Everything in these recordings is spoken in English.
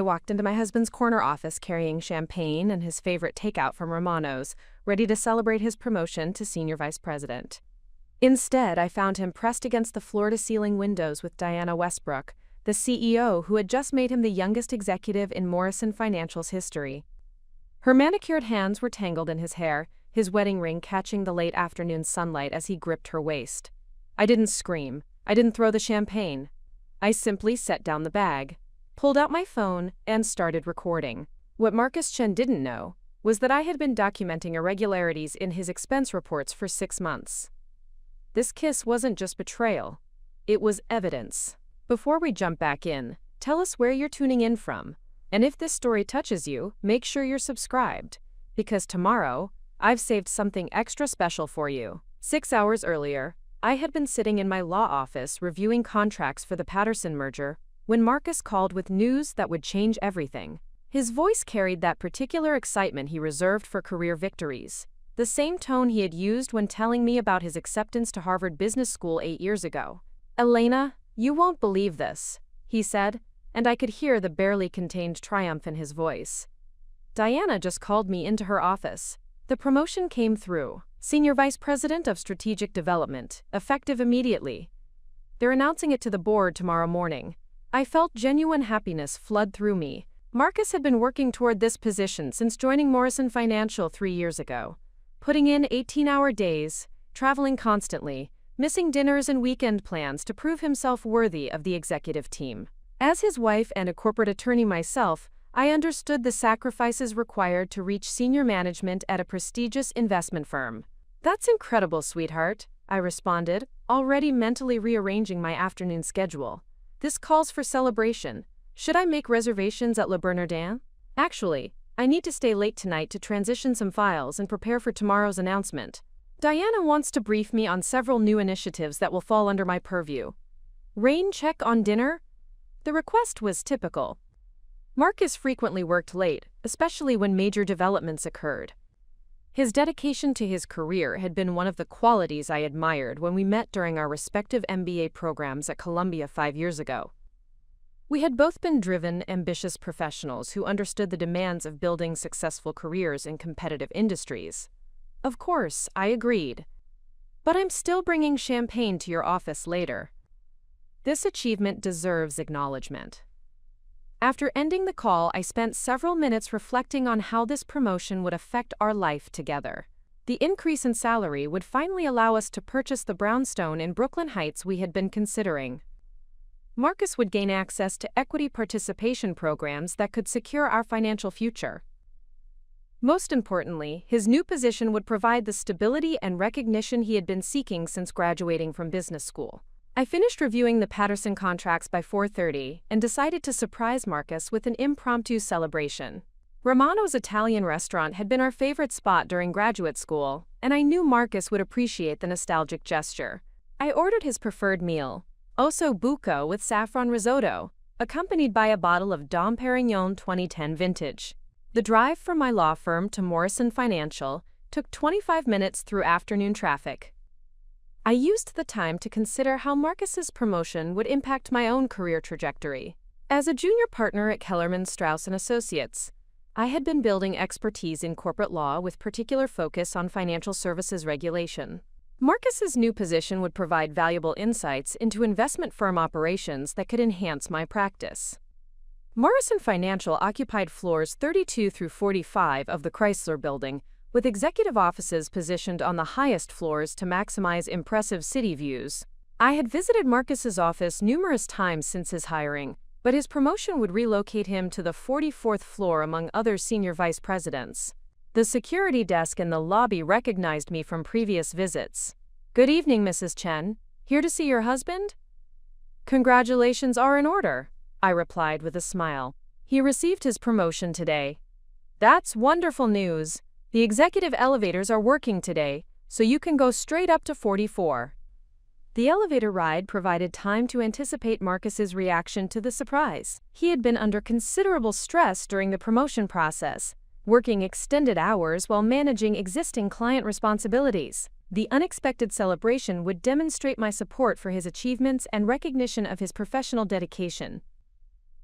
I walked into my husband's corner office carrying champagne and his favorite takeout from Romano's, ready to celebrate his promotion to senior vice president. Instead, I found him pressed against the floor-to-ceiling windows with Diana Westbrook, the CEO who had just made him the youngest executive in Morrison Financial's history. Her manicured hands were tangled in his hair, his wedding ring catching the late afternoon sunlight as he gripped her waist. I didn't scream. I didn't throw the champagne. I simply set down the bag, pulled out my phone, and started recording. What Marcus Chen didn't know was that I had been documenting irregularities in his expense reports for 6 months. This kiss wasn't just betrayal. It was evidence. Before we jump back in, tell us where you're tuning in from. And if this story touches you, make sure you're subscribed. Because tomorrow, I've saved something extra special for you. 6 hours earlier, I had been sitting in my law office reviewing contracts for the Patterson merger when Marcus called with news that would change everything. His voice carried that particular excitement he reserved for career victories, the same tone he had used when telling me about his acceptance to Harvard Business School 8 years ago. "Elena, you won't believe this," he said, and I could hear the barely contained triumph in his voice. "Diana just called me into her office. The promotion came through. Senior Vice President of Strategic Development, effective immediately. They're announcing it to the board tomorrow morning." I felt genuine happiness flood through me. Marcus had been working toward this position since joining Morrison Financial 3 years ago, putting in 18-hour days, traveling constantly, missing dinners and weekend plans to prove himself worthy of the executive team. As his wife and a corporate attorney myself, I understood the sacrifices required to reach senior management at a prestigious investment firm. "That's incredible, sweetheart," I responded, already mentally rearranging my afternoon schedule. "This calls for celebration. Should I make reservations at Le Bernardin? Actually, I need to stay late tonight to transition some files and prepare for tomorrow's announcement. Diana wants to brief me on several new initiatives that will fall under my purview. Rain check on dinner?" The request was typical. Marcus frequently worked late, especially when major developments occurred. His dedication to his career had been one of the qualities I admired when we met during our respective MBA programs at Columbia 5 years ago. We had both been driven, ambitious professionals who understood the demands of building successful careers in competitive industries. Of course, I agreed. "But I'm still bringing champagne to your office later." This achievement deserves acknowledgement. After ending the call, I spent several minutes reflecting on how this promotion would affect our life together. The increase in salary would finally allow us to purchase the brownstone in Brooklyn Heights we had been considering. Marcus would gain access to equity participation programs that could secure our financial future. Most importantly, his new position would provide the stability and recognition he had been seeking since graduating from business school. I finished reviewing the Patterson contracts by 4:30 and decided to surprise Marcus with an impromptu celebration. Romano's Italian restaurant had been our favorite spot during graduate school, and I knew Marcus would appreciate the nostalgic gesture. I ordered his preferred meal, osso buco with saffron risotto, accompanied by a bottle of Dom Perignon 2010 vintage. The drive from my law firm to Morrison Financial took 25 minutes through afternoon traffic. I used the time to consider how Marcus's promotion would impact my own career trajectory. As a junior partner at Kellerman Strauss & Associates, I had been building expertise in corporate law with particular focus on financial services regulation. Marcus's new position would provide valuable insights into investment firm operations that could enhance my practice. Morrison Financial occupied floors 32 through 45 of the Chrysler Building, with executive offices positioned on the highest floors to maximize impressive city views. I had visited Marcus's office numerous times since his hiring, but his promotion would relocate him to the 44th floor among other senior vice presidents. The security desk in the lobby recognized me from previous visits. "Good evening, Mrs. Chen. Here to see your husband?" "Congratulations are in order," I replied with a smile. "He received his promotion today." "That's wonderful news. The executive elevators are working today, so you can go straight up to 44. The elevator ride provided time to anticipate Marcus's reaction to the surprise. He had been under considerable stress during the promotion process, working extended hours while managing existing client responsibilities. The unexpected celebration would demonstrate my support for his achievements and recognition of his professional dedication.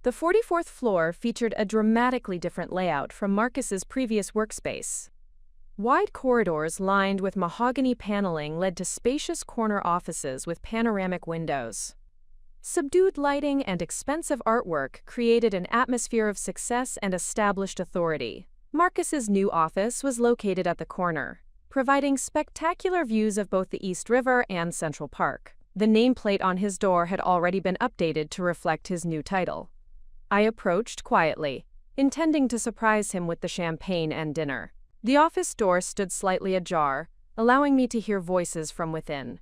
The 44th floor featured a dramatically different layout from Marcus's previous workspace. Wide corridors lined with mahogany paneling led to spacious corner offices with panoramic windows. Subdued lighting and expensive artwork created an atmosphere of success and established authority. Marcus's new office was located at the corner, providing spectacular views of both the East River and Central Park. The nameplate on his door had already been updated to reflect his new title. I approached quietly, intending to surprise him with the champagne and dinner. The office door stood slightly ajar, allowing me to hear voices from within.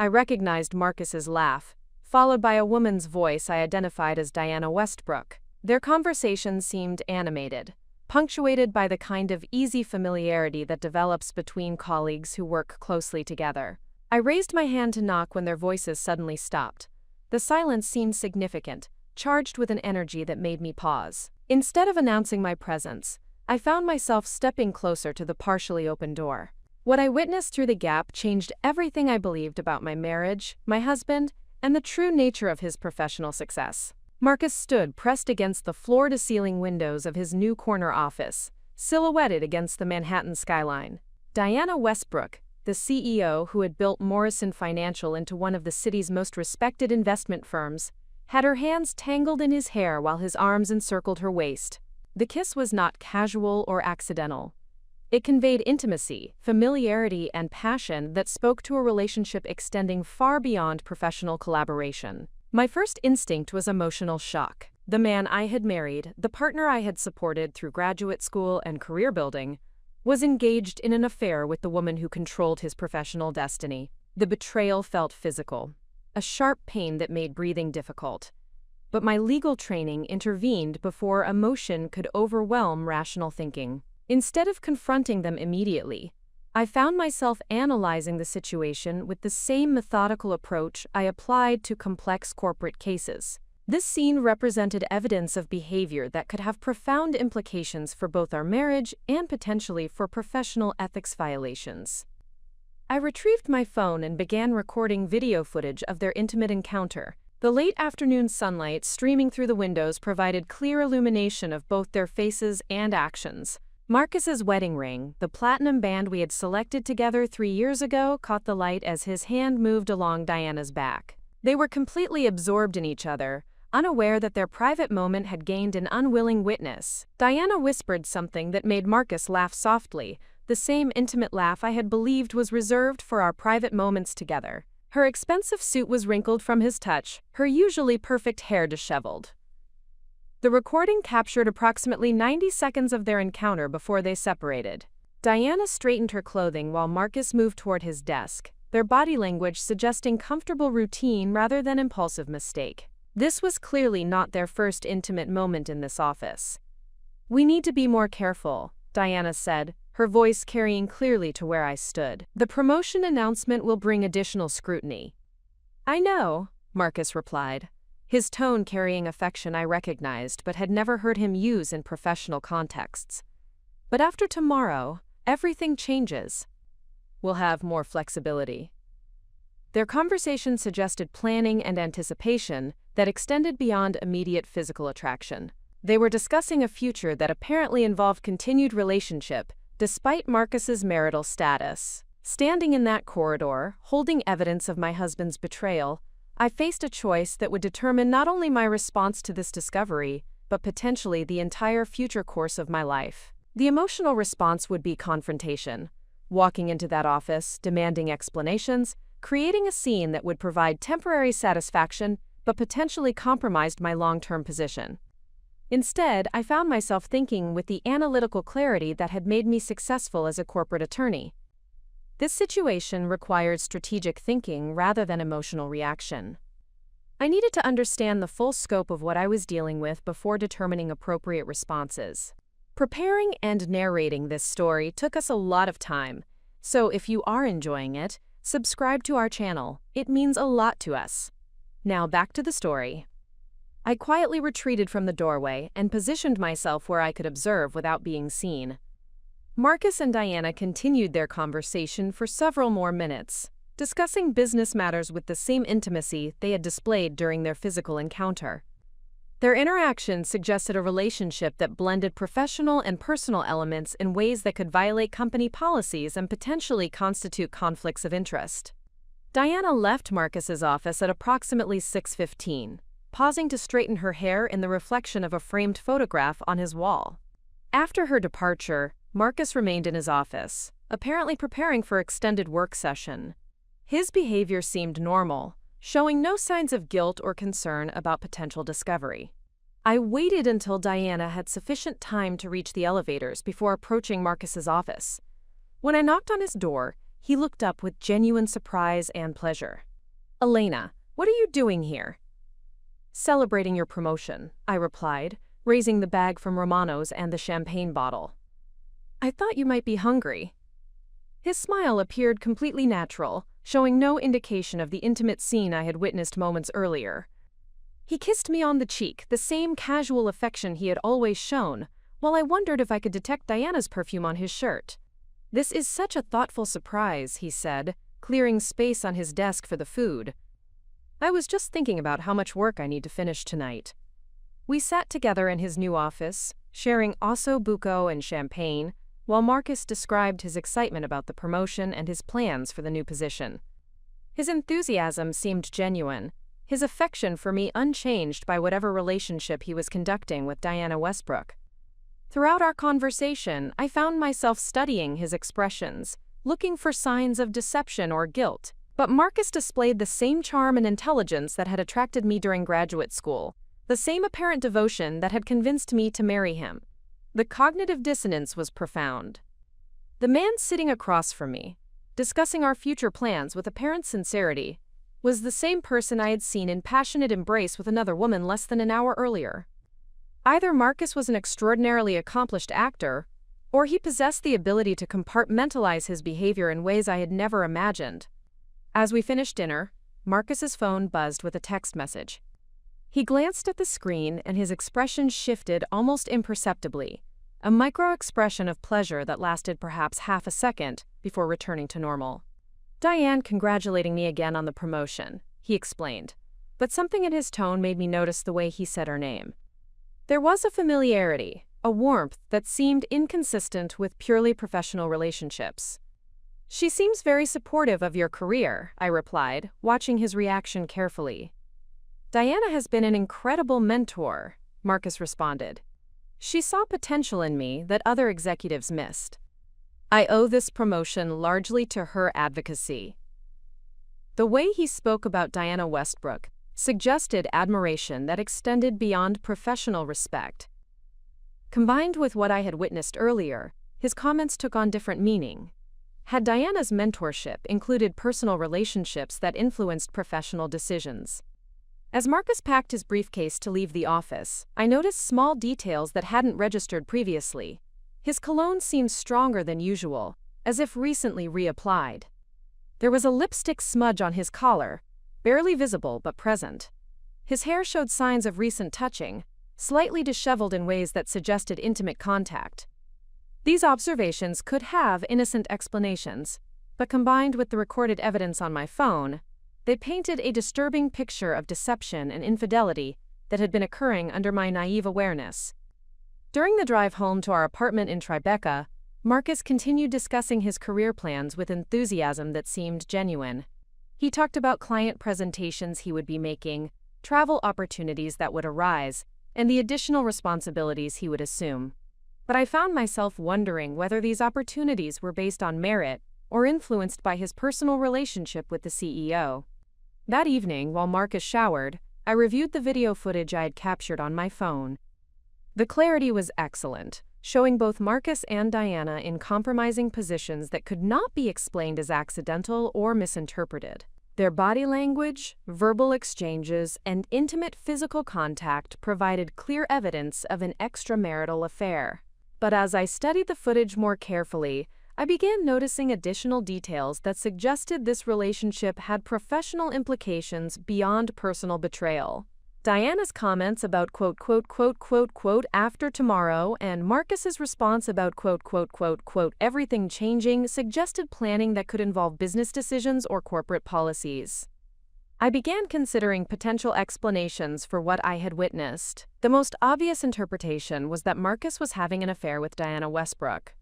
I recognized Marcus's laugh, followed by a woman's voice I identified as Diana Westbrook. Their conversation seemed animated, punctuated by the kind of easy familiarity that develops between colleagues who work closely together. I raised my hand to knock when their voices suddenly stopped. The silence seemed significant, charged with an energy that made me pause. Instead of announcing my presence, I found myself stepping closer to the partially open door. What I witnessed through the gap changed everything I believed about my marriage, my husband, and the true nature of his professional success. Marcus stood pressed against the floor-to-ceiling windows of his new corner office, silhouetted against the Manhattan skyline. Diana Westbrook, the CEO who had built Morrison Financial into one of the city's most respected investment firms, had her hands tangled in his hair while his arms encircled her waist. The kiss was not casual or accidental. It conveyed intimacy, familiarity, and passion that spoke to a relationship extending far beyond professional collaboration. My first instinct was emotional shock. The man I had married, the partner I had supported through graduate school and career building, was engaged in an affair with the woman who controlled his professional destiny. The betrayal felt physical, a sharp pain that made breathing difficult. But my legal training intervened before emotion could overwhelm rational thinking. Instead of confronting them immediately, I found myself analyzing the situation with the same methodical approach I applied to complex corporate cases. This scene represented evidence of behavior that could have profound implications for both our marriage and potentially for professional ethics violations. I retrieved my phone and began recording video footage of their intimate encounter. The late afternoon sunlight streaming through the windows provided clear illumination of both their faces and actions. Marcus's wedding ring, the platinum band we had selected together 3 years ago, caught the light as his hand moved along Diana's back. They were completely absorbed in each other, unaware that their private moment had gained an unwilling witness. Diana whispered something that made Marcus laugh softly, the same intimate laugh I had believed was reserved for our private moments together. Her expensive suit was wrinkled from his touch, her usually perfect hair disheveled. The recording captured approximately 90 seconds of their encounter before they separated. Diana straightened her clothing while Marcus moved toward his desk, their body language suggesting comfortable routine rather than impulsive mistake. This was clearly not their first intimate moment in this office. "We need to be more careful," Diana said, her voice carrying clearly to where I stood. "The promotion announcement will bring additional scrutiny." "I know," Marcus replied, his tone carrying affection I recognized but had never heard him use in professional contexts. "But after tomorrow, everything changes. We'll have more flexibility." Their conversation suggested planning and anticipation that extended beyond immediate physical attraction. They were discussing a future that apparently involved continued relationship, despite Marcus's marital status. Standing in that corridor, holding evidence of my husband's betrayal, I faced a choice that would determine not only my response to this discovery, but potentially the entire future course of my life. The emotional response would be confrontation, walking into that office, demanding explanations, creating a scene that would provide temporary satisfaction but potentially compromised my long-term position. Instead, I found myself thinking with the analytical clarity that had made me successful as a corporate attorney. This situation required strategic thinking rather than emotional reaction. I needed to understand the full scope of what I was dealing with before determining appropriate responses. Preparing and narrating this story took us a lot of time, so if you are enjoying it, subscribe to our channel. It means a lot to us. Now back to the story. I quietly retreated from the doorway and positioned myself where I could observe without being seen. Marcus and Diana continued their conversation for several more minutes, discussing business matters with the same intimacy they had displayed during their physical encounter. Their interaction suggested a relationship that blended professional and personal elements in ways that could violate company policies and potentially constitute conflicts of interest. Diana left Marcus's office at approximately 6:15, pausing to straighten her hair in the reflection of a framed photograph on his wall. After her departure, Marcus remained in his office, apparently preparing for extended work session. His behavior seemed normal, showing no signs of guilt or concern about potential discovery. I waited until Diana had sufficient time to reach the elevators before approaching Marcus's office. When I knocked on his door, he looked up with genuine surprise and pleasure. "Elena, what are you doing here?" "Celebrating your promotion," I replied, raising the bag from Romano's and the champagne bottle. "I thought you might be hungry." His smile appeared completely natural, showing no indication of the intimate scene I had witnessed moments earlier. He kissed me on the cheek, the same casual affection he had always shown, while I wondered if I could detect Diana's perfume on his shirt. "This is such a thoughtful surprise," he said, clearing space on his desk for the food. "I was just thinking about how much work I need to finish tonight." We sat together in his new office, sharing osso buco and champagne, while Marcus described his excitement about the promotion and his plans for the new position. His enthusiasm seemed genuine, his affection for me unchanged by whatever relationship he was conducting with Diana Westbrook. Throughout our conversation, I found myself studying his expressions, looking for signs of deception or guilt, but Marcus displayed the same charm and intelligence that had attracted me during graduate school, the same apparent devotion that had convinced me to marry him. The cognitive dissonance was profound. The man sitting across from me, discussing our future plans with apparent sincerity, was the same person I had seen in passionate embrace with another woman less than an hour earlier. Either Marcus was an extraordinarily accomplished actor, or he possessed the ability to compartmentalize his behavior in ways I had never imagined. As we finished dinner, Marcus's phone buzzed with a text message. He glanced at the screen and his expression shifted almost imperceptibly, a micro-expression of pleasure that lasted perhaps half a second before returning to normal. "Diane congratulating me again on the promotion," he explained, but something in his tone made me notice the way he said her name. There was a familiarity, a warmth that seemed inconsistent with purely professional relationships. "She seems very supportive of your career," I replied, watching his reaction carefully. "Diana has been an incredible mentor," Marcus responded. "She saw potential in me that other executives missed. I owe this promotion largely to her advocacy." The way he spoke about Diana Westbrook suggested admiration that extended beyond professional respect. Combined with what I had witnessed earlier, his comments took on different meaning. Had Diana's mentorship included personal relationships that influenced professional decisions? As Marcus packed his briefcase to leave the office, I noticed small details that hadn't registered previously. His cologne seemed stronger than usual, as if recently reapplied. There was a lipstick smudge on his collar, barely visible but present. His hair showed signs of recent touching, slightly disheveled in ways that suggested intimate contact. These observations could have innocent explanations, but combined with the recorded evidence on my phone, they painted a disturbing picture of deception and infidelity that had been occurring under my naive awareness. During the drive home to our apartment in Tribeca, Marcus continued discussing his career plans with enthusiasm that seemed genuine. He talked about client presentations he would be making, travel opportunities that would arise, and the additional responsibilities he would assume. But I found myself wondering whether these opportunities were based on merit or influenced by his personal relationship with the CEO. That evening, while Marcus showered, I reviewed the video footage I had captured on my phone. The clarity was excellent, showing both Marcus and Diana in compromising positions that could not be explained as accidental or misinterpreted. Their body language, verbal exchanges, and intimate physical contact provided clear evidence of an extramarital affair. But as I studied the footage more carefully, I began noticing additional details that suggested this relationship had professional implications beyond personal betrayal. Diana's comments about "after tomorrow" and Marcus's response about "everything changing" suggested planning that could involve business decisions or corporate policies. I began considering potential explanations for what I had witnessed. The most obvious interpretation was that Marcus was having an affair with Diana Westbrook,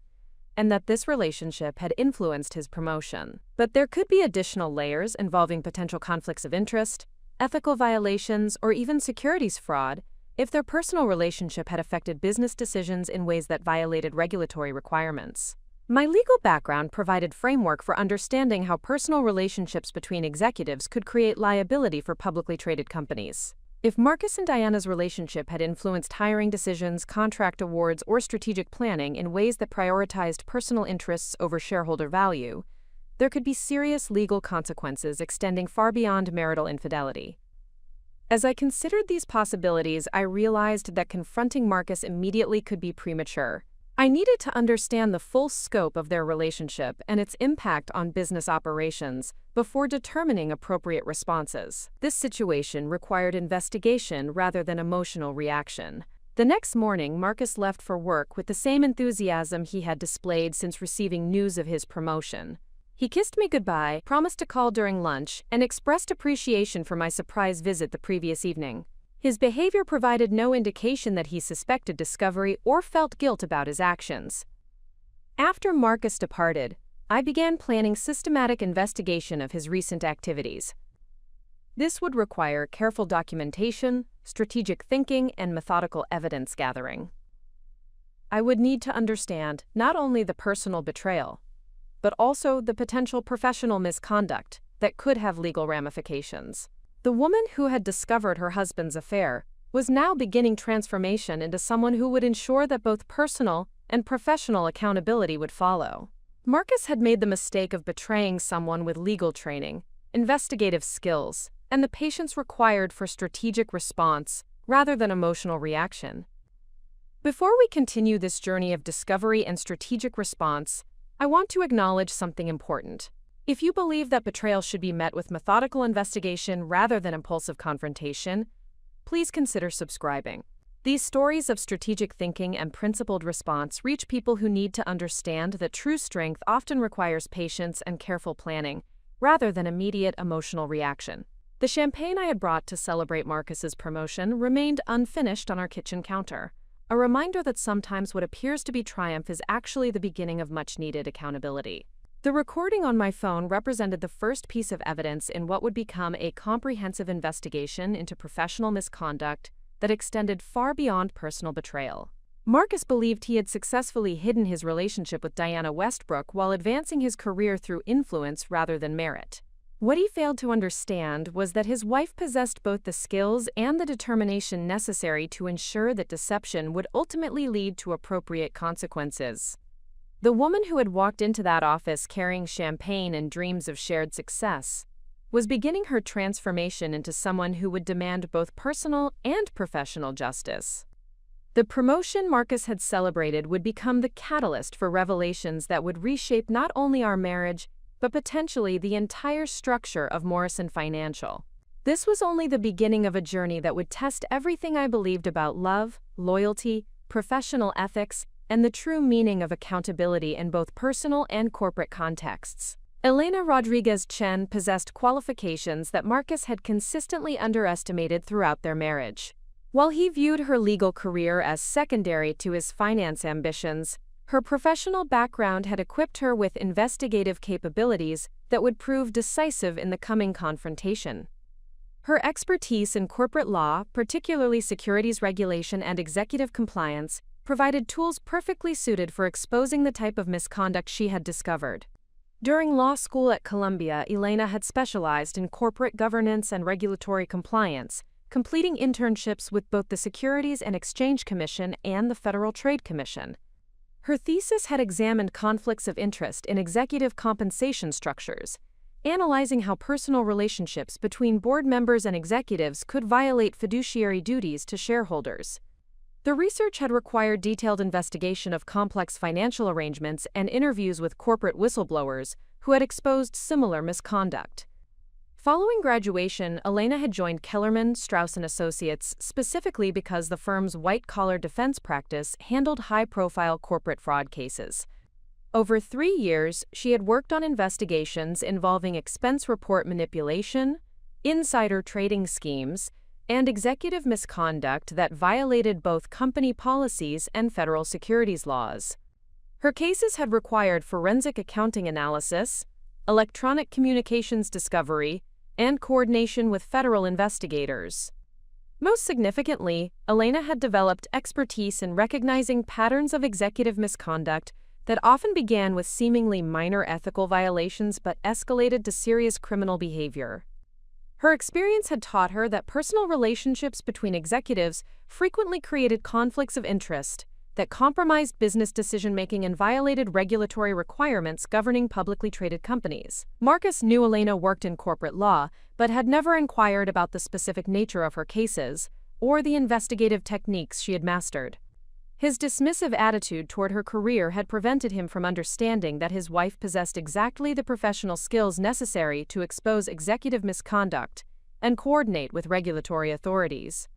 and that this relationship had influenced his promotion. But there could be additional layers involving potential conflicts of interest, ethical violations, or even securities fraud if their personal relationship had affected business decisions in ways that violated regulatory requirements. My legal background provided framework for understanding how personal relationships between executives could create liability for publicly traded companies. If Marcus and Diana's relationship had influenced hiring decisions, contract awards, or strategic planning in ways that prioritized personal interests over shareholder value, there could be serious legal consequences extending far beyond marital infidelity. As I considered these possibilities, I realized that confronting Marcus immediately could be premature. I needed to understand the full scope of their relationship and its impact on business operations before determining appropriate responses. This situation required investigation rather than emotional reaction. The next morning, Marcus left for work with the same enthusiasm he had displayed since receiving news of his promotion. He kissed me goodbye, promised to call during lunch, and expressed appreciation for my surprise visit the previous evening. His behavior provided no indication that he suspected discovery or felt guilt about his actions. After Marcus departed, I began planning systematic investigation of his recent activities. This would require careful documentation, strategic thinking, and methodical evidence gathering. I would need to understand not only the personal betrayal, but also the potential professional misconduct that could have legal ramifications. The woman who had discovered her husband's affair was now beginning transformation into someone who would ensure that both personal and professional accountability would follow. Marcus had made the mistake of betraying someone with legal training, investigative skills, and the patience required for strategic response rather than emotional reaction. Before we continue this journey of discovery and strategic response, I want to acknowledge something important. If you believe that betrayal should be met with methodical investigation rather than impulsive confrontation, please consider subscribing. These stories of strategic thinking and principled response reach people who need to understand that true strength often requires patience and careful planning, rather than immediate emotional reaction. The champagne I had brought to celebrate Marcus's promotion remained unfinished on our kitchen counter, a reminder that sometimes what appears to be triumph is actually the beginning of much-needed accountability. The recording on my phone represented the first piece of evidence in what would become a comprehensive investigation into professional misconduct that extended far beyond personal betrayal. Marcus believed he had successfully hidden his relationship with Diana Westbrook while advancing his career through influence rather than merit. What he failed to understand was that his wife possessed both the skills and the determination necessary to ensure that deception would ultimately lead to appropriate consequences. The woman who had walked into that office carrying champagne and dreams of shared success was beginning her transformation into someone who would demand both personal and professional justice. The promotion Marcus had celebrated would become the catalyst for revelations that would reshape not only our marriage, but potentially the entire structure of Morrison Financial. This was only the beginning of a journey that would test everything I believed about love, loyalty, professional ethics, and the true meaning of accountability in both personal and corporate contexts. Elena Rodriguez Chen possessed qualifications that Marcus had consistently underestimated throughout their marriage. While he viewed her legal career as secondary to his finance ambitions, her professional background had equipped her with investigative capabilities that would prove decisive in the coming confrontation. Her expertise in corporate law, particularly securities regulation and executive compliance, provided tools perfectly suited for exposing the type of misconduct she had discovered. During law school at Columbia, Elena had specialized in corporate governance and regulatory compliance, completing internships with both the Securities and Exchange Commission and the Federal Trade Commission. Her thesis had examined conflicts of interest in executive compensation structures, analyzing how personal relationships between board members and executives could violate fiduciary duties to shareholders. The research had required detailed investigation of complex financial arrangements and interviews with corporate whistleblowers who had exposed similar misconduct. Following graduation, Elena had joined Kellerman, Strauss & Associates specifically because the firm's white-collar defense practice handled high-profile corporate fraud cases. Over 3 years, she had worked on investigations involving expense report manipulation, insider trading schemes, and executive misconduct that violated both company policies and federal securities laws. Her cases had required forensic accounting analysis, electronic communications discovery, and coordination with federal investigators. Most significantly, Elena had developed expertise in recognizing patterns of executive misconduct that often began with seemingly minor ethical violations but escalated to serious criminal behavior. Her experience had taught her that personal relationships between executives frequently created conflicts of interest that compromised business decision-making and violated regulatory requirements governing publicly traded companies. Marcus knew Elena worked in corporate law, but had never inquired about the specific nature of her cases or the investigative techniques she had mastered. His dismissive attitude toward her career had prevented him from understanding that his wife possessed exactly the professional skills necessary to expose executive misconduct and coordinate with regulatory authorities.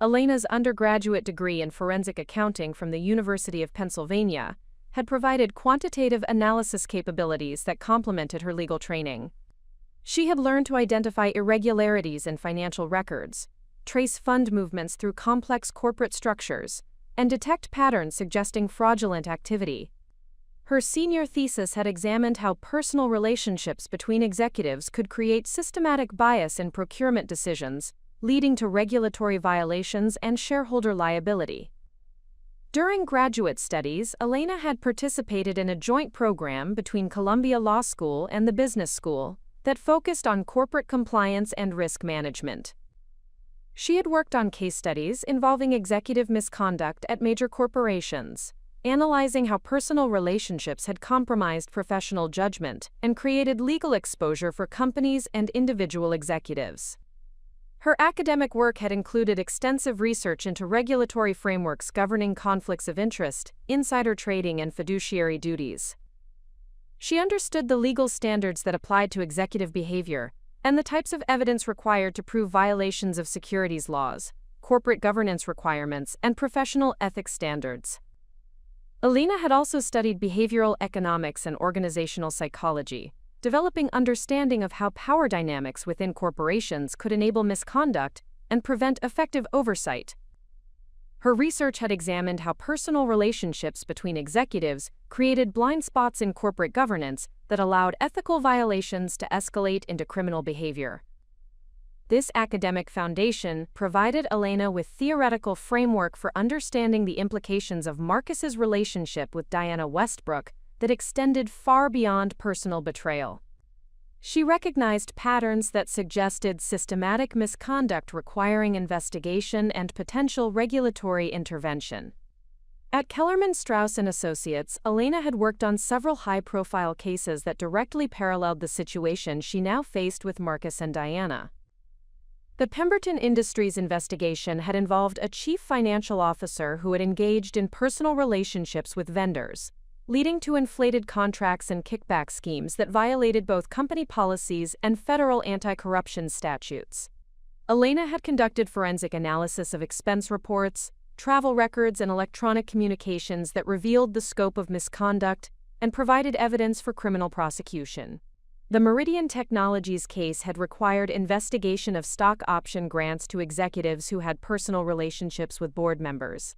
Elena's undergraduate degree in forensic accounting from the University of Pennsylvania had provided quantitative analysis capabilities that complemented her legal training. She had learned to identify irregularities in financial records, trace fund movements through complex corporate structures, and detect patterns suggesting fraudulent activity. Her senior thesis had examined how personal relationships between executives could create systematic bias in procurement decisions, leading to regulatory violations and shareholder liability. During graduate studies, Elena had participated in a joint program between Columbia Law School and the Business School that focused on corporate compliance and risk management. She had worked on case studies involving executive misconduct at major corporations, analyzing how personal relationships had compromised professional judgment and created legal exposure for companies and individual executives. Her academic work had included extensive research into regulatory frameworks governing conflicts of interest, insider trading, and fiduciary duties. She understood the legal standards that applied to executive behavior and the types of evidence required to prove violations of securities laws, corporate governance requirements, and professional ethics standards. Elena had also studied behavioral economics and organizational psychology, developing understanding of how power dynamics within corporations could enable misconduct and prevent effective oversight. Her research had examined how personal relationships between executives created blind spots in corporate governance that allowed ethical violations to escalate into criminal behavior. This academic foundation provided Elena with theoretical framework for understanding the implications of Marcus's relationship with Diana Westbrook that extended far beyond personal betrayal. She recognized patterns that suggested systematic misconduct requiring investigation and potential regulatory intervention. At Kellerman Strauss & Associates, Elena had worked on several high-profile cases that directly paralleled the situation she now faced with Marcus and Diana. The Pemberton Industries investigation had involved a chief financial officer who had engaged in personal relationships with vendors, leading to inflated contracts and kickback schemes that violated both company policies and federal anti-corruption statutes. Elena had conducted forensic analysis of expense reports, travel records, and electronic communications that revealed the scope of misconduct and provided evidence for criminal prosecution. The Meridian Technologies case had required investigation of stock option grants to executives who had personal relationships with board members.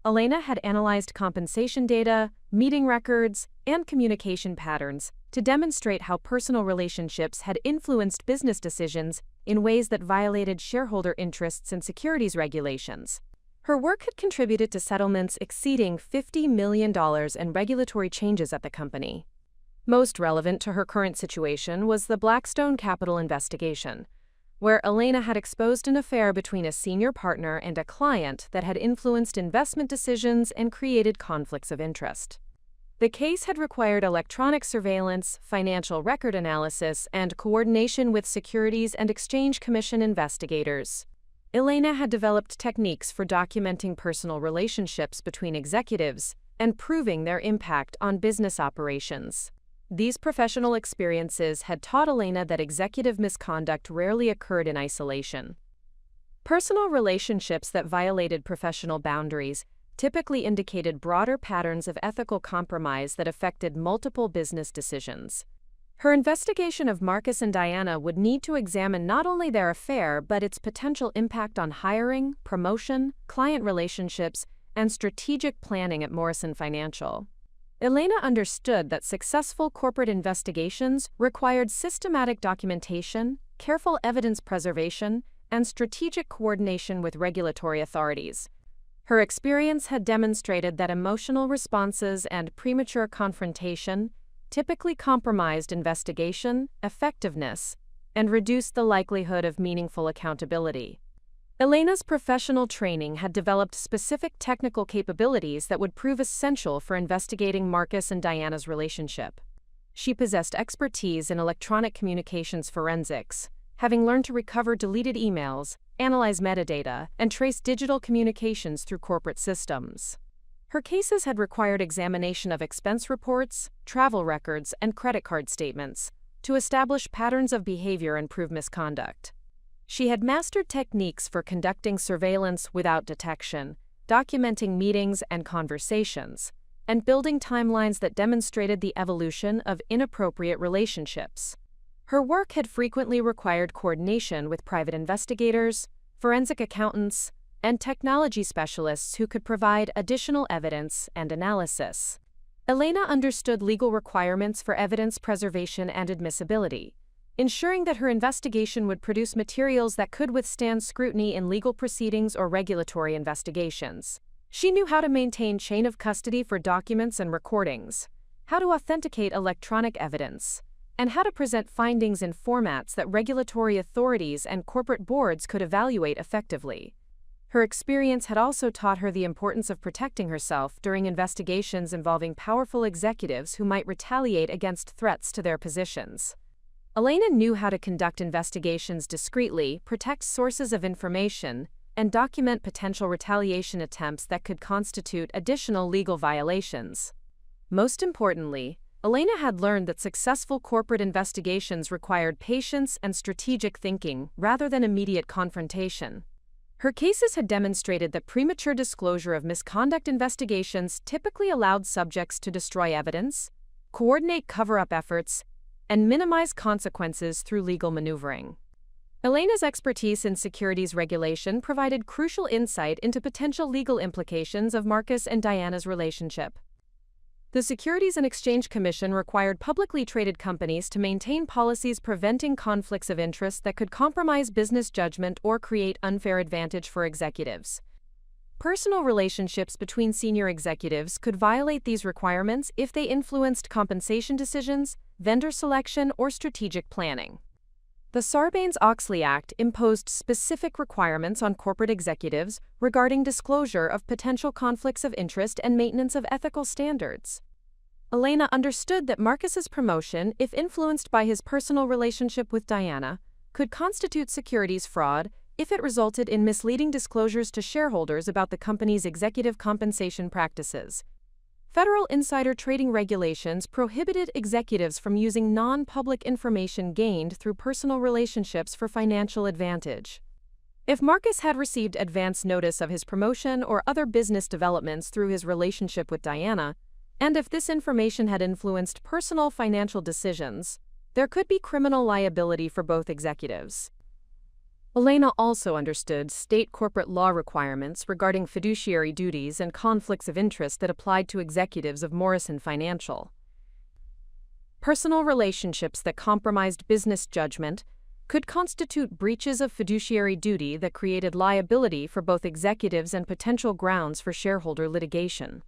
Elena had analyzed compensation data, meeting records, and communication patterns to demonstrate how personal relationships had influenced business decisions in ways that violated shareholder interests and securities regulations. Her work had contributed to settlements exceeding $50 million and regulatory changes at the company. Most relevant to her current situation was the Blackstone Capital investigation, where Elena had exposed an affair between a senior partner and a client that had influenced investment decisions and created conflicts of interest. The case had required electronic surveillance, financial record analysis, and coordination with Securities and Exchange Commission investigators. Elena had developed techniques for documenting personal relationships between executives and proving their impact on business operations. These professional experiences had taught Elena that executive misconduct rarely occurred in isolation. Personal relationships that violated professional boundaries typically indicated broader patterns of ethical compromise that affected multiple business decisions. Her investigation of Marcus and Diana would need to examine not only their affair but its potential impact on hiring, promotion, client relationships, and strategic planning at Morrison Financial. Elena understood that successful corporate investigations required systematic documentation, careful evidence preservation, and strategic coordination with regulatory authorities. Her experience had demonstrated that emotional responses and premature confrontation typically compromised investigation, effectiveness, and reduced the likelihood of meaningful accountability. Elena's professional training had developed specific technical capabilities that would prove essential for investigating Marcus and Diana's relationship. She possessed expertise in electronic communications forensics, having learned to recover deleted emails, analyze metadata, and trace digital communications through corporate systems. Her cases had required examination of expense reports, travel records, and credit card statements to establish patterns of behavior and prove misconduct. She had mastered techniques for conducting surveillance without detection, documenting meetings and conversations, and building timelines that demonstrated the evolution of inappropriate relationships. Her work had frequently required coordination with private investigators, forensic accountants, and technology specialists who could provide additional evidence and analysis. Elena understood legal requirements for evidence preservation and admissibility, ensuring that her investigation would produce materials that could withstand scrutiny in legal proceedings or regulatory investigations. She knew how to maintain chain of custody for documents and recordings, how to authenticate electronic evidence, and how to present findings in formats that regulatory authorities and corporate boards could evaluate effectively. Her experience had also taught her the importance of protecting herself during investigations involving powerful executives who might retaliate against threats to their positions. Elena knew how to conduct investigations discreetly, protect sources of information, and document potential retaliation attempts that could constitute additional legal violations. Most importantly, Elena had learned that successful corporate investigations required patience and strategic thinking rather than immediate confrontation. Her cases had demonstrated that premature disclosure of misconduct investigations typically allowed subjects to destroy evidence, coordinate cover-up efforts, and minimize consequences through legal maneuvering. Elena's expertise in securities regulation provided crucial insight into potential legal implications of Marcus and Diana's relationship. The Securities and Exchange Commission required publicly traded companies to maintain policies preventing conflicts of interest that could compromise business judgment or create unfair advantage for executives. Personal relationships between senior executives could violate these requirements if they influenced compensation decisions, vendor selection, or strategic planning. The Sarbanes-Oxley Act imposed specific requirements on corporate executives regarding disclosure of potential conflicts of interest and maintenance of ethical standards. Elena understood that Marcus's promotion, if influenced by his personal relationship with Diana, could constitute securities fraud if it resulted in misleading disclosures to shareholders about the company's executive compensation practices. Federal insider trading regulations prohibited executives from using non-public information gained through personal relationships for financial advantage. If Marcus had received advance notice of his promotion or other business developments through his relationship with Diana, and if this information had influenced personal financial decisions, there could be criminal liability for both executives. Elena also understood state corporate law requirements regarding fiduciary duties and conflicts of interest that applied to executives of Morrison Financial. Personal relationships that compromised business judgment could constitute breaches of fiduciary duty that created liability for both executives and potential grounds for shareholder litigation.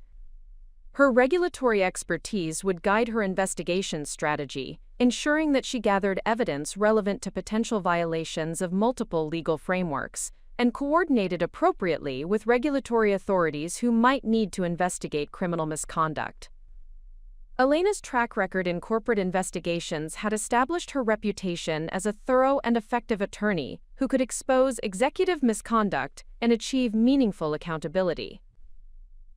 Her regulatory expertise would guide her investigation strategy, ensuring that she gathered evidence relevant to potential violations of multiple legal frameworks and coordinated appropriately with regulatory authorities who might need to investigate criminal misconduct. Elena's track record in corporate investigations had established her reputation as a thorough and effective attorney who could expose executive misconduct and achieve meaningful accountability.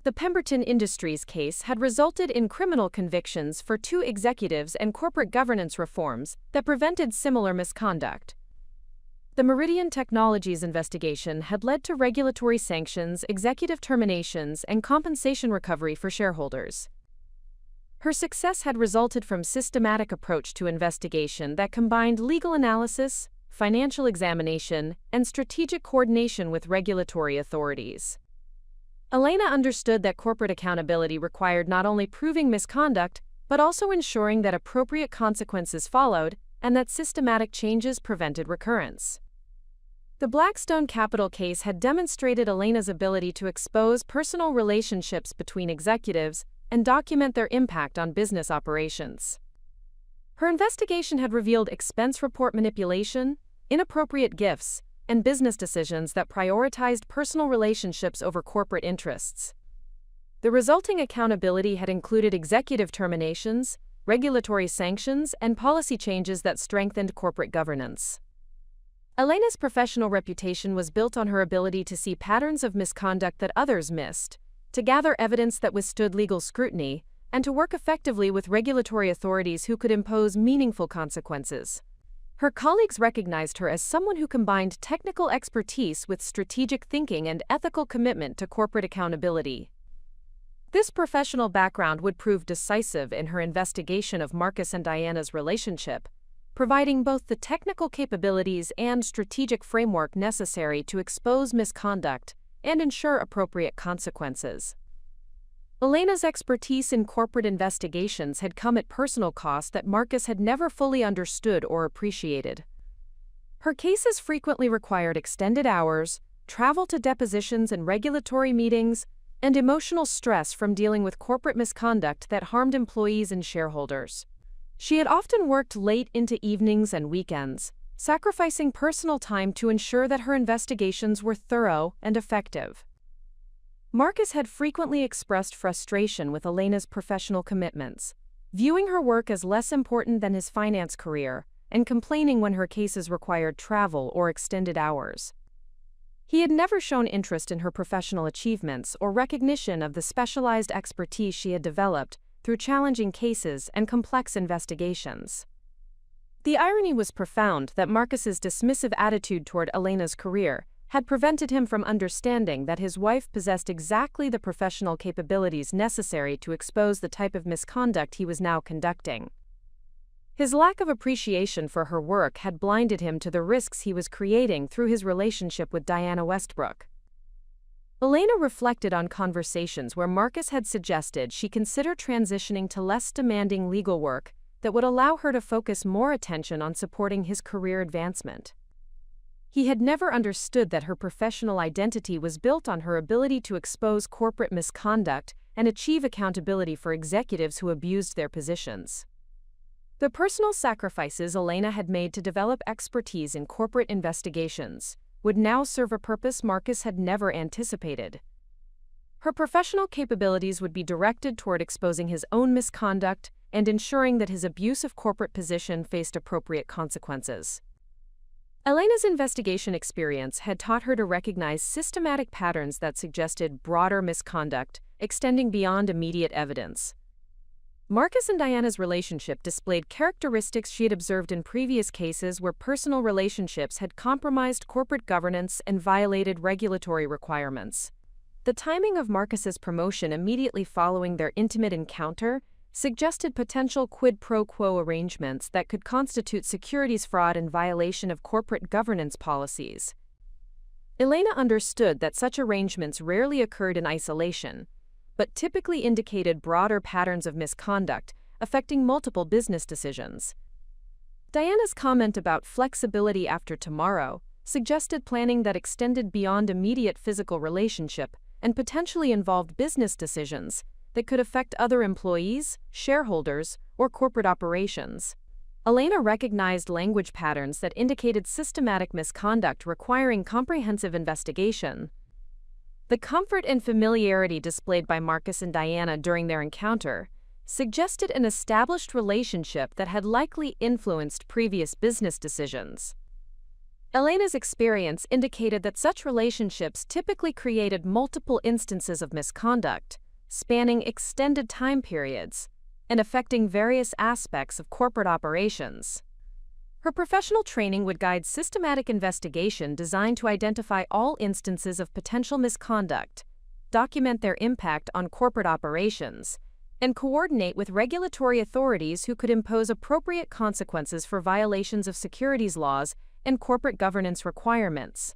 The Pemberton Industries case had resulted in criminal convictions for 2 executives and corporate governance reforms that prevented similar misconduct. The Meridian Technologies investigation had led to regulatory sanctions, executive terminations, and compensation recovery for shareholders. Her success had resulted from systematic approach to investigation that combined legal analysis, financial examination, and strategic coordination with regulatory authorities. Elena understood that corporate accountability required not only proving misconduct, but also ensuring that appropriate consequences followed and that systematic changes prevented recurrence. The Blackstone Capital case had demonstrated Elena's ability to expose personal relationships between executives and document their impact on business operations. Her investigation had revealed expense report manipulation, inappropriate gifts, and business decisions that prioritized personal relationships over corporate interests. The resulting accountability had included executive terminations, regulatory sanctions, and policy changes that strengthened corporate governance. Elena's professional reputation was built on her ability to see patterns of misconduct that others missed, to gather evidence that withstood legal scrutiny, and to work effectively with regulatory authorities who could impose meaningful consequences. Her colleagues recognized her as someone who combined technical expertise with strategic thinking and ethical commitment to corporate accountability. This professional background would prove decisive in her investigation of Marcus and Diana's relationship, providing both the technical capabilities and strategic framework necessary to expose misconduct and ensure appropriate consequences. Elena's expertise in corporate investigations had come at personal cost that Marcus had never fully understood or appreciated. Her cases frequently required extended hours, travel to depositions and regulatory meetings, and emotional stress from dealing with corporate misconduct that harmed employees and shareholders. She had often worked late into evenings and weekends, sacrificing personal time to ensure that her investigations were thorough and effective. Marcus had frequently expressed frustration with Elena's professional commitments, viewing her work as less important than his finance career, and complaining when her cases required travel or extended hours. He had never shown interest in her professional achievements or recognition of the specialized expertise she had developed through challenging cases and complex investigations. The irony was profound that Marcus's dismissive attitude toward Elena's career had prevented him from understanding that his wife possessed exactly the professional capabilities necessary to expose the type of misconduct he was now conducting. His lack of appreciation for her work had blinded him to the risks he was creating through his relationship with Diana Westbrook. Elena reflected on conversations where Marcus had suggested she consider transitioning to less demanding legal work that would allow her to focus more attention on supporting his career advancement. He had never understood that her professional identity was built on her ability to expose corporate misconduct and achieve accountability for executives who abused their positions. The personal sacrifices Elena had made to develop expertise in corporate investigations would now serve a purpose Marcus had never anticipated. Her professional capabilities would be directed toward exposing his own misconduct and ensuring that his abusive corporate position faced appropriate consequences. Elena's investigation experience had taught her to recognize systematic patterns that suggested broader misconduct, extending beyond immediate evidence. Marcus and Diana's relationship displayed characteristics she had observed in previous cases where personal relationships had compromised corporate governance and violated regulatory requirements. The timing of Marcus's promotion immediately following their intimate encounter suggested potential quid pro quo arrangements that could constitute securities fraud and violation of corporate governance policies. Elena understood that such arrangements rarely occurred in isolation, but typically indicated broader patterns of misconduct affecting multiple business decisions. Diana's comment about flexibility after tomorrow suggested planning that extended beyond immediate physical relationship and potentially involved business decisions that could affect other employees, shareholders, or corporate operations. Elena recognized language patterns that indicated systematic misconduct requiring comprehensive investigation. The comfort and familiarity displayed by Marcus and Diana during their encounter suggested an established relationship that had likely influenced previous business decisions. Elena's experience indicated that such relationships typically created multiple instances of misconduct, spanning extended time periods, and affecting various aspects of corporate operations. Her professional training would guide systematic investigation designed to identify all instances of potential misconduct, document their impact on corporate operations, and coordinate with regulatory authorities who could impose appropriate consequences for violations of securities laws and corporate governance requirements.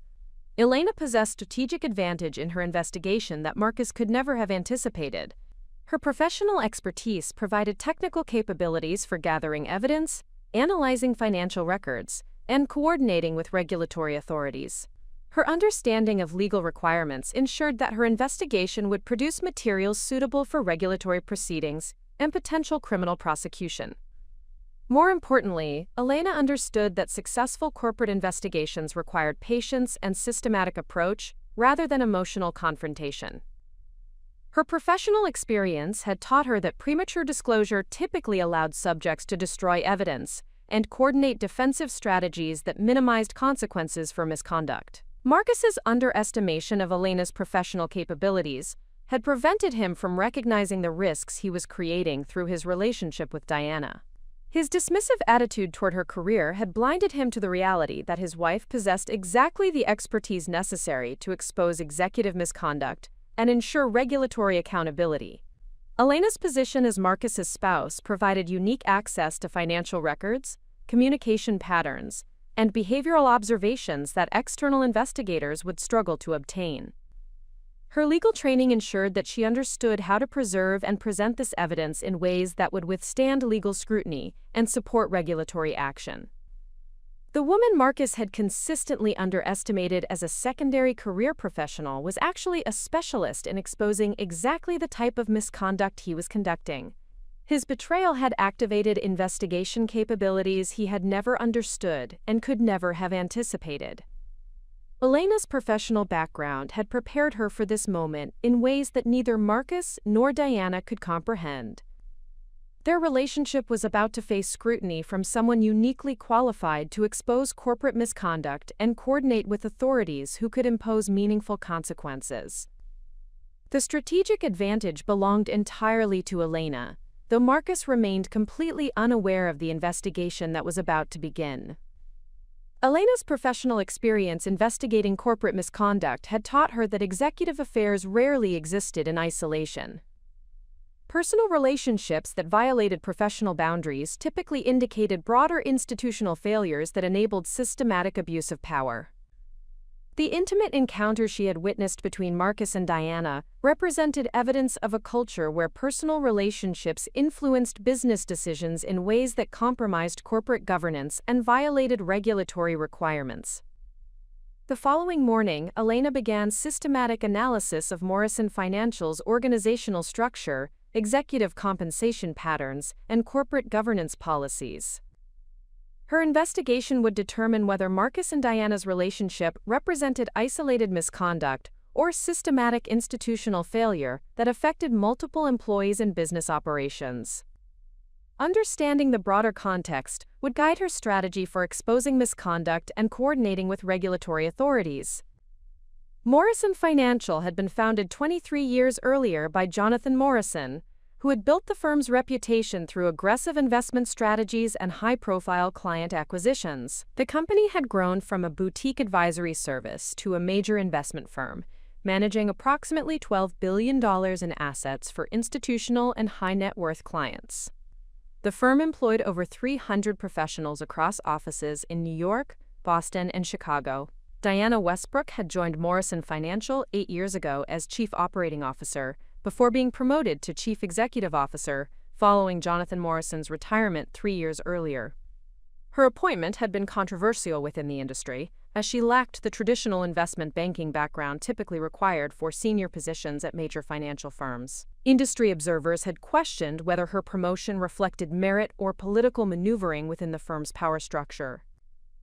Elena possessed strategic advantage in her investigation that Marcus could never have anticipated. Her professional expertise provided technical capabilities for gathering evidence, analyzing financial records, and coordinating with regulatory authorities. Her understanding of legal requirements ensured that her investigation would produce materials suitable for regulatory proceedings and potential criminal prosecution. More importantly, Elena understood that successful corporate investigations required patience and systematic approach rather than emotional confrontation. Her professional experience had taught her that premature disclosure typically allowed subjects to destroy evidence and coordinate defensive strategies that minimized consequences for misconduct. Marcus's underestimation of Elena's professional capabilities had prevented him from recognizing the risks he was creating through his relationship with Diana. His dismissive attitude toward her career had blinded him to the reality that his wife possessed exactly the expertise necessary to expose executive misconduct and ensure regulatory accountability. Elena's position as Marcus's spouse provided unique access to financial records, communication patterns, and behavioral observations that external investigators would struggle to obtain. Her legal training ensured that she understood how to preserve and present this evidence in ways that would withstand legal scrutiny and support regulatory action. The woman Marcus had consistently underestimated as a secondary career professional was actually a specialist in exposing exactly the type of misconduct he was conducting. His betrayal had activated investigation capabilities he had never understood and could never have anticipated. Elena's professional background had prepared her for this moment in ways that neither Marcus nor Diana could comprehend. Their relationship was about to face scrutiny from someone uniquely qualified to expose corporate misconduct and coordinate with authorities who could impose meaningful consequences. The strategic advantage belonged entirely to Elena, though Marcus remained completely unaware of the investigation that was about to begin. Elena's professional experience investigating corporate misconduct had taught her that executive affairs rarely existed in isolation. Personal relationships that violated professional boundaries typically indicated broader institutional failures that enabled systematic abuse of power. The intimate encounter she had witnessed between Marcus and Diana represented evidence of a culture where personal relationships influenced business decisions in ways that compromised corporate governance and violated regulatory requirements. The following morning, Elena began systematic analysis of Morrison Financial's organizational structure, executive compensation patterns, and corporate governance policies. Her investigation would determine whether Marcus and Diana's relationship represented isolated misconduct or systematic institutional failure that affected multiple employees and business operations. Understanding the broader context would guide her strategy for exposing misconduct and coordinating with regulatory authorities. Morrison Financial had been founded 23 years earlier by Jonathan Morrison, who had built the firm's reputation through aggressive investment strategies and high-profile client acquisitions. The company had grown from a boutique advisory service to a major investment firm, managing approximately $12 billion in assets for institutional and high-net-worth clients. The firm employed over 300 professionals across offices in New York, Boston, and Chicago. Diana Westbrook had joined Morrison Financial 8 years ago as Chief Operating Officer, before being promoted to Chief Executive Officer following Jonathan Morrison's retirement 3 years earlier. Her appointment had been controversial within the industry, as she lacked the traditional investment banking background typically required for senior positions at major financial firms. Industry observers had questioned whether her promotion reflected merit or political maneuvering within the firm's power structure.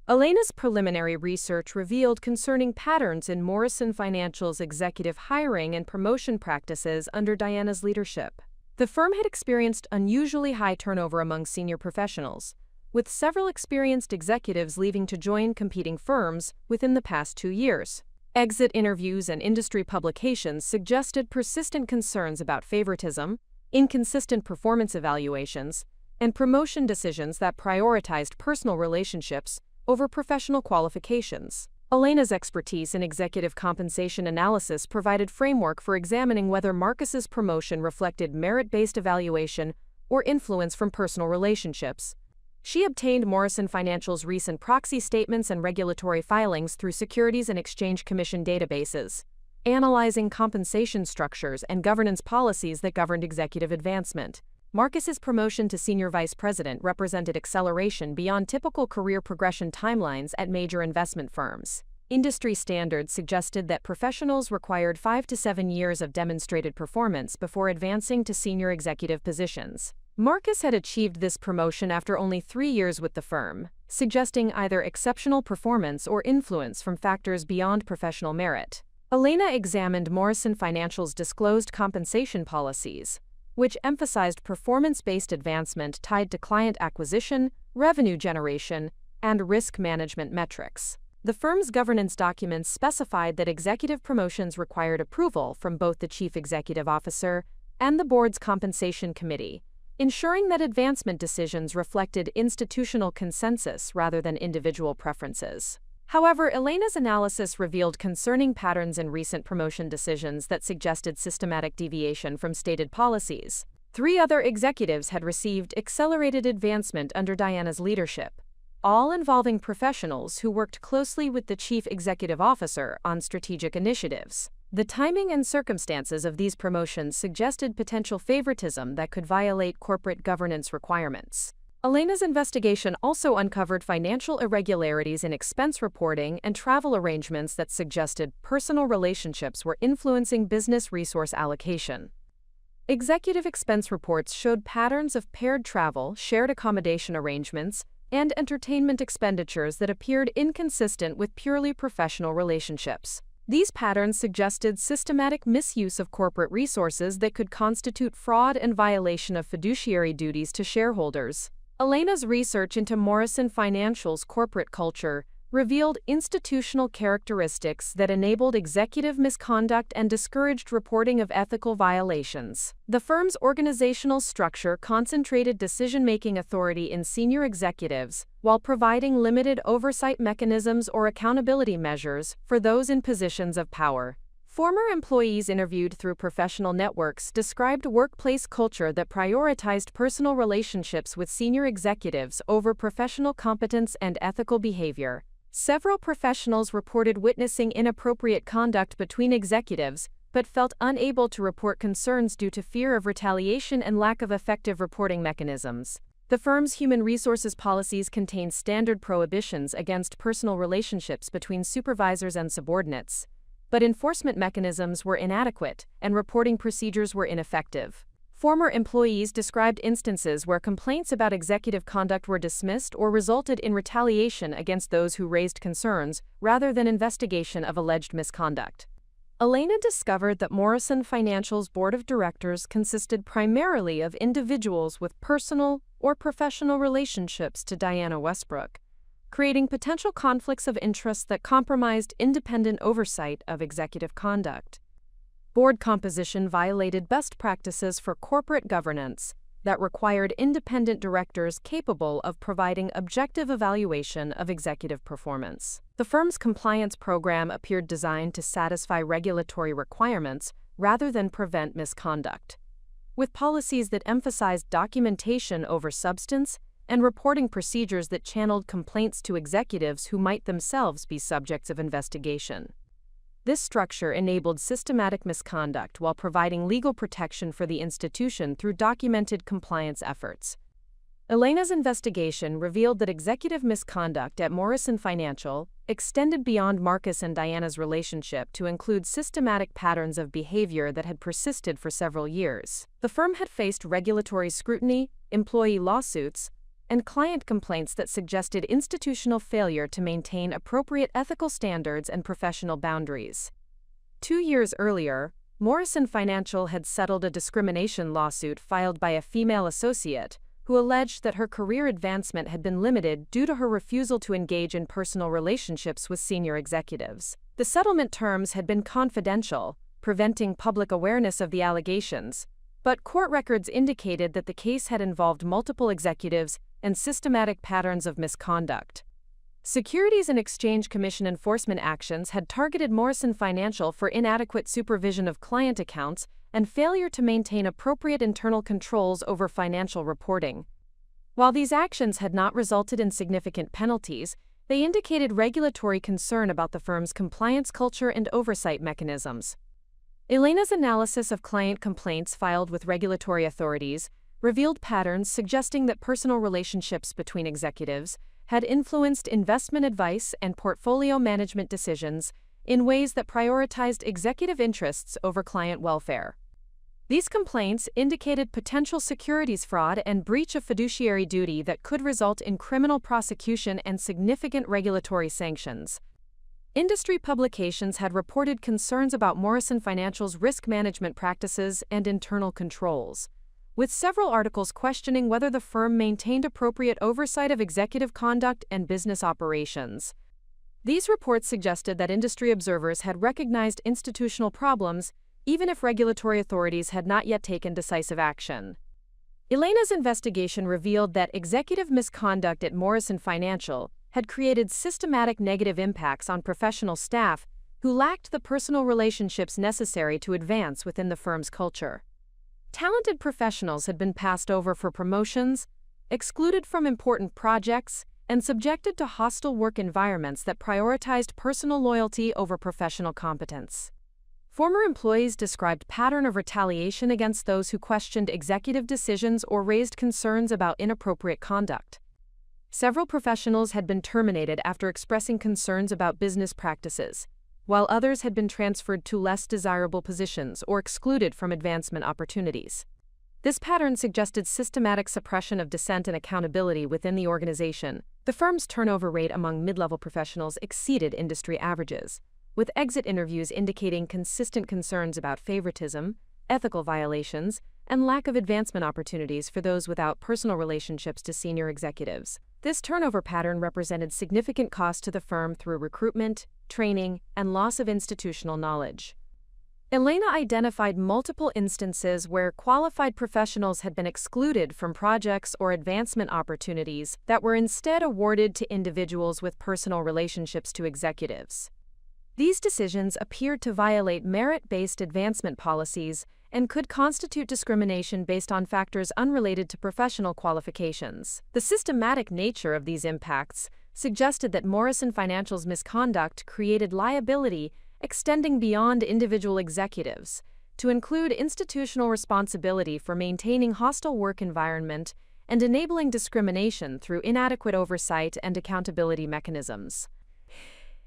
Elena's preliminary research revealed concerning patterns in Morrison Financial's executive hiring and promotion practices under Diana's leadership. The firm had experienced unusually high turnover among senior professionals, with several experienced executives leaving to join competing firms within the past 2 years. Exit interviews and industry publications suggested persistent concerns about favoritism, inconsistent performance evaluations, and promotion decisions that prioritized personal relationships over professional qualifications. Elena's expertise in executive compensation analysis provided framework for examining whether Marcus's promotion reflected merit-based evaluation or influence from personal relationships. She obtained Morrison Financial's recent proxy statements and regulatory filings through Securities and Exchange Commission databases, analyzing compensation structures and governance policies that governed executive advancement. Marcus's promotion to senior vice president represented acceleration beyond typical career progression timelines at major investment firms. Industry standards suggested that professionals required 5 to 7 years of demonstrated performance before advancing to senior executive positions. Marcus had achieved this promotion after only 3 years with the firm, suggesting either exceptional performance or influence from factors beyond professional merit. Elena examined Morrison Financial's disclosed compensation policies, which emphasized performance-based advancement tied to client acquisition, revenue generation, and risk management metrics. The firm's governance documents specified that executive promotions required approval from both the chief executive officer and the board's compensation committee, ensuring that advancement decisions reflected institutional consensus rather than individual preferences. However, Elena's analysis revealed concerning patterns in recent promotion decisions that suggested systematic deviation from stated policies. 3 other executives had received accelerated advancement under Diana's leadership, all involving professionals who worked closely with the chief executive officer on strategic initiatives. The timing and circumstances of these promotions suggested potential favoritism that could violate corporate governance requirements. Elena's investigation also uncovered financial irregularities in expense reporting and travel arrangements that suggested personal relationships were influencing business resource allocation. Executive expense reports showed patterns of paired travel, shared accommodation arrangements, and entertainment expenditures that appeared inconsistent with purely professional relationships. These patterns suggested systematic misuse of corporate resources that could constitute fraud and violation of fiduciary duties to shareholders. Elena's research into Morrison Financial's corporate culture revealed institutional characteristics that enabled executive misconduct and discouraged reporting of ethical violations. The firm's organizational structure concentrated decision-making authority in senior executives while providing limited oversight mechanisms or accountability measures for those in positions of power. Former employees interviewed through professional networks described a workplace culture that prioritized personal relationships with senior executives over professional competence and ethical behavior. Several professionals reported witnessing inappropriate conduct between executives, but felt unable to report concerns due to fear of retaliation and lack of effective reporting mechanisms. The firm's human resources policies contained standard prohibitions against personal relationships between supervisors and subordinates, but enforcement mechanisms were inadequate and reporting procedures were ineffective. Former employees described instances where complaints about executive conduct were dismissed or resulted in retaliation against those who raised concerns rather than investigation of alleged misconduct. Elena discovered that Morrison Financial's board of directors consisted primarily of individuals with personal or professional relationships to Diana Westbrook, creating potential conflicts of interest that compromised independent oversight of executive conduct. Board composition violated best practices for corporate governance that required independent directors capable of providing objective evaluation of executive performance. The firm's compliance program appeared designed to satisfy regulatory requirements rather than prevent misconduct, with policies that emphasized documentation over substance and reporting procedures that channeled complaints to executives who might themselves be subjects of investigation. This structure enabled systematic misconduct while providing legal protection for the institution through documented compliance efforts. Elena's investigation revealed that executive misconduct at Morrison Financial extended beyond Marcus and Diana's relationship to include systematic patterns of behavior that had persisted for several years. The firm had faced regulatory scrutiny, employee lawsuits, and client complaints that suggested institutional failure to maintain appropriate ethical standards and professional boundaries. 2 years earlier, Morrison Financial had settled a discrimination lawsuit filed by a female associate who alleged that her career advancement had been limited due to her refusal to engage in personal relationships with senior executives. The settlement terms had been confidential, preventing public awareness of the allegations, but court records indicated that the case had involved multiple executives and systematic patterns of misconduct. Securities and Exchange Commission enforcement actions had targeted Morrison Financial for inadequate supervision of client accounts and failure to maintain appropriate internal controls over financial reporting. While these actions had not resulted in significant penalties, they indicated regulatory concern about the firm's compliance culture and oversight mechanisms. Elena's analysis of client complaints filed with regulatory authorities revealed patterns suggesting that personal relationships between executives had influenced investment advice and portfolio management decisions in ways that prioritized executive interests over client welfare. These complaints indicated potential securities fraud and breach of fiduciary duty that could result in criminal prosecution and significant regulatory sanctions. Industry publications had reported concerns about Morrison Financial's risk management practices and internal controls, with several articles questioning whether the firm maintained appropriate oversight of executive conduct and business operations. These reports suggested that industry observers had recognized institutional problems, even if regulatory authorities had not yet taken decisive action. Elena's investigation revealed that executive misconduct at Morrison Financial had created systematic negative impacts on professional staff who lacked the personal relationships necessary to advance within the firm's culture. Talented professionals had been passed over for promotions, excluded from important projects, and subjected to hostile work environments that prioritized personal loyalty over professional competence. Former employees described pattern of retaliation against those who questioned executive decisions or raised concerns about inappropriate conduct. Several professionals had been terminated after expressing concerns about business practices, while others had been transferred to less desirable positions or excluded from advancement opportunities. This pattern suggested systematic suppression of dissent and accountability within the organization. The firm's turnover rate among mid-level professionals exceeded industry averages, with exit interviews indicating consistent concerns about favoritism, ethical violations, and lack of advancement opportunities for those without personal relationships to senior executives. This turnover pattern represented significant cost to the firm through recruitment, training, and loss of institutional knowledge. Elena identified multiple instances where qualified professionals had been excluded from projects or advancement opportunities that were instead awarded to individuals with personal relationships to executives. These decisions appeared to violate merit-based advancement policies and could constitute discrimination based on factors unrelated to professional qualifications. The systematic nature of these impacts suggested that Morrison Financial's misconduct created liability extending beyond individual executives, to include institutional responsibility for maintaining hostile work environment and enabling discrimination through inadequate oversight and accountability mechanisms.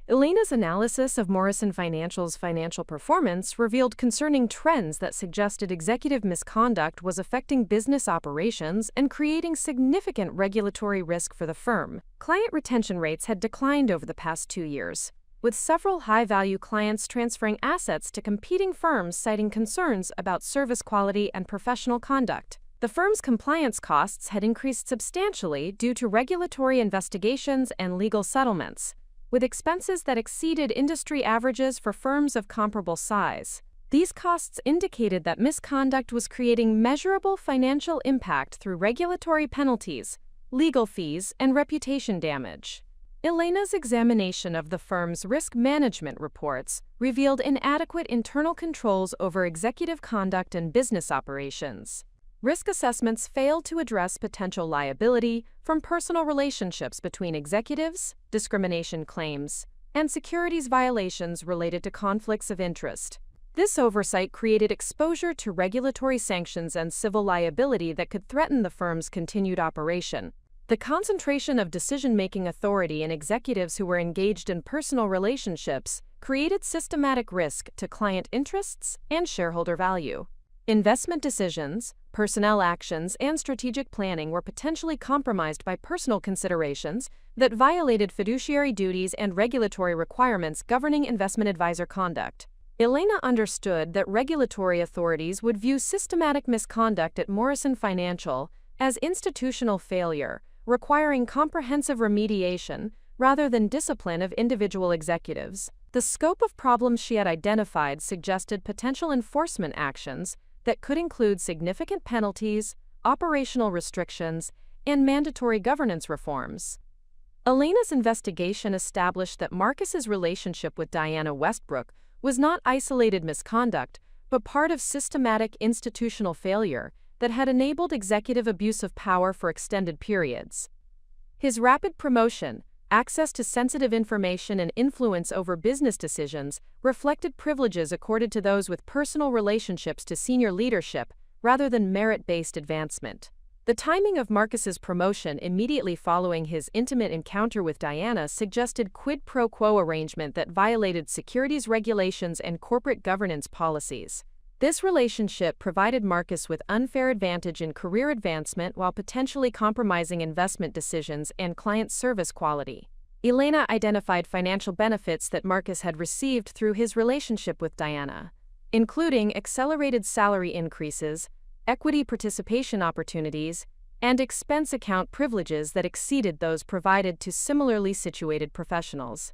Elena's analysis of Morrison Financial's financial performance revealed concerning trends that suggested executive misconduct was affecting business operations and creating significant regulatory risk for the firm. Client retention rates had declined over the past 2 years, with several high-value clients transferring assets to competing firms citing concerns about service quality and professional conduct. The firm's compliance costs had increased substantially due to regulatory investigations and legal settlements, with expenses that exceeded industry averages for firms of comparable size. These costs indicated that misconduct was creating measurable financial impact through regulatory penalties, legal fees, and reputation damage. Elena's examination of the firm's risk management reports revealed inadequate internal controls over executive conduct and business operations. Risk assessments failed to address potential liability from personal relationships between executives, discrimination claims, and securities violations related to conflicts of interest. This oversight created exposure to regulatory sanctions and civil liability that could threaten the firm's continued operation. The concentration of decision-making authority in executives who were engaged in personal relationships created systematic risk to client interests and shareholder value. Investment decisions, personnel actions, and strategic planning were potentially compromised by personal considerations that violated fiduciary duties and regulatory requirements governing investment advisor conduct. Elena understood that regulatory authorities would view systematic misconduct at Morrison Financial as institutional failure, requiring comprehensive remediation rather than discipline of individual executives. The scope of problems she had identified suggested potential enforcement actions that could include significant penalties, operational restrictions, and mandatory governance reforms. Elena's investigation established that Marcus's relationship with Diana Westbrook was not isolated misconduct, but part of systematic institutional failure that had enabled executive abuse of power for extended periods. His rapid promotion, access to sensitive information, and influence over business decisions reflected privileges accorded to those with personal relationships to senior leadership rather than merit-based advancement. The timing of Marcus's promotion immediately following his intimate encounter with Diana suggested quid pro quo arrangement that violated securities regulations and corporate governance policies. This relationship provided Marcus with unfair advantage in career advancement while potentially compromising investment decisions and client service quality. Elena identified financial benefits that Marcus had received through his relationship with Diana, including accelerated salary increases, equity participation opportunities, and expense account privileges that exceeded those provided to similarly situated professionals.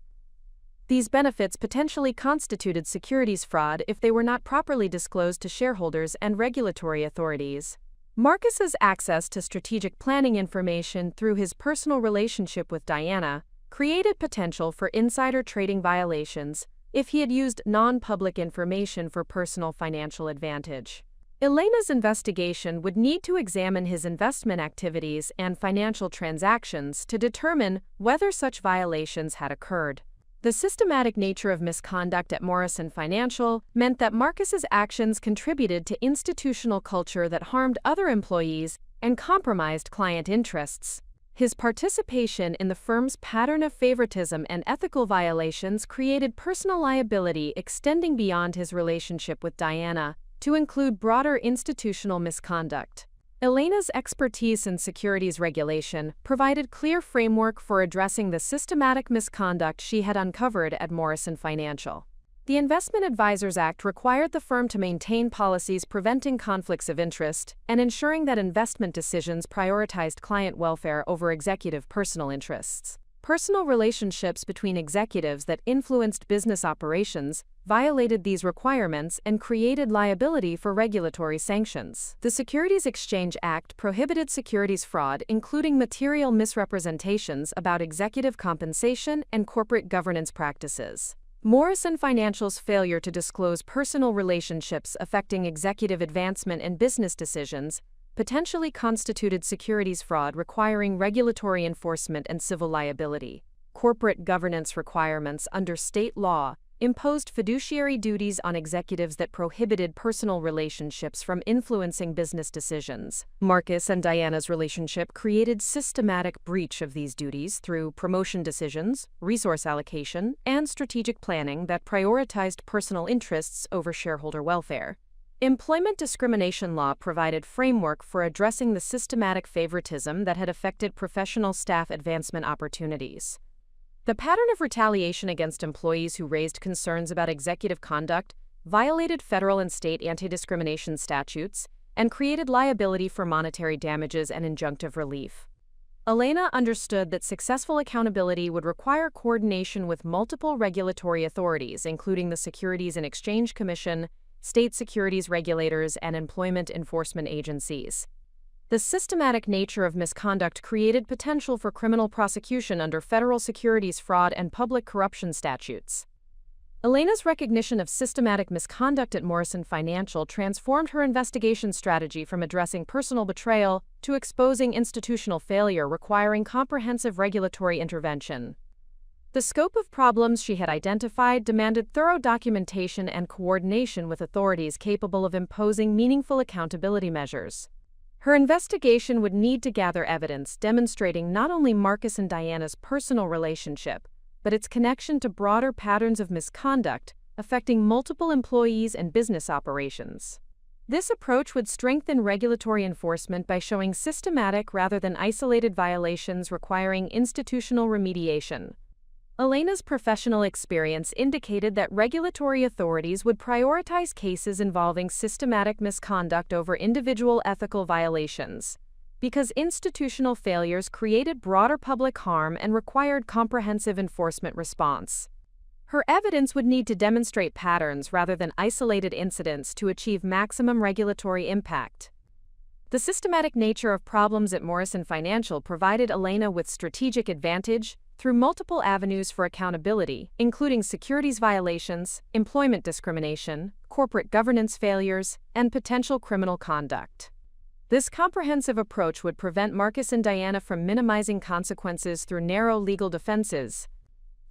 These benefits potentially constituted securities fraud if they were not properly disclosed to shareholders and regulatory authorities. Marcus's access to strategic planning information through his personal relationship with Diana created potential for insider trading violations if he had used non-public information for personal financial advantage. Elena's investigation would need to examine his investment activities and financial transactions to determine whether such violations had occurred. The systematic nature of misconduct at Morrison Financial meant that Marcus's actions contributed to institutional culture that harmed other employees and compromised client interests. His participation in the firm's pattern of favoritism and ethical violations created personal liability extending beyond his relationship with Diana to include broader institutional misconduct. Elena's expertise in securities regulation provided clear framework for addressing the systematic misconduct she had uncovered at Morrison Financial. The Investment Advisors Act required the firm to maintain policies preventing conflicts of interest and ensuring that investment decisions prioritized client welfare over executive personal interests. Personal relationships between executives that influenced business operations violated these requirements and created liability for regulatory sanctions. The Securities Exchange Act prohibited securities fraud, including material misrepresentations about executive compensation and corporate governance practices. Morrison Financial's failure to disclose personal relationships affecting executive advancement and business decisions potentially constituted securities fraud requiring regulatory enforcement and civil liability. Corporate governance requirements under state law imposed fiduciary duties on executives that prohibited personal relationships from influencing business decisions. Marcus and Diana's relationship created systematic breach of these duties through promotion decisions, resource allocation, and strategic planning that prioritized personal interests over shareholder welfare. Employment discrimination law provided framework for addressing the systematic favoritism that had affected professional staff advancement opportunities. The pattern of retaliation against employees who raised concerns about executive conduct violated federal and state anti-discrimination statutes and created liability for monetary damages and injunctive relief. Elena understood that successful accountability would require coordination with multiple regulatory authorities, including the Securities and Exchange Commission, state securities regulators, and employment enforcement agencies. The systematic nature of misconduct created potential for criminal prosecution under federal securities fraud and public corruption statutes. Elena's recognition of systematic misconduct at Morrison Financial transformed her investigation strategy from addressing personal betrayal to exposing institutional failure requiring comprehensive regulatory intervention. The scope of problems she had identified demanded thorough documentation and coordination with authorities capable of imposing meaningful accountability measures. Her investigation would need to gather evidence demonstrating not only Marcus and Diana's personal relationship, but its connection to broader patterns of misconduct affecting multiple employees and business operations. This approach would strengthen regulatory enforcement by showing systematic rather than isolated violations requiring institutional remediation. Elena's professional experience indicated that regulatory authorities would prioritize cases involving systematic misconduct over individual ethical violations, because institutional failures created broader public harm and required comprehensive enforcement response. Her evidence would need to demonstrate patterns rather than isolated incidents to achieve maximum regulatory impact. The systematic nature of problems at Morrison Financial provided Elena with strategic advantage through multiple avenues for accountability, including securities violations, employment discrimination, corporate governance failures, and potential criminal conduct. This comprehensive approach would prevent Marcus and Diana from minimizing consequences through narrow legal defenses.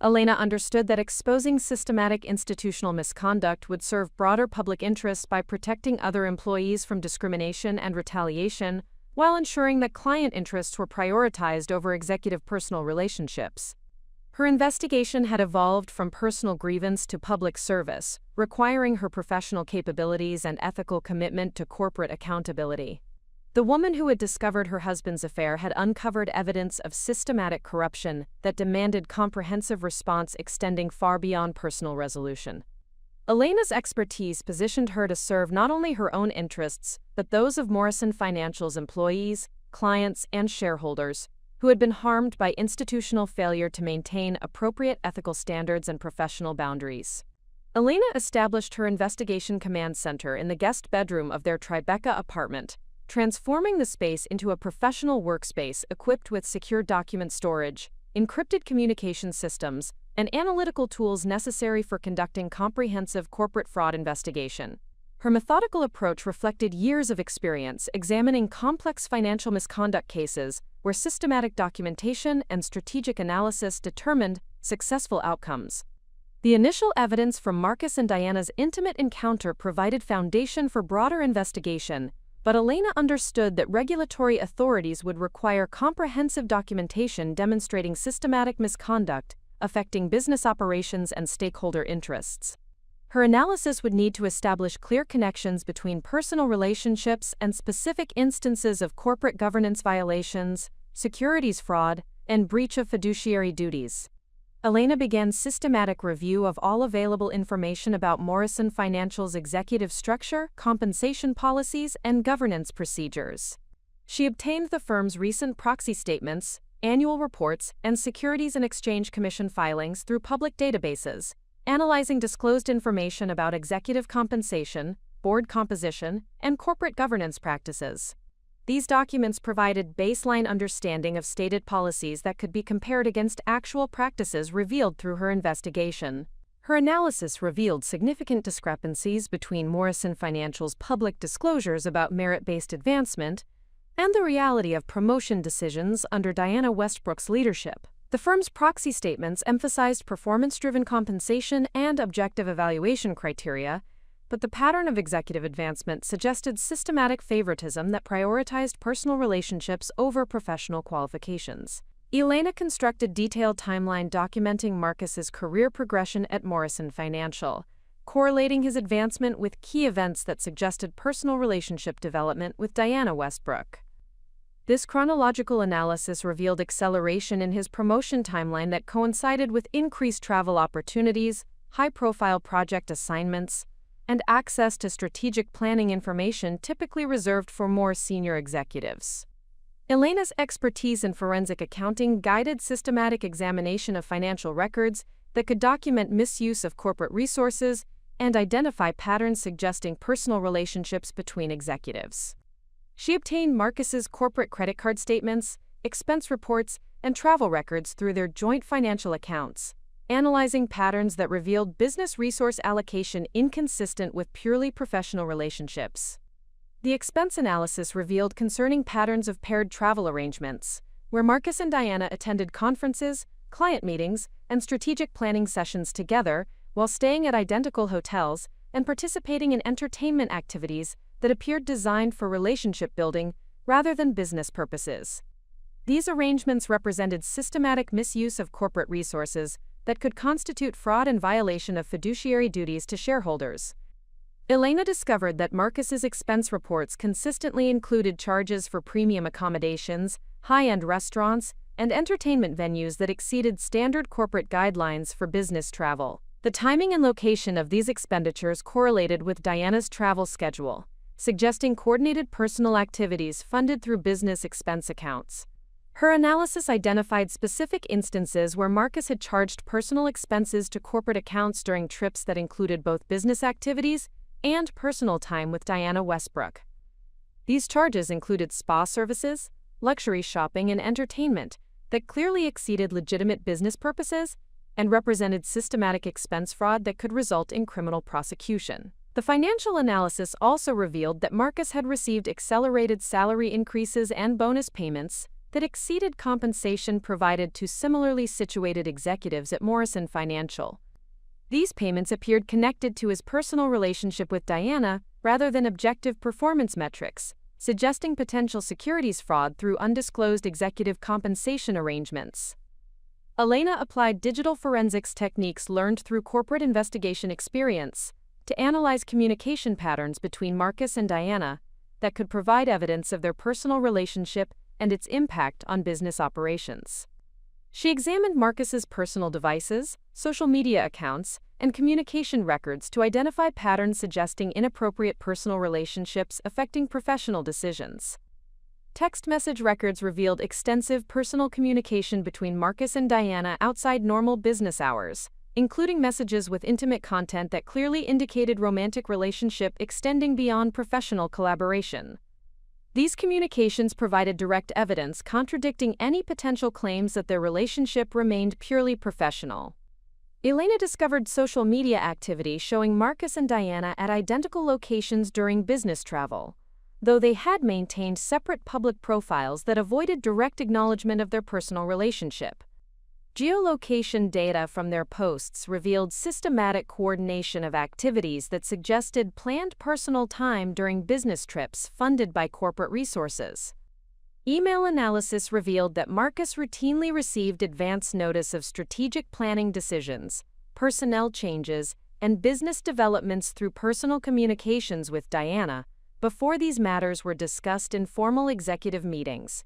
Elena understood that exposing systematic institutional misconduct would serve broader public interests by protecting other employees from discrimination and retaliation, while ensuring that client interests were prioritized over executive personal relationships. Her investigation had evolved from personal grievance to public service, requiring her professional capabilities and ethical commitment to corporate accountability. The woman who had discovered her husband's affair had uncovered evidence of systematic corruption that demanded comprehensive response extending far beyond personal resolution. Elena's expertise positioned her to serve not only her own interests, but those of Morrison Financial's employees, clients, and shareholders, who had been harmed by institutional failure to maintain appropriate ethical standards and professional boundaries. Elena established her investigation command center in the guest bedroom of their Tribeca apartment, transforming the space into a professional workspace equipped with secure document storage, encrypted communication systems, and analytical tools necessary for conducting comprehensive corporate fraud investigation. Her methodical approach reflected years of experience examining complex financial misconduct cases where systematic documentation and strategic analysis determined successful outcomes. The initial evidence from Marcus and Diana's intimate encounter provided foundation for broader investigation, but Elena understood that regulatory authorities would require comprehensive documentation demonstrating systematic misconduct affecting business operations and stakeholder interests. Her analysis would need to establish clear connections between personal relationships and specific instances of corporate governance violations, securities fraud, and breach of fiduciary duties. Elena began systematic review of all available information about Morrison Financial's executive structure, compensation policies, and governance procedures. She obtained the firm's recent proxy statements, annual reports, and Securities and Exchange Commission filings through public databases, analyzing disclosed information about executive compensation, board composition, and corporate governance practices. These documents provided baseline understanding of stated policies that could be compared against actual practices revealed through her investigation. Her analysis revealed significant discrepancies between Morrison Financial's public disclosures about merit-based advancement and the reality of promotion decisions under Diana Westbrook's leadership. The firm's proxy statements emphasized performance-driven compensation and objective evaluation criteria, but the pattern of executive advancement suggested systematic favoritism that prioritized personal relationships over professional qualifications. Elena constructed detailed timeline documenting Marcus's career progression at Morrison Financial, correlating his advancement with key events that suggested personal relationship development with Diana Westbrook. This chronological analysis revealed acceleration in his promotion timeline that coincided with increased travel opportunities, high-profile project assignments, and access to strategic planning information typically reserved for more senior executives. Elena's expertise in forensic accounting guided systematic examination of financial records that could document misuse of corporate resources and identify patterns suggesting personal relationships between executives. She obtained Marcus's corporate credit card statements, expense reports, and travel records through their joint financial accounts, analyzing patterns that revealed business resource allocation inconsistent with purely professional relationships. The expense analysis revealed concerning patterns of paired travel arrangements, where Marcus and Diana attended conferences, client meetings, and strategic planning sessions together while staying at identical hotels and participating in entertainment activities that appeared designed for relationship building rather than business purposes. These arrangements represented systematic misuse of corporate resources that could constitute fraud and violation of fiduciary duties to shareholders. Elena discovered that Marcus's expense reports consistently included charges for premium accommodations, high-end restaurants, and entertainment venues that exceeded standard corporate guidelines for business travel. The timing and location of these expenditures correlated with Diana's travel schedule, suggesting coordinated personal activities funded through business expense accounts. Her analysis identified specific instances where Marcus had charged personal expenses to corporate accounts during trips that included both business activities and personal time with Diana Westbrook. These charges included spa services, luxury shopping, and entertainment that clearly exceeded legitimate business purposes and represented systematic expense fraud that could result in criminal prosecution. The financial analysis also revealed that Marcus had received accelerated salary increases and bonus payments that exceeded compensation provided to similarly situated executives at Morrison Financial. These payments appeared connected to his personal relationship with Diana rather than objective performance metrics, suggesting potential securities fraud through undisclosed executive compensation arrangements. Elena applied digital forensics techniques learned through corporate investigation experience to analyze communication patterns between Marcus and Diana that could provide evidence of their personal relationship and its impact on business operations. She examined Marcus's personal devices, social media accounts, and communication records to identify patterns suggesting inappropriate personal relationships affecting professional decisions. Text message records revealed extensive personal communication between Marcus and Diana outside normal business hours, including messages with intimate content that clearly indicated romantic relationship extending beyond professional collaboration. These communications provided direct evidence contradicting any potential claims that their relationship remained purely professional. Elena discovered social media activity showing Marcus and Diana at identical locations during business travel, though they had maintained separate public profiles that avoided direct acknowledgement of their personal relationship. Geolocation data from their posts revealed systematic coordination of activities that suggested planned personal time during business trips funded by corporate resources. Email analysis revealed that Marcus routinely received advance notice of strategic planning decisions, personnel changes, and business developments through personal communications with Diana before these matters were discussed in formal executive meetings.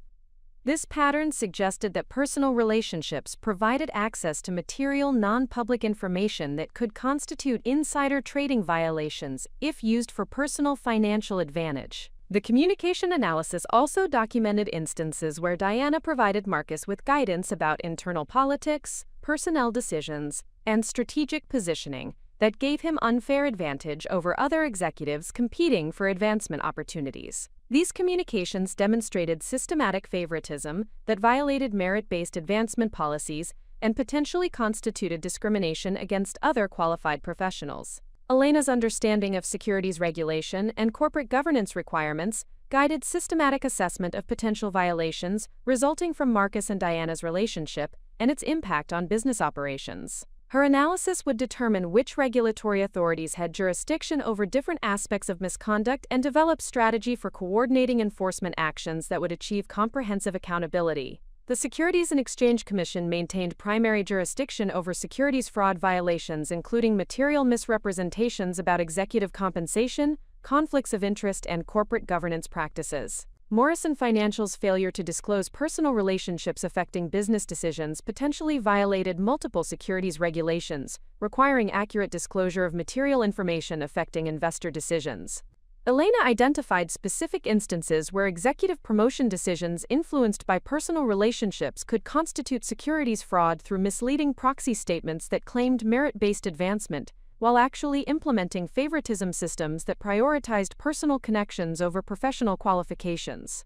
This pattern suggested that personal relationships provided access to material non-public information that could constitute insider trading violations if used for personal financial advantage. The communication analysis also documented instances where Diana provided Marcus with guidance about internal politics, personnel decisions, and strategic positioning that gave him unfair advantage over other executives competing for advancement opportunities. These communications demonstrated systematic favoritism that violated merit-based advancement policies and potentially constituted discrimination against other qualified professionals. Elena's understanding of securities regulation and corporate governance requirements guided systematic assessment of potential violations resulting from Marcus and Diana's relationship and its impact on business operations. Her analysis would determine which regulatory authorities had jurisdiction over different aspects of misconduct and develop strategy for coordinating enforcement actions that would achieve comprehensive accountability. The Securities and Exchange Commission maintained primary jurisdiction over securities fraud violations, including material misrepresentations about executive compensation, conflicts of interest, and corporate governance practices. Morrison Financial's failure to disclose personal relationships affecting business decisions potentially violated multiple securities regulations, requiring accurate disclosure of material information affecting investor decisions. Elena identified specific instances where executive promotion decisions influenced by personal relationships could constitute securities fraud through misleading proxy statements that claimed merit-based advancement, while actually implementing favoritism systems that prioritized personal connections over professional qualifications.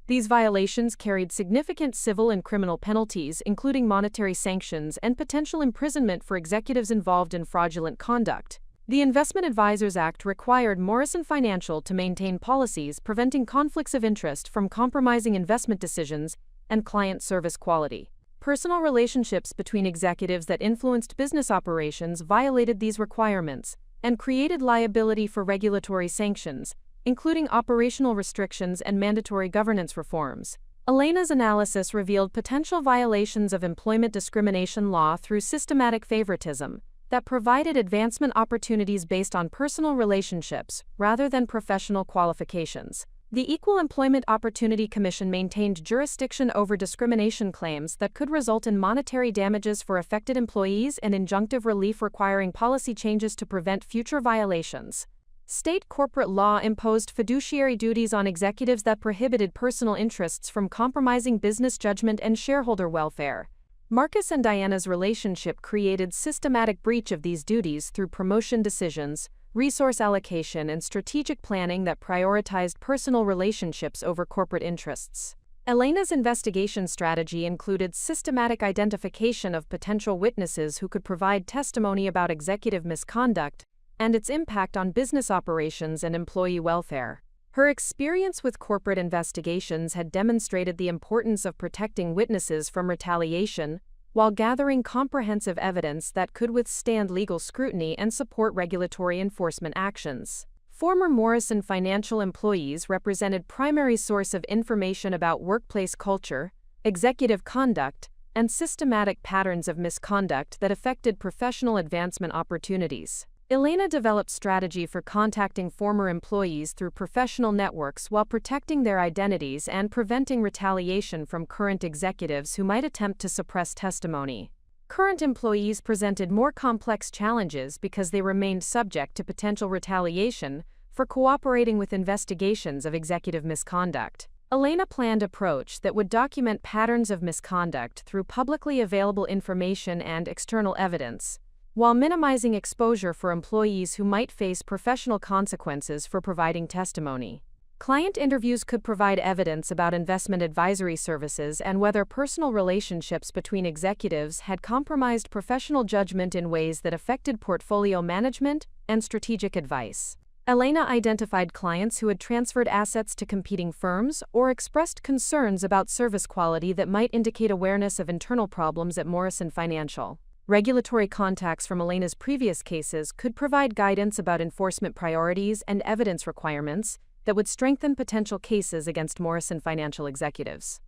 These violations carried significant civil and criminal penalties, including monetary sanctions and potential imprisonment for executives involved in fraudulent conduct. The Investment Advisors Act required Morrison Financial to maintain policies preventing conflicts of interest from compromising investment decisions and client service quality. Personal relationships between executives that influenced business operations violated these requirements and created liability for regulatory sanctions, including operational restrictions and mandatory governance reforms. Elena's analysis revealed potential violations of employment discrimination law through systematic favoritism that provided advancement opportunities based on personal relationships rather than professional qualifications. The Equal Employment Opportunity Commission maintained jurisdiction over discrimination claims that could result in monetary damages for affected employees and injunctive relief requiring policy changes to prevent future violations. State corporate law imposed fiduciary duties on executives that prohibited personal interests from compromising business judgment and shareholder welfare. Marcus and Diana's relationship created systematic breach of these duties through promotion decisions, resource allocation, and strategic planning that prioritized personal relationships over corporate interests. Elena's investigation strategy included systematic identification of potential witnesses who could provide testimony about executive misconduct and its impact on business operations and employee welfare. Her experience with corporate investigations had demonstrated the importance of protecting witnesses from retaliation while gathering comprehensive evidence that could withstand legal scrutiny and support regulatory enforcement actions. Former Morrison Financial employees represented primary source of information about workplace culture, executive conduct, and systematic patterns of misconduct that affected professional advancement opportunities. Elena developed strategy for contacting former employees through professional networks while protecting their identities and preventing retaliation from current executives who might attempt to suppress testimony. Current employees presented more complex challenges because they remained subject to potential retaliation for cooperating with investigations of executive misconduct. Elena planned an approach that would document patterns of misconduct through publicly available information and external evidence, while minimizing exposure for employees who might face professional consequences for providing testimony. Client interviews could provide evidence about investment advisory services and whether personal relationships between executives had compromised professional judgment in ways that affected portfolio management and strategic advice. Elena identified clients who had transferred assets to competing firms or expressed concerns about service quality that might indicate awareness of internal problems at Morrison Financial. Regulatory contacts from Elena's previous cases could provide guidance about enforcement priorities and evidence requirements that would strengthen potential cases against Morrison Financial executives.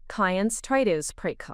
Clients tratos preco.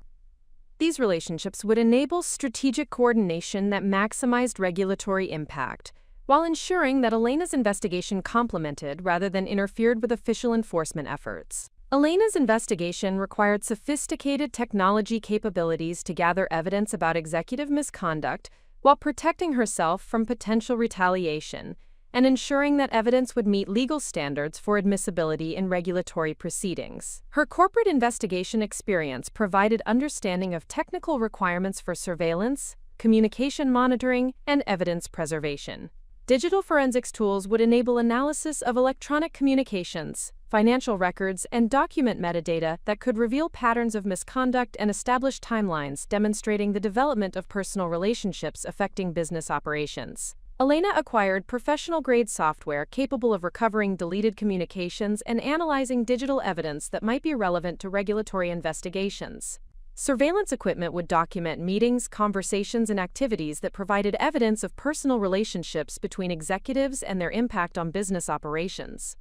These relationships would enable strategic coordination that maximized regulatory impact, while ensuring that Elena's investigation complemented rather than interfered with official enforcement efforts. Elena's investigation required sophisticated technology capabilities to gather evidence about executive misconduct while protecting herself from potential retaliation and ensuring that evidence would meet legal standards for admissibility in regulatory proceedings. Her corporate investigation experience provided understanding of technical requirements for surveillance, communication monitoring, and evidence preservation. Digital forensics tools would enable analysis of electronic communications, financial records, and document metadata that could reveal patterns of misconduct and establish timelines demonstrating the development of personal relationships affecting business operations. Elena acquired professional-grade software capable of recovering deleted communications and analyzing digital evidence that might be relevant to regulatory investigations. Surveillance equipment would document meetings, conversations, and activities that provided evidence of personal relationships between executives and their impact on business operations.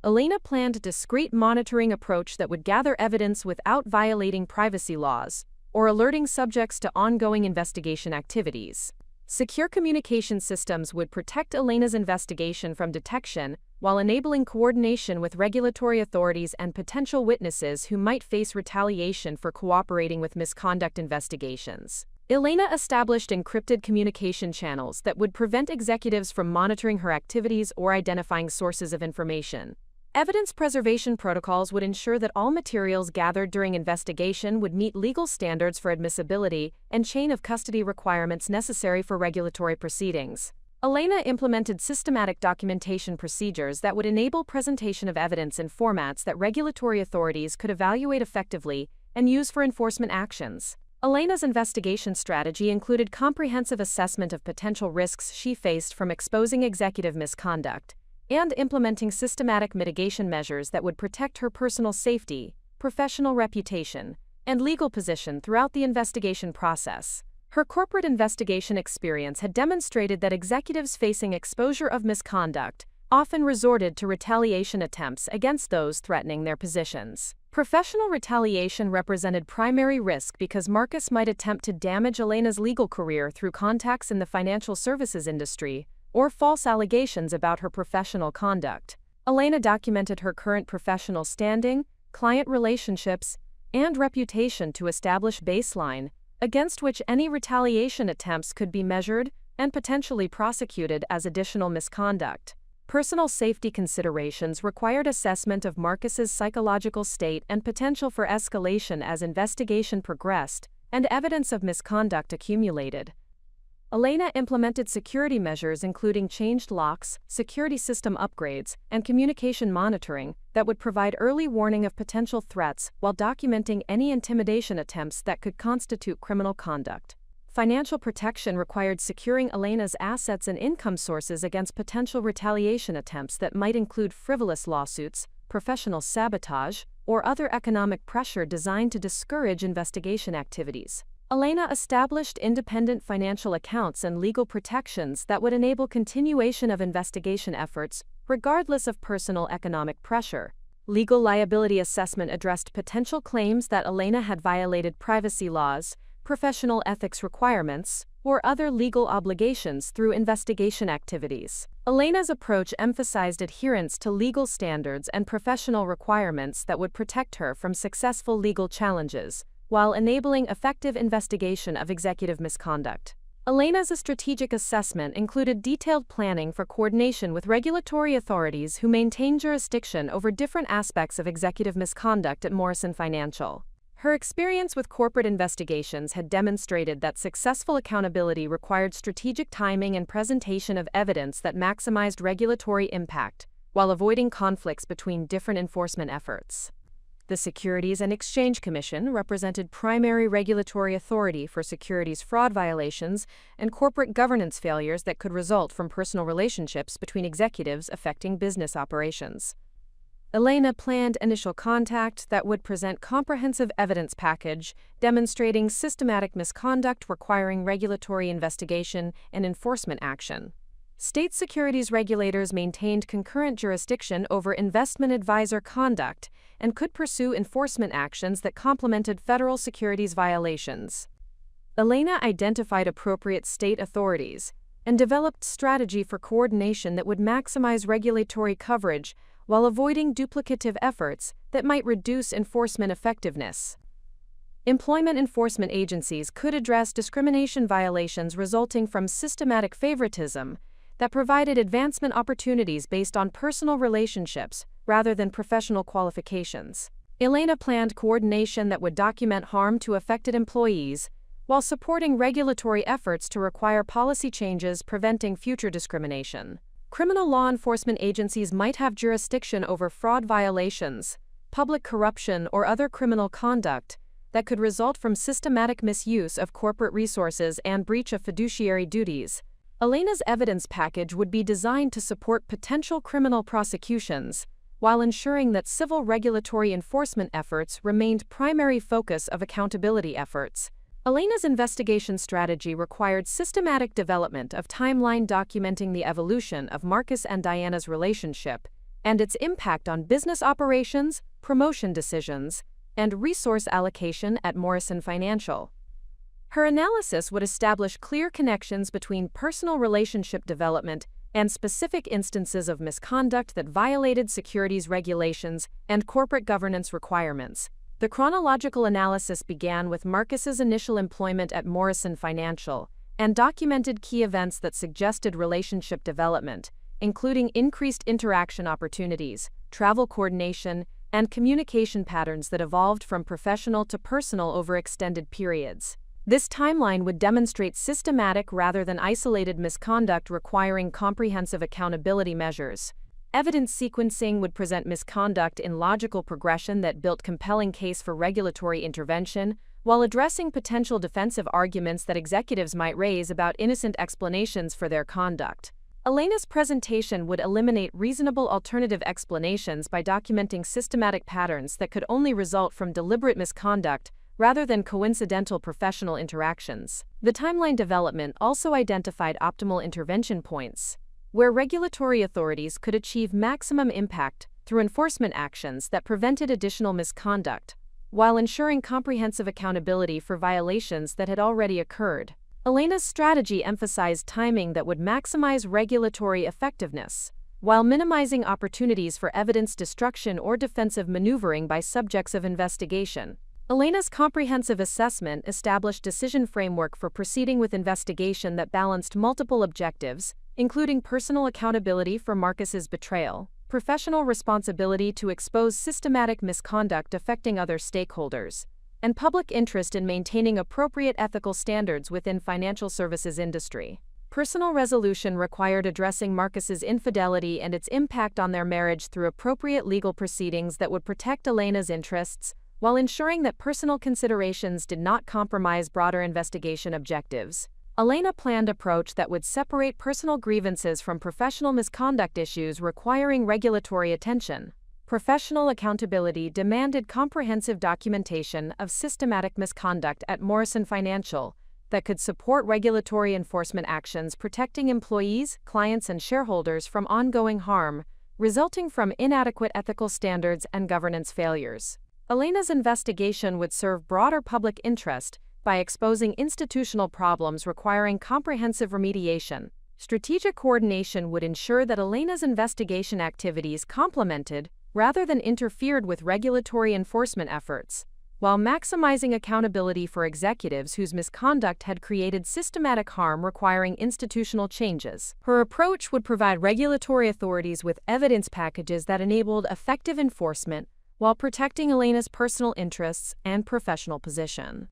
Elena planned a discrete monitoring approach that would gather evidence without violating privacy laws or alerting subjects to ongoing investigation activities. Secure communication systems would protect Elena's investigation from detection while enabling coordination with regulatory authorities and potential witnesses who might face retaliation for cooperating with misconduct investigations. Elena established encrypted communication channels that would prevent executives from monitoring her activities or identifying sources of information. Evidence preservation protocols would ensure that all materials gathered during investigation would meet legal standards for admissibility and chain of custody requirements necessary for regulatory proceedings. Elena implemented systematic documentation procedures that would enable presentation of evidence in formats that regulatory authorities could evaluate effectively and use for enforcement actions. Elena's investigation strategy included comprehensive assessment of potential risks she faced from exposing executive misconduct, and implementing systematic mitigation measures that would protect her personal safety, professional reputation, and legal position throughout the investigation process. Her corporate investigation experience had demonstrated that executives facing exposure of misconduct often resorted to retaliation attempts against those threatening their positions. Professional retaliation represented primary risk because Marcus might attempt to damage Elena's legal career through contacts in the financial services industry or false allegations about her professional conduct. Elena documented her current professional standing, client relationships, and reputation to establish baseline against which any retaliation attempts could be measured and potentially prosecuted as additional misconduct. Personal safety considerations required assessment of Marcus's psychological state and potential for escalation as investigation progressed and evidence of misconduct accumulated. Elena implemented security measures including changed locks, security system upgrades, and communication monitoring that would provide early warning of potential threats while documenting any intimidation attempts that could constitute criminal conduct. Financial protection required securing Elena's assets and income sources against potential retaliation attempts that might include frivolous lawsuits, professional sabotage, or other economic pressure designed to discourage investigation activities. Elena established independent financial accounts and legal protections that would enable continuation of investigation efforts, regardless of personal economic pressure. Legal liability assessment addressed potential claims that Elena had violated privacy laws, professional ethics requirements, or other legal obligations through investigation activities. Elena's approach emphasized adherence to legal standards and professional requirements that would protect her from successful legal challenges, while enabling effective investigation of executive misconduct. Elena's strategic assessment included detailed planning for coordination with regulatory authorities who maintain jurisdiction over different aspects of executive misconduct at Morrison Financial. Her experience with corporate investigations had demonstrated that successful accountability required strategic timing and presentation of evidence that maximized regulatory impact, while avoiding conflicts between different enforcement efforts. The Securities and Exchange Commission represented primary regulatory authority for securities fraud violations and corporate governance failures that could result from personal relationships between executives affecting business operations. Elena planned initial contact that would present comprehensive evidence package demonstrating systematic misconduct requiring regulatory investigation and enforcement action. State securities regulators maintained concurrent jurisdiction over investment advisor conduct and could pursue enforcement actions that complemented federal securities violations. Elena identified appropriate state authorities and developed strategy for coordination that would maximize regulatory coverage while avoiding duplicative efforts that might reduce enforcement effectiveness. Employment enforcement agencies could address discrimination violations resulting from systematic favoritism that provided advancement opportunities based on personal relationships rather than professional qualifications. Elena planned coordination that would document harm to affected employees while supporting regulatory efforts to require policy changes preventing future discrimination. Criminal law enforcement agencies might have jurisdiction over fraud violations, public corruption, or other criminal conduct that could result from systematic misuse of corporate resources and breach of fiduciary duties. Elena's evidence package would be designed to support potential criminal prosecutions, while ensuring that civil regulatory enforcement efforts remained primary focus of accountability efforts. Elena's investigation strategy required systematic development of timeline documenting the evolution of Marcus and Diana's relationship and its impact on business operations, promotion decisions, and resource allocation at Morrison Financial. Her analysis would establish clear connections between personal relationship development and specific instances of misconduct that violated securities regulations and corporate governance requirements. The chronological analysis began with Marcus's initial employment at Morrison Financial and documented key events that suggested relationship development, including increased interaction opportunities, travel coordination, and communication patterns that evolved from professional to personal over extended periods. This timeline would demonstrate systematic rather than isolated misconduct requiring comprehensive accountability measures. Evidence sequencing would present misconduct in logical progression that built compelling case for regulatory intervention, while addressing potential defensive arguments that executives might raise about innocent explanations for their conduct. Elena's presentation would eliminate reasonable alternative explanations by documenting systematic patterns that could only result from deliberate misconduct rather than coincidental professional interactions. The timeline development also identified optimal intervention points, where regulatory authorities could achieve maximum impact through enforcement actions that prevented additional misconduct, while ensuring comprehensive accountability for violations that had already occurred. Elena's strategy emphasized timing that would maximize regulatory effectiveness, while minimizing opportunities for evidence destruction or defensive maneuvering by subjects of investigation. Elena's comprehensive assessment established a decision framework for proceeding with investigation that balanced multiple objectives, including personal accountability for Marcus's betrayal, professional responsibility to expose systematic misconduct affecting other stakeholders, and public interest in maintaining appropriate ethical standards within financial services industry. Personal resolution required addressing Marcus's infidelity and its impact on their marriage through appropriate legal proceedings that would protect Elena's interests, while ensuring that personal considerations did not compromise broader investigation objectives. Elena planned an approach that would separate personal grievances from professional misconduct issues requiring regulatory attention. Professional accountability demanded comprehensive documentation of systematic misconduct at Morrison Financial that could support regulatory enforcement actions protecting employees, clients, and shareholders from ongoing harm resulting from inadequate ethical standards and governance failures. Elena's investigation would serve broader public interest by exposing institutional problems requiring comprehensive remediation. Strategic coordination would ensure that Elena's investigation activities complemented rather than interfered with regulatory enforcement efforts, while maximizing accountability for executives whose misconduct had created systematic harm requiring institutional changes. Her approach would provide regulatory authorities with evidence packages that enabled effective enforcement while protecting Elena's personal interests and professional position.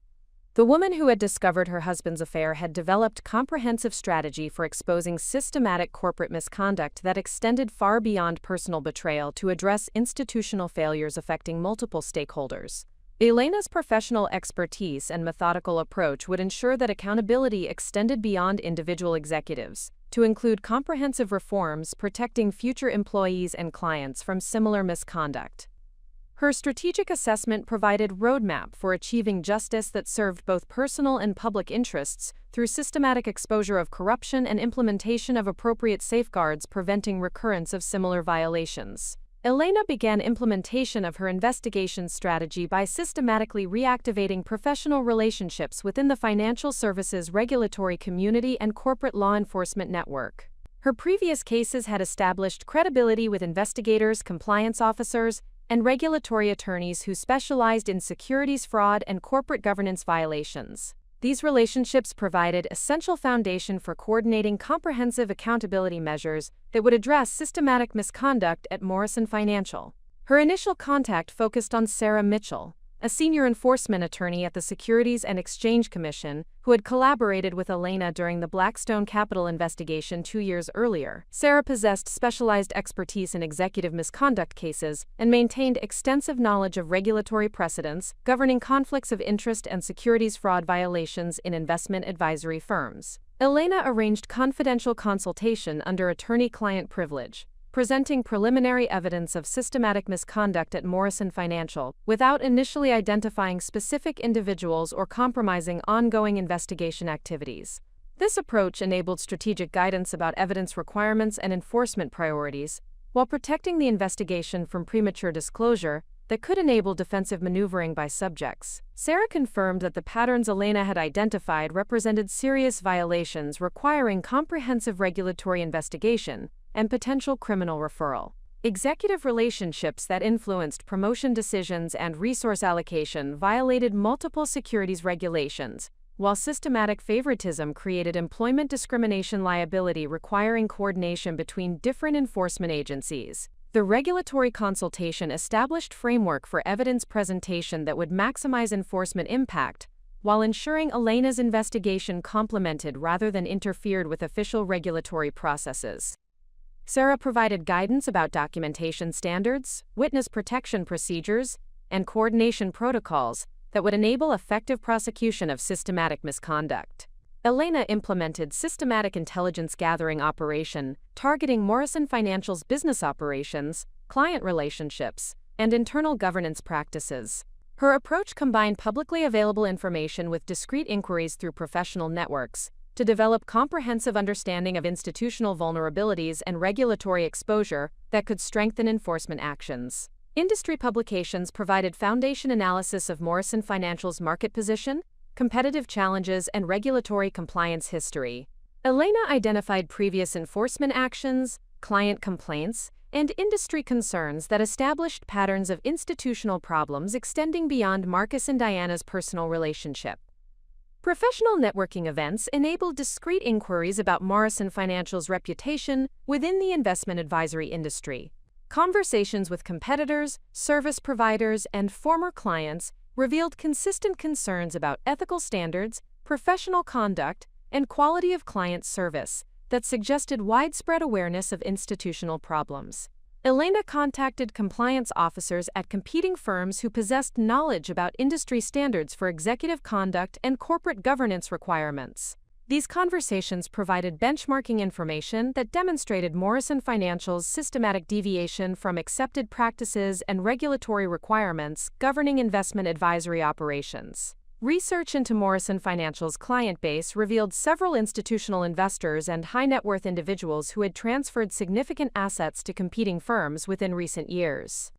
The woman who had discovered her husband's affair had developed a comprehensive strategy for exposing systematic corporate misconduct that extended far beyond personal betrayal to address institutional failures affecting multiple stakeholders. Elena's professional expertise and methodical approach would ensure that accountability extended beyond individual executives, to include comprehensive reforms protecting future employees and clients from similar misconduct. Her strategic assessment provided a roadmap for achieving justice that served both personal and public interests through systematic exposure of corruption and implementation of appropriate safeguards preventing recurrence of similar violations. Elena began implementation of her investigation strategy by systematically reactivating professional relationships within the financial services regulatory community and corporate law enforcement network. Her previous cases had established credibility with investigators, compliance officers, and regulatory attorneys who specialized in securities fraud and corporate governance violations. These relationships provided an essential foundation for coordinating comprehensive accountability measures that would address systematic misconduct at Morrison Financial. Her initial contact focused on Sarah Mitchell, a senior enforcement attorney at the Securities and Exchange Commission, who had collaborated with Elena during the Blackstone Capital investigation 2 years earlier. Sarah possessed specialized expertise in executive misconduct cases and maintained extensive knowledge of regulatory precedents governing conflicts of interest and securities fraud violations in investment advisory firms. Elena arranged confidential consultation under attorney-client privilege, presenting preliminary evidence of systematic misconduct at Morrison Financial without initially identifying specific individuals or compromising ongoing investigation activities. This approach enabled strategic guidance about evidence requirements and enforcement priorities, while protecting the investigation from premature disclosure that could enable defensive maneuvering by subjects. Sarah confirmed that the patterns Elena had identified represented serious violations requiring comprehensive regulatory investigation and potential criminal referral. Executive relationships that influenced promotion decisions and resource allocation violated multiple securities regulations, while systematic favoritism created employment discrimination liability requiring coordination between different enforcement agencies. The regulatory consultation established framework for evidence presentation that would maximize enforcement impact, while ensuring Elena's investigation complemented rather than interfered with official regulatory processes. Sarah provided guidance about documentation standards, witness protection procedures, and coordination protocols that would enable effective prosecution of systematic misconduct. Elena implemented systematic intelligence gathering operation targeting Morrison Financial's business operations, client relationships, and internal governance practices. Her approach combined publicly available information with discrete inquiries through professional networks to develop comprehensive understanding of institutional vulnerabilities and regulatory exposure that could strengthen enforcement actions. Industry publications provided foundation analysis of Morrison Financial's market position, competitive challenges, and regulatory compliance history. Elena identified previous enforcement actions, client complaints, and industry concerns that established patterns of institutional problems extending beyond Marcus and Diana's personal relationship. Professional networking events enabled discrete inquiries about Morrison Financial's reputation within the investment advisory industry. Conversations with competitors, service providers, and former clients revealed consistent concerns about ethical standards, professional conduct, and quality of client service that suggested widespread awareness of institutional problems. Elena contacted compliance officers at competing firms who possessed knowledge about industry standards for executive conduct and corporate governance requirements. These conversations provided benchmarking information that demonstrated Morrison Financial's systematic deviation from accepted practices and regulatory requirements governing investment advisory operations. Research into Morrison Financial's client base revealed several institutional investors and high-net-worth individuals who had transferred significant assets to competing firms within recent years.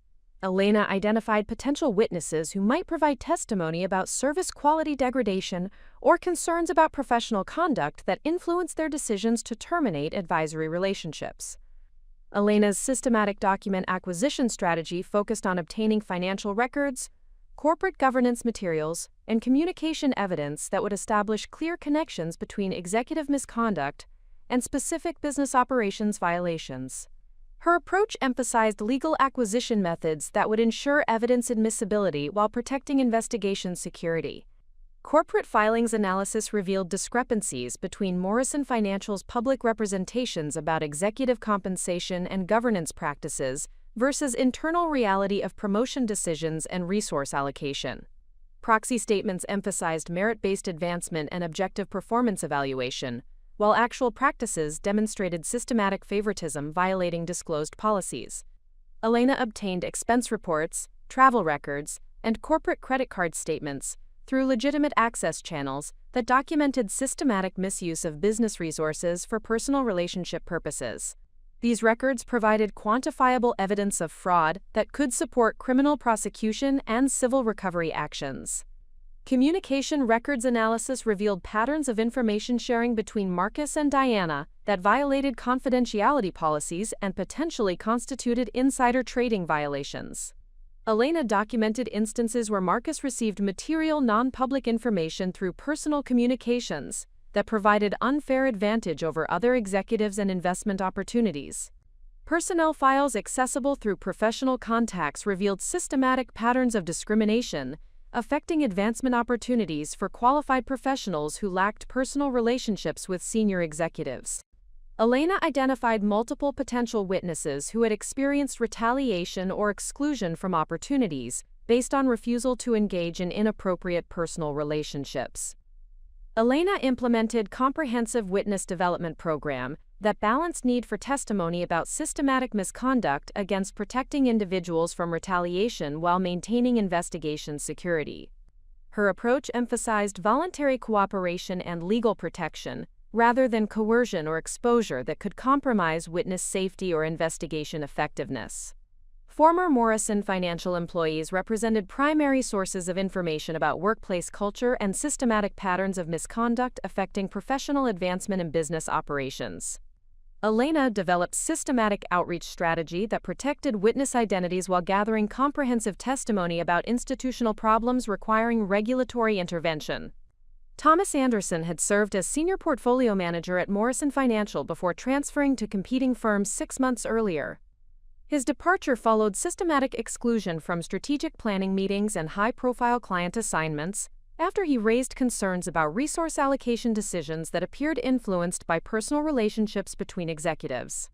Elena identified potential witnesses who might provide testimony about service quality degradation or concerns about professional conduct that influenced their decisions to terminate advisory relationships. Elena's systematic document acquisition strategy focused on obtaining financial records, corporate governance materials, and communication evidence that would establish clear connections between executive misconduct and specific business operations violations. Her approach emphasized legal acquisition methods that would ensure evidence admissibility while protecting investigation security. Corporate filings analysis revealed discrepancies between Morrison Financial's public representations about executive compensation and governance practices versus internal reality of promotion decisions and resource allocation. Proxy statements emphasized merit-based advancement and objective performance evaluation, while actual practices demonstrated systematic favoritism violating disclosed policies. Elena obtained expense reports, travel records, and corporate credit card statements through legitimate access channels that documented systematic misuse of business resources for personal relationship purposes. These records provided quantifiable evidence of fraud that could support criminal prosecution and civil recovery actions. Communication records analysis revealed patterns of information sharing between Marcus and Diana that violated confidentiality policies and potentially constituted insider trading violations. Elena documented instances where Marcus received material non-public information through personal communications that provided unfair advantage over other executives and investment opportunities. Personnel files accessible through professional contacts revealed systematic patterns of discrimination affecting advancement opportunities for qualified professionals who lacked personal relationships with senior executives. Elena identified multiple potential witnesses who had experienced retaliation or exclusion from opportunities based on refusal to engage in inappropriate personal relationships. Elena implemented a comprehensive witness development program that balanced need for testimony about systematic misconduct against protecting individuals from retaliation while maintaining investigation security. Her approach emphasized voluntary cooperation and legal protection, rather than coercion or exposure that could compromise witness safety or investigation effectiveness. Former Morrison Financial employees represented primary sources of information about workplace culture and systematic patterns of misconduct affecting professional advancement and business operations. Elena developed systematic outreach strategy that protected witness identities while gathering comprehensive testimony about institutional problems requiring regulatory intervention. Thomas Anderson had served as senior portfolio manager at Morrison Financial before transferring to competing firms 6 months earlier. His departure followed systematic exclusion from strategic planning meetings and high-profile client assignments after he raised concerns about resource allocation decisions that appeared influenced by personal relationships between executives.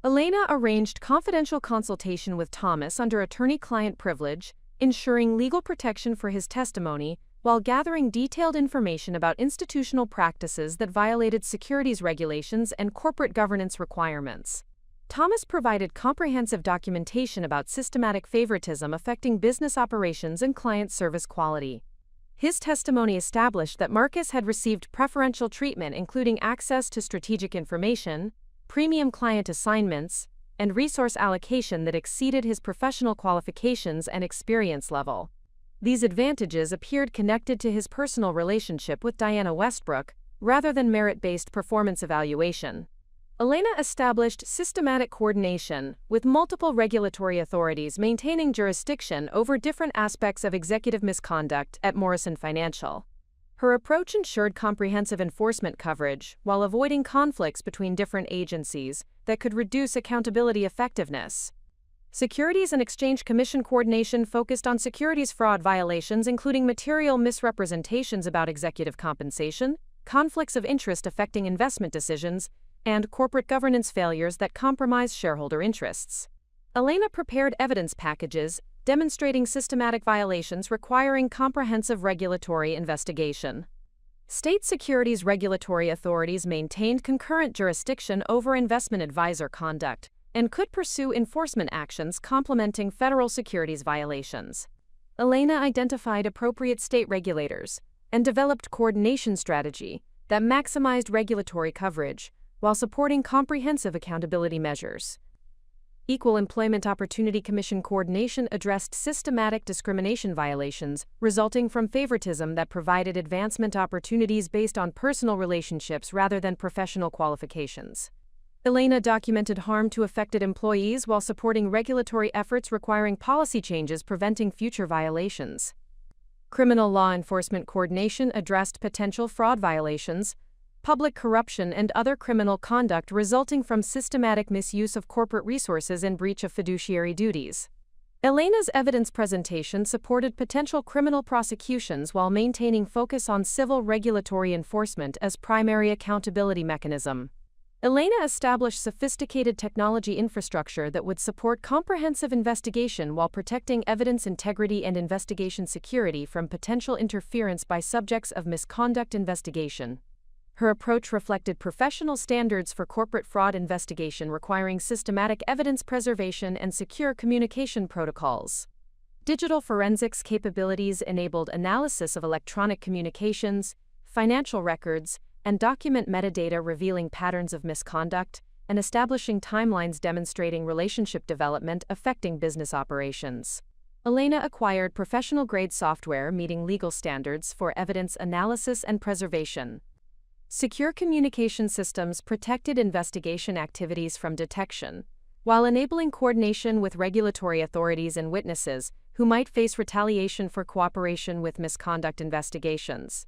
Elena arranged confidential consultation with Thomas under attorney-client privilege, ensuring legal protection for his testimony while gathering detailed information about institutional practices that violated securities regulations and corporate governance requirements. Thomas provided comprehensive documentation about systematic favoritism affecting business operations and client service quality. His testimony established that Marcus had received preferential treatment including access to strategic information, premium client assignments, and resource allocation that exceeded his professional qualifications and experience level. These advantages appeared connected to his personal relationship with Diana Westbrook, rather than merit-based performance evaluation. Elena established systematic coordination with multiple regulatory authorities maintaining jurisdiction over different aspects of executive misconduct at Morrison Financial. Her approach ensured comprehensive enforcement coverage while avoiding conflicts between different agencies that could reduce accountability effectiveness. Securities and Exchange Commission coordination focused on securities fraud violations, including material misrepresentations about executive compensation, conflicts of interest affecting investment decisions, and corporate governance failures that compromise shareholder interests. Elena prepared evidence packages demonstrating systematic violations requiring comprehensive regulatory investigation. State securities regulatory authorities maintained concurrent jurisdiction over investment advisor conduct and could pursue enforcement actions complementing federal securities violations. Elena identified appropriate state regulators and developed coordination strategy that maximized regulatory coverage while supporting comprehensive accountability measures. Equal Employment Opportunity Commission coordination addressed systematic discrimination violations resulting from favoritism that provided advancement opportunities based on personal relationships rather than professional qualifications. Elena documented harm to affected employees while supporting regulatory efforts requiring policy changes preventing future violations. Criminal law enforcement coordination addressed potential fraud violations, public corruption, and other criminal conduct resulting from systematic misuse of corporate resources and breach of fiduciary duties. Elena's evidence presentation supported potential criminal prosecutions while maintaining focus on civil regulatory enforcement as primary accountability mechanism. Elena established sophisticated technology infrastructure that would support comprehensive investigation while protecting evidence integrity and investigation security from potential interference by subjects of misconduct investigation. Her approach reflected professional standards for corporate fraud investigation requiring systematic evidence preservation and secure communication protocols. Digital forensics capabilities enabled analysis of electronic communications, financial records, and document metadata revealing patterns of misconduct and establishing timelines demonstrating relationship development affecting business operations. Elena acquired professional-grade software meeting legal standards for evidence analysis and preservation. Secure communication systems protected investigation activities from detection, while enabling coordination with regulatory authorities and witnesses who might face retaliation for cooperation with misconduct investigations.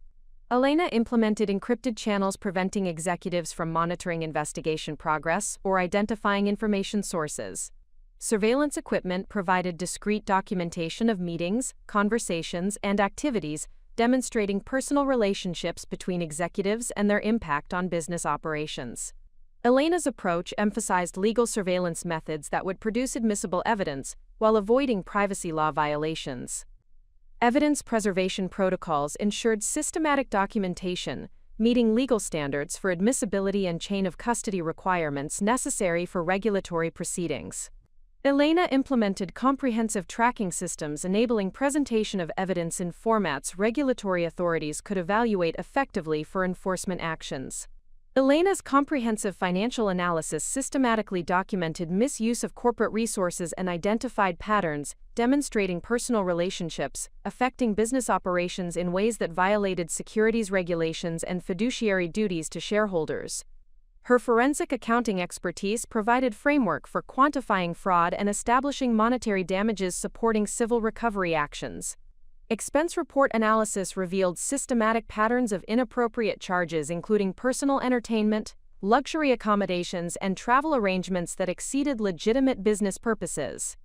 Elena implemented encrypted channels preventing executives from monitoring investigation progress or identifying information sources. Surveillance equipment provided discrete documentation of meetings, conversations, and activities, demonstrating personal relationships between executives and their impact on business operations. Elena's approach emphasized legal surveillance methods that would produce admissible evidence while avoiding privacy law violations. Evidence preservation protocols ensured systematic documentation, meeting legal standards for admissibility and chain of custody requirements necessary for regulatory proceedings. Elena implemented comprehensive tracking systems enabling presentation of evidence in formats regulatory authorities could evaluate effectively for enforcement actions. Elena's comprehensive financial analysis systematically documented misuse of corporate resources and identified patterns, demonstrating personal relationships affecting business operations in ways that violated securities regulations and fiduciary duties to shareholders. Her forensic accounting expertise provided framework for quantifying fraud and establishing monetary damages supporting civil recovery actions. Expense report analysis revealed systematic patterns of inappropriate charges including personal entertainment, luxury accommodations, and travel arrangements that exceeded legitimate business purposes.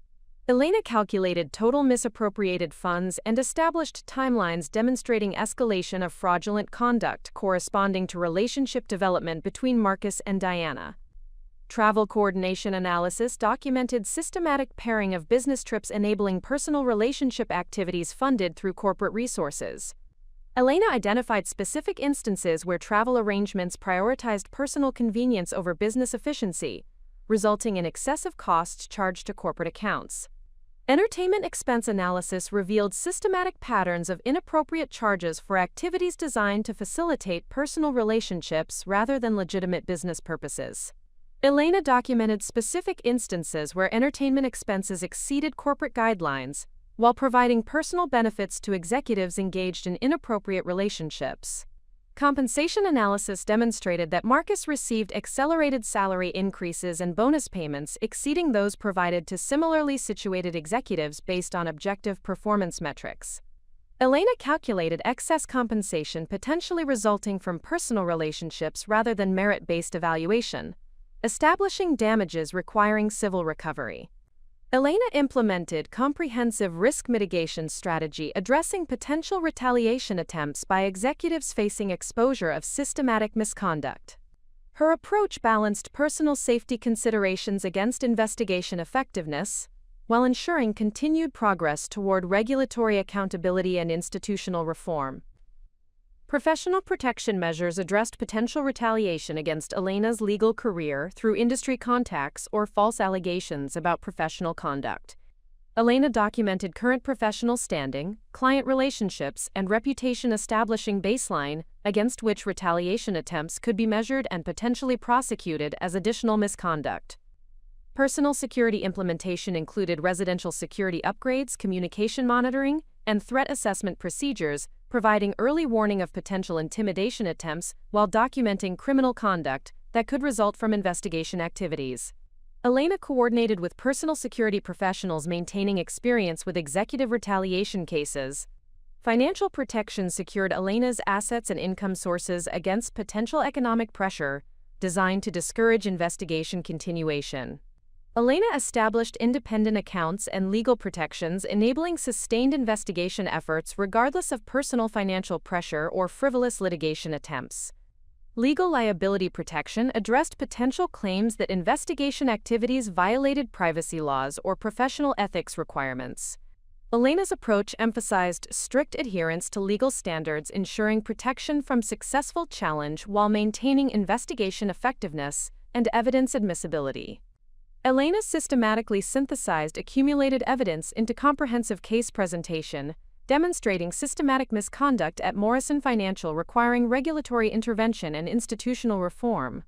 Elena calculated total misappropriated funds and established timelines demonstrating escalation of fraudulent conduct corresponding to relationship development between Marcus and Diana. Travel coordination analysis documented systematic pairing of business trips enabling personal relationship activities funded through corporate resources. Elena identified specific instances where travel arrangements prioritized personal convenience over business efficiency, resulting in excessive costs charged to corporate accounts. Entertainment expense analysis revealed systematic patterns of inappropriate charges for activities designed to facilitate personal relationships rather than legitimate business purposes. Elena documented specific instances where entertainment expenses exceeded corporate guidelines, while providing personal benefits to executives engaged in inappropriate relationships. Compensation analysis demonstrated that Marcus received accelerated salary increases and bonus payments exceeding those provided to similarly situated executives based on objective performance metrics. Elena calculated excess compensation potentially resulting from personal relationships rather than merit-based evaluation, establishing damages requiring civil recovery. Elena implemented comprehensive risk mitigation strategy addressing potential retaliation attempts by executives facing exposure of systematic misconduct. Her approach balanced personal safety considerations against investigation effectiveness, while ensuring continued progress toward regulatory accountability and institutional reform. Professional protection measures addressed potential retaliation against Elena's legal career through industry contacts or false allegations about professional conduct. Elena documented current professional standing, client relationships, and reputation, establishing baseline against which retaliation attempts could be measured and potentially prosecuted as additional misconduct. Personal security implementation included residential security upgrades, communication monitoring, and threat assessment procedures, providing early warning of potential intimidation attempts while documenting criminal conduct that could result from investigation activities. Elena coordinated with personal security professionals maintaining experience with executive retaliation cases. Financial protection secured Elena's assets and income sources against potential economic pressure, designed to discourage investigation continuation. Elena established independent accounts and legal protections, enabling sustained investigation efforts regardless of personal financial pressure or frivolous litigation attempts. Legal liability protection addressed potential claims that investigation activities violated privacy laws or professional ethics requirements. Elena's approach emphasized strict adherence to legal standards, ensuring protection from successful challenge while maintaining investigation effectiveness and evidence admissibility. Elena systematically synthesized accumulated evidence into comprehensive case presentation, demonstrating systematic misconduct at Morrison Financial requiring regulatory intervention and institutional reform.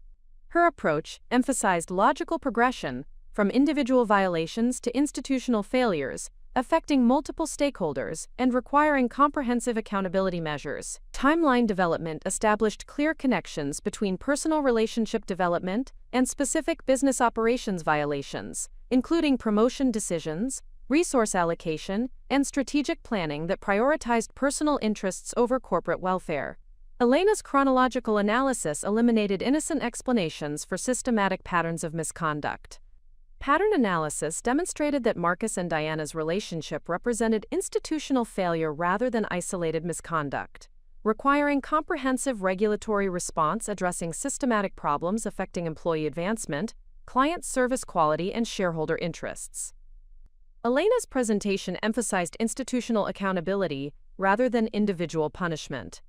Her approach emphasized logical progression, from individual violations to institutional failures, affecting multiple stakeholders and requiring comprehensive accountability measures. Timeline development established clear connections between personal relationship development and specific business operations violations, including promotion decisions, resource allocation, and strategic planning that prioritized personal interests over corporate welfare. Elena's chronological analysis eliminated innocent explanations for systematic patterns of misconduct. Pattern analysis demonstrated that Marcus and Diana's relationship represented institutional failure rather than isolated misconduct, requiring comprehensive regulatory response addressing systematic problems affecting employee advancement, client service quality, and shareholder interests. Elena's presentation emphasized institutional accountability rather than individual punishment.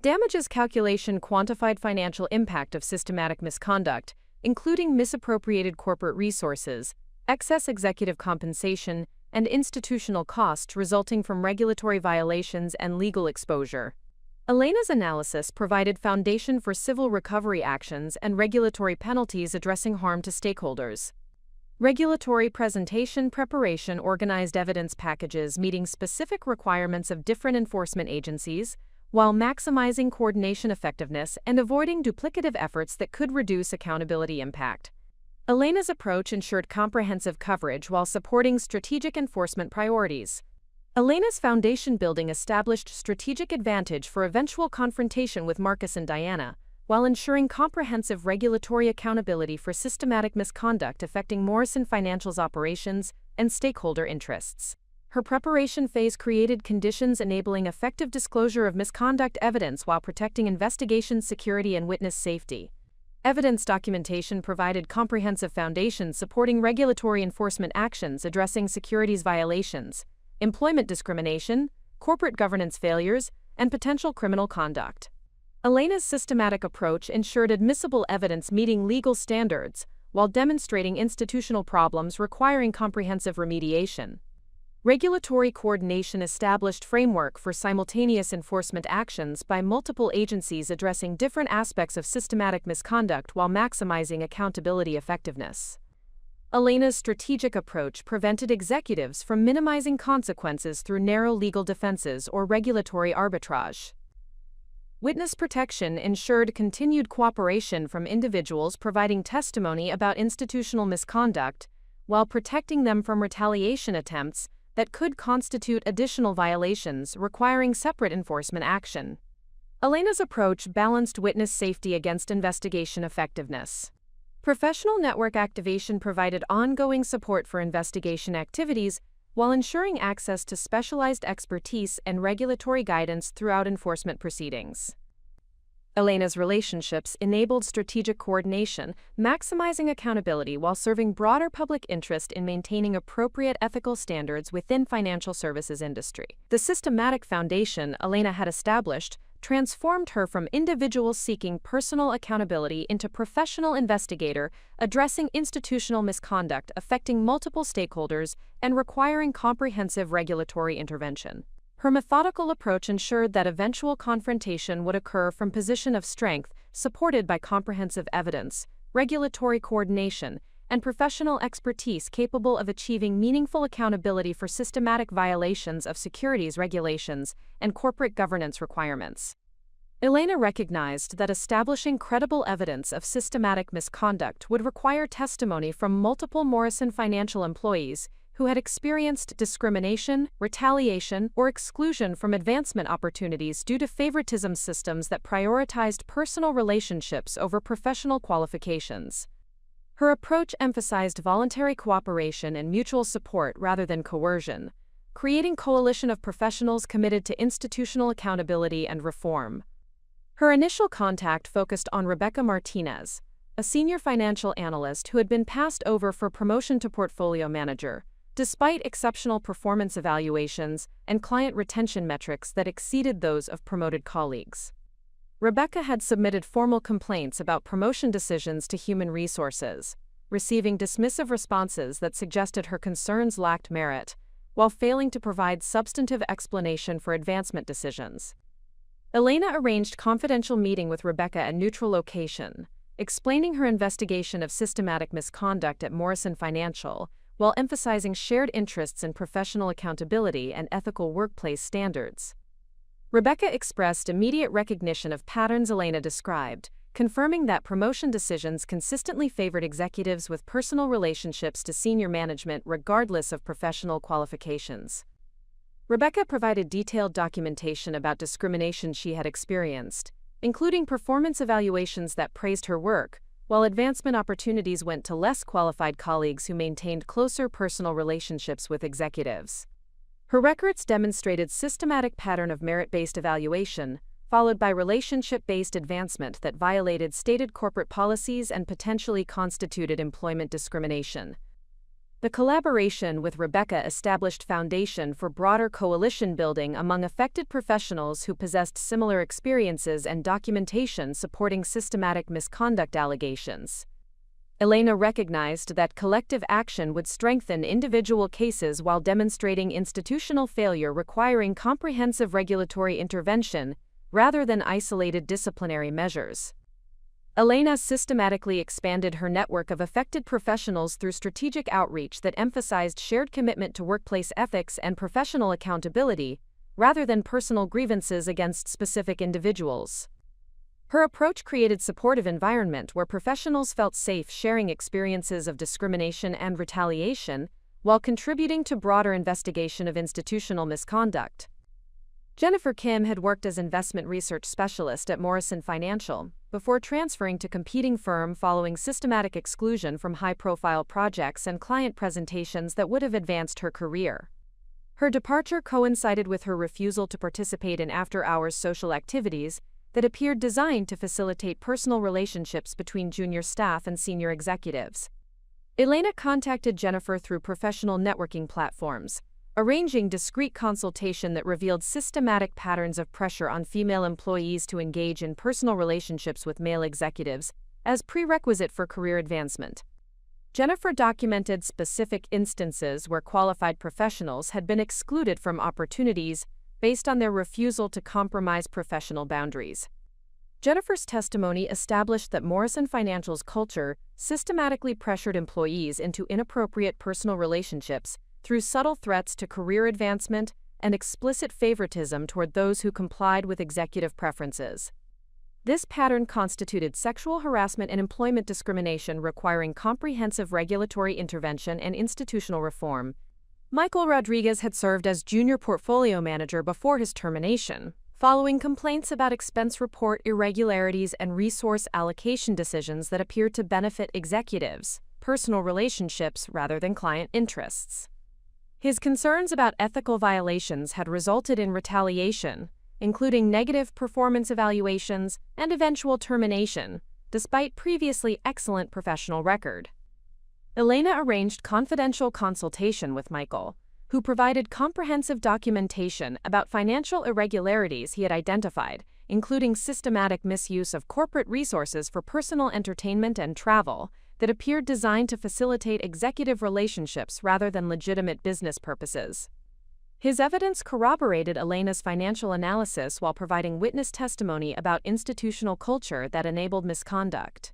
Damages calculation quantified financial impact of systematic misconduct, including misappropriated corporate resources, excess executive compensation, and institutional costs resulting from regulatory violations and legal exposure. Elena's analysis provided foundation for civil recovery actions and regulatory penalties addressing harm to stakeholders. Regulatory presentation preparation organized evidence packages meeting specific requirements of different enforcement agencies, while maximizing coordination effectiveness and avoiding duplicative efforts that could reduce accountability impact. Elena's approach ensured comprehensive coverage while supporting strategic enforcement priorities. Elena's foundation building established strategic advantage for eventual confrontation with Marcus and Diana, while ensuring comprehensive regulatory accountability for systematic misconduct affecting Morrison Financial's operations and stakeholder interests. Her preparation phase created conditions enabling effective disclosure of misconduct evidence while protecting investigation security and witness safety. Evidence documentation provided comprehensive foundations supporting regulatory enforcement actions addressing securities violations, employment discrimination, corporate governance failures, and potential criminal conduct. Elena's systematic approach ensured admissible evidence meeting legal standards while demonstrating institutional problems requiring comprehensive remediation. Regulatory coordination established framework for simultaneous enforcement actions by multiple agencies addressing different aspects of systematic misconduct while maximizing accountability effectiveness. Elena's strategic approach prevented executives from minimizing consequences through narrow legal defenses or regulatory arbitrage. Witness protection ensured continued cooperation from individuals providing testimony about institutional misconduct, while protecting them from retaliation attempts that could constitute additional violations requiring separate enforcement action. Elena's approach balanced witness safety against investigation effectiveness. Professional network activation provided ongoing support for investigation activities while ensuring access to specialized expertise and regulatory guidance throughout enforcement proceedings. Elena's relationships enabled strategic coordination, maximizing accountability while serving broader public interest in maintaining appropriate ethical standards within financial services industry. The systematic foundation Elena had established transformed her from individual seeking personal accountability into professional investigator addressing institutional misconduct affecting multiple stakeholders and requiring comprehensive regulatory intervention. Her methodical approach ensured that eventual confrontation would occur from a position of strength, supported by comprehensive evidence, regulatory coordination, and professional expertise capable of achieving meaningful accountability for systematic violations of securities regulations and corporate governance requirements. Elena recognized that establishing credible evidence of systematic misconduct would require testimony from multiple Morrison Financial employees who had experienced discrimination, retaliation, or exclusion from advancement opportunities due to favoritism systems that prioritized personal relationships over professional qualifications. Her approach emphasized voluntary cooperation and mutual support rather than coercion, creating a coalition of professionals committed to institutional accountability and reform. Her initial contact focused on Rebecca Martinez, a senior financial analyst who had been passed over for promotion to portfolio manager, despite exceptional performance evaluations and client retention metrics that exceeded those of promoted colleagues. Rebecca had submitted formal complaints about promotion decisions to human resources, receiving dismissive responses that suggested her concerns lacked merit, while failing to provide substantive explanation for advancement decisions. Elena arranged confidential meeting with Rebecca at neutral location, explaining her investigation of systematic misconduct at Morrison Financial, while emphasizing shared interests in professional accountability and ethical workplace standards. Rebecca expressed immediate recognition of patterns Elena described, confirming that promotion decisions consistently favored executives with personal relationships to senior management regardless of professional qualifications. Rebecca provided detailed documentation about discrimination she had experienced, including performance evaluations that praised her work, while advancement opportunities went to less qualified colleagues who maintained closer personal relationships with executives. Her records demonstrated systematic pattern of merit-based evaluation, followed by relationship-based advancement that violated stated corporate policies and potentially constituted employment discrimination. The collaboration with Rebecca established foundation for broader coalition building among affected professionals who possessed similar experiences and documentation supporting systematic misconduct allegations. Elena recognized that collective action would strengthen individual cases while demonstrating institutional failure requiring comprehensive regulatory intervention rather than isolated disciplinary measures. Elena systematically expanded her network of affected professionals through strategic outreach that emphasized shared commitment to workplace ethics and professional accountability, rather than personal grievances against specific individuals. Her approach created a supportive environment where professionals felt safe sharing experiences of discrimination and retaliation, while contributing to broader investigation of institutional misconduct. Jennifer Kim had worked as investment research specialist at Morrison Financial, before transferring to competing firm following systematic exclusion from high-profile projects and client presentations that would have advanced her career. Her departure coincided with her refusal to participate in after-hours social activities that appeared designed to facilitate personal relationships between junior staff and senior executives. Elena contacted Jennifer through professional networking platforms, arranging discreet consultation that revealed systematic patterns of pressure on female employees to engage in personal relationships with male executives as prerequisite for career advancement. Jennifer documented specific instances where qualified professionals had been excluded from opportunities based on their refusal to compromise professional boundaries. Jennifer's testimony established that Morrison Financial's culture systematically pressured employees into inappropriate personal relationships through subtle threats to career advancement and explicit favoritism toward those who complied with executive preferences. This pattern constituted sexual harassment and employment discrimination requiring comprehensive regulatory intervention and institutional reform. Michael Rodriguez had served as junior portfolio manager before his termination, following complaints about expense report irregularities and resource allocation decisions that appeared to benefit executives' personal relationships rather than client interests. His concerns about ethical violations had resulted in retaliation, including negative performance evaluations and eventual termination, despite previously excellent professional record. Elena arranged confidential consultation with Michael, who provided comprehensive documentation about financial irregularities he had identified, including systematic misuse of corporate resources for personal entertainment and travel that appeared designed to facilitate executive relationships rather than legitimate business purposes. His evidence corroborated Elena's financial analysis while providing witness testimony about institutional culture that enabled misconduct.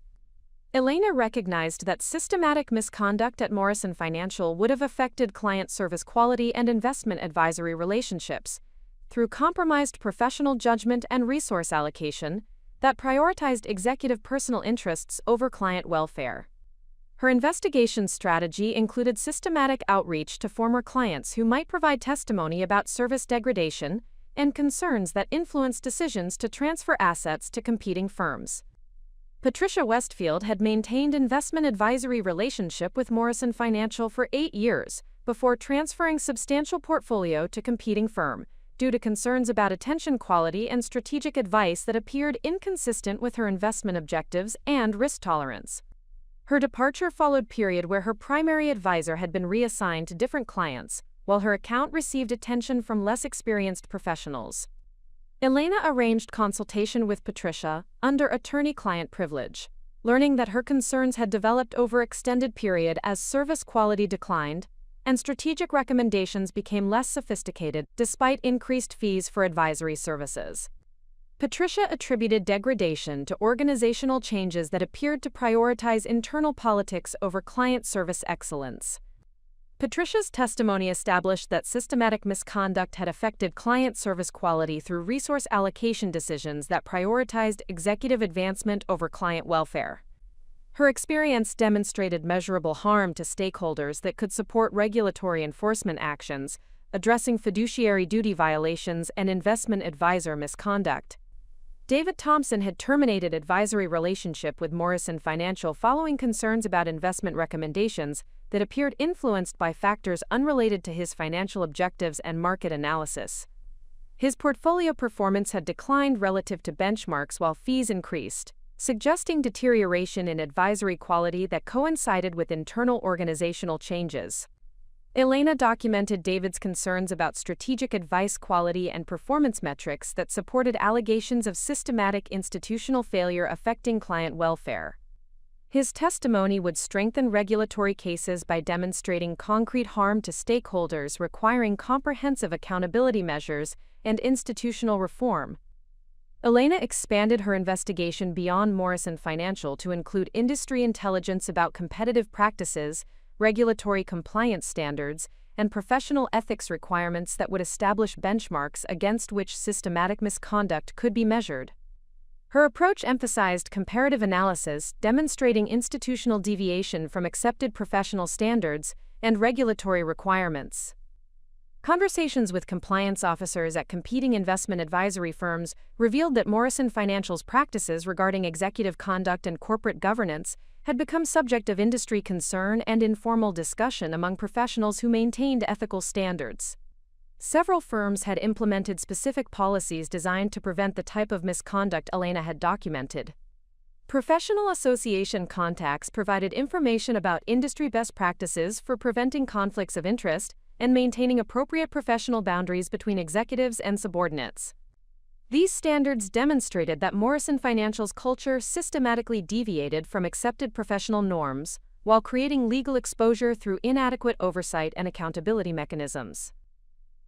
Elena recognized that systematic misconduct at Morrison Financial would have affected client service quality and investment advisory relationships through compromised professional judgment and resource allocation that prioritized executive personal interests over client welfare. Her investigation strategy included systematic outreach to former clients who might provide testimony about service degradation and concerns that influenced decisions to transfer assets to competing firms. Patricia Westfield had maintained investment advisory relationship with Morrison Financial for 8 years before transferring substantial portfolio to competing firm due to concerns about attention quality and strategic advice that appeared inconsistent with her investment objectives and risk tolerance. Her departure followed a period where her primary advisor had been reassigned to different clients, while her account received attention from less experienced professionals. Elena arranged consultation with Patricia under attorney-client privilege, learning that her concerns had developed over extended period as service quality declined and strategic recommendations became less sophisticated despite increased fees for advisory services. Patricia attributed degradation to organizational changes that appeared to prioritize internal politics over client service excellence. Patricia's testimony established that systematic misconduct had affected client service quality through resource allocation decisions that prioritized executive advancement over client welfare. Her experience demonstrated measurable harm to stakeholders that could support regulatory enforcement actions, addressing fiduciary duty violations and investment advisor misconduct. David Thompson had terminated advisory relationship with Morrison Financial following concerns about investment recommendations that appeared influenced by factors unrelated to his financial objectives and market analysis. His portfolio performance had declined relative to benchmarks while fees increased, suggesting deterioration in advisory quality that coincided with internal organizational changes. Elena documented David's concerns about strategic advice quality and performance metrics that supported allegations of systematic institutional failure affecting client welfare. His testimony would strengthen regulatory cases by demonstrating concrete harm to stakeholders requiring comprehensive accountability measures and institutional reform. Elena expanded her investigation beyond Morrison Financial to include industry intelligence about competitive practices, regulatory compliance standards, and professional ethics requirements that would establish benchmarks against which systematic misconduct could be measured. Her approach emphasized comparative analysis, demonstrating institutional deviation from accepted professional standards and regulatory requirements. Conversations with compliance officers at competing investment advisory firms revealed that Morrison Financial's practices regarding executive conduct and corporate governance had become subject of industry concern and informal discussion among professionals who maintained ethical standards. Several firms had implemented specific policies designed to prevent the type of misconduct Elena had documented. Professional association contacts provided information about industry best practices for preventing conflicts of interest and maintaining appropriate professional boundaries between executives and subordinates. These standards demonstrated that Morrison Financial's culture systematically deviated from accepted professional norms while creating legal exposure through inadequate oversight and accountability mechanisms.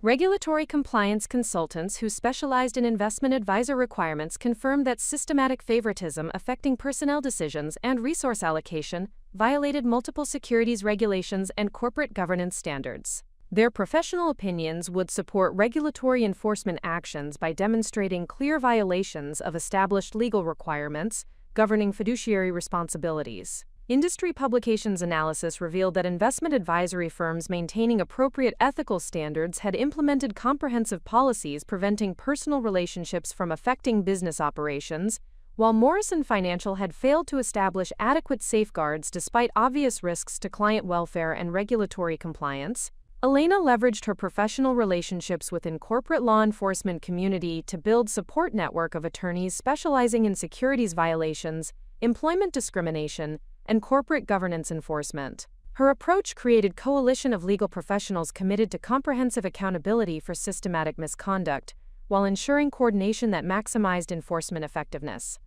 Regulatory compliance consultants who specialized in investment advisor requirements confirmed that systematic favoritism affecting personnel decisions and resource allocation violated multiple securities regulations and corporate governance standards. Their professional opinions would support regulatory enforcement actions by demonstrating clear violations of established legal requirements governing fiduciary responsibilities. Industry publications analysis revealed that investment advisory firms maintaining appropriate ethical standards had implemented comprehensive policies preventing personal relationships from affecting business operations, while Morrison Financial had failed to establish adequate safeguards despite obvious risks to client welfare and regulatory compliance. Elena leveraged her professional relationships within corporate law enforcement community to build support network of attorneys specializing in securities violations, employment discrimination, and corporate governance enforcement. Her approach created a coalition of legal professionals committed to comprehensive accountability for systematic misconduct, while ensuring coordination that maximized enforcement effectiveness.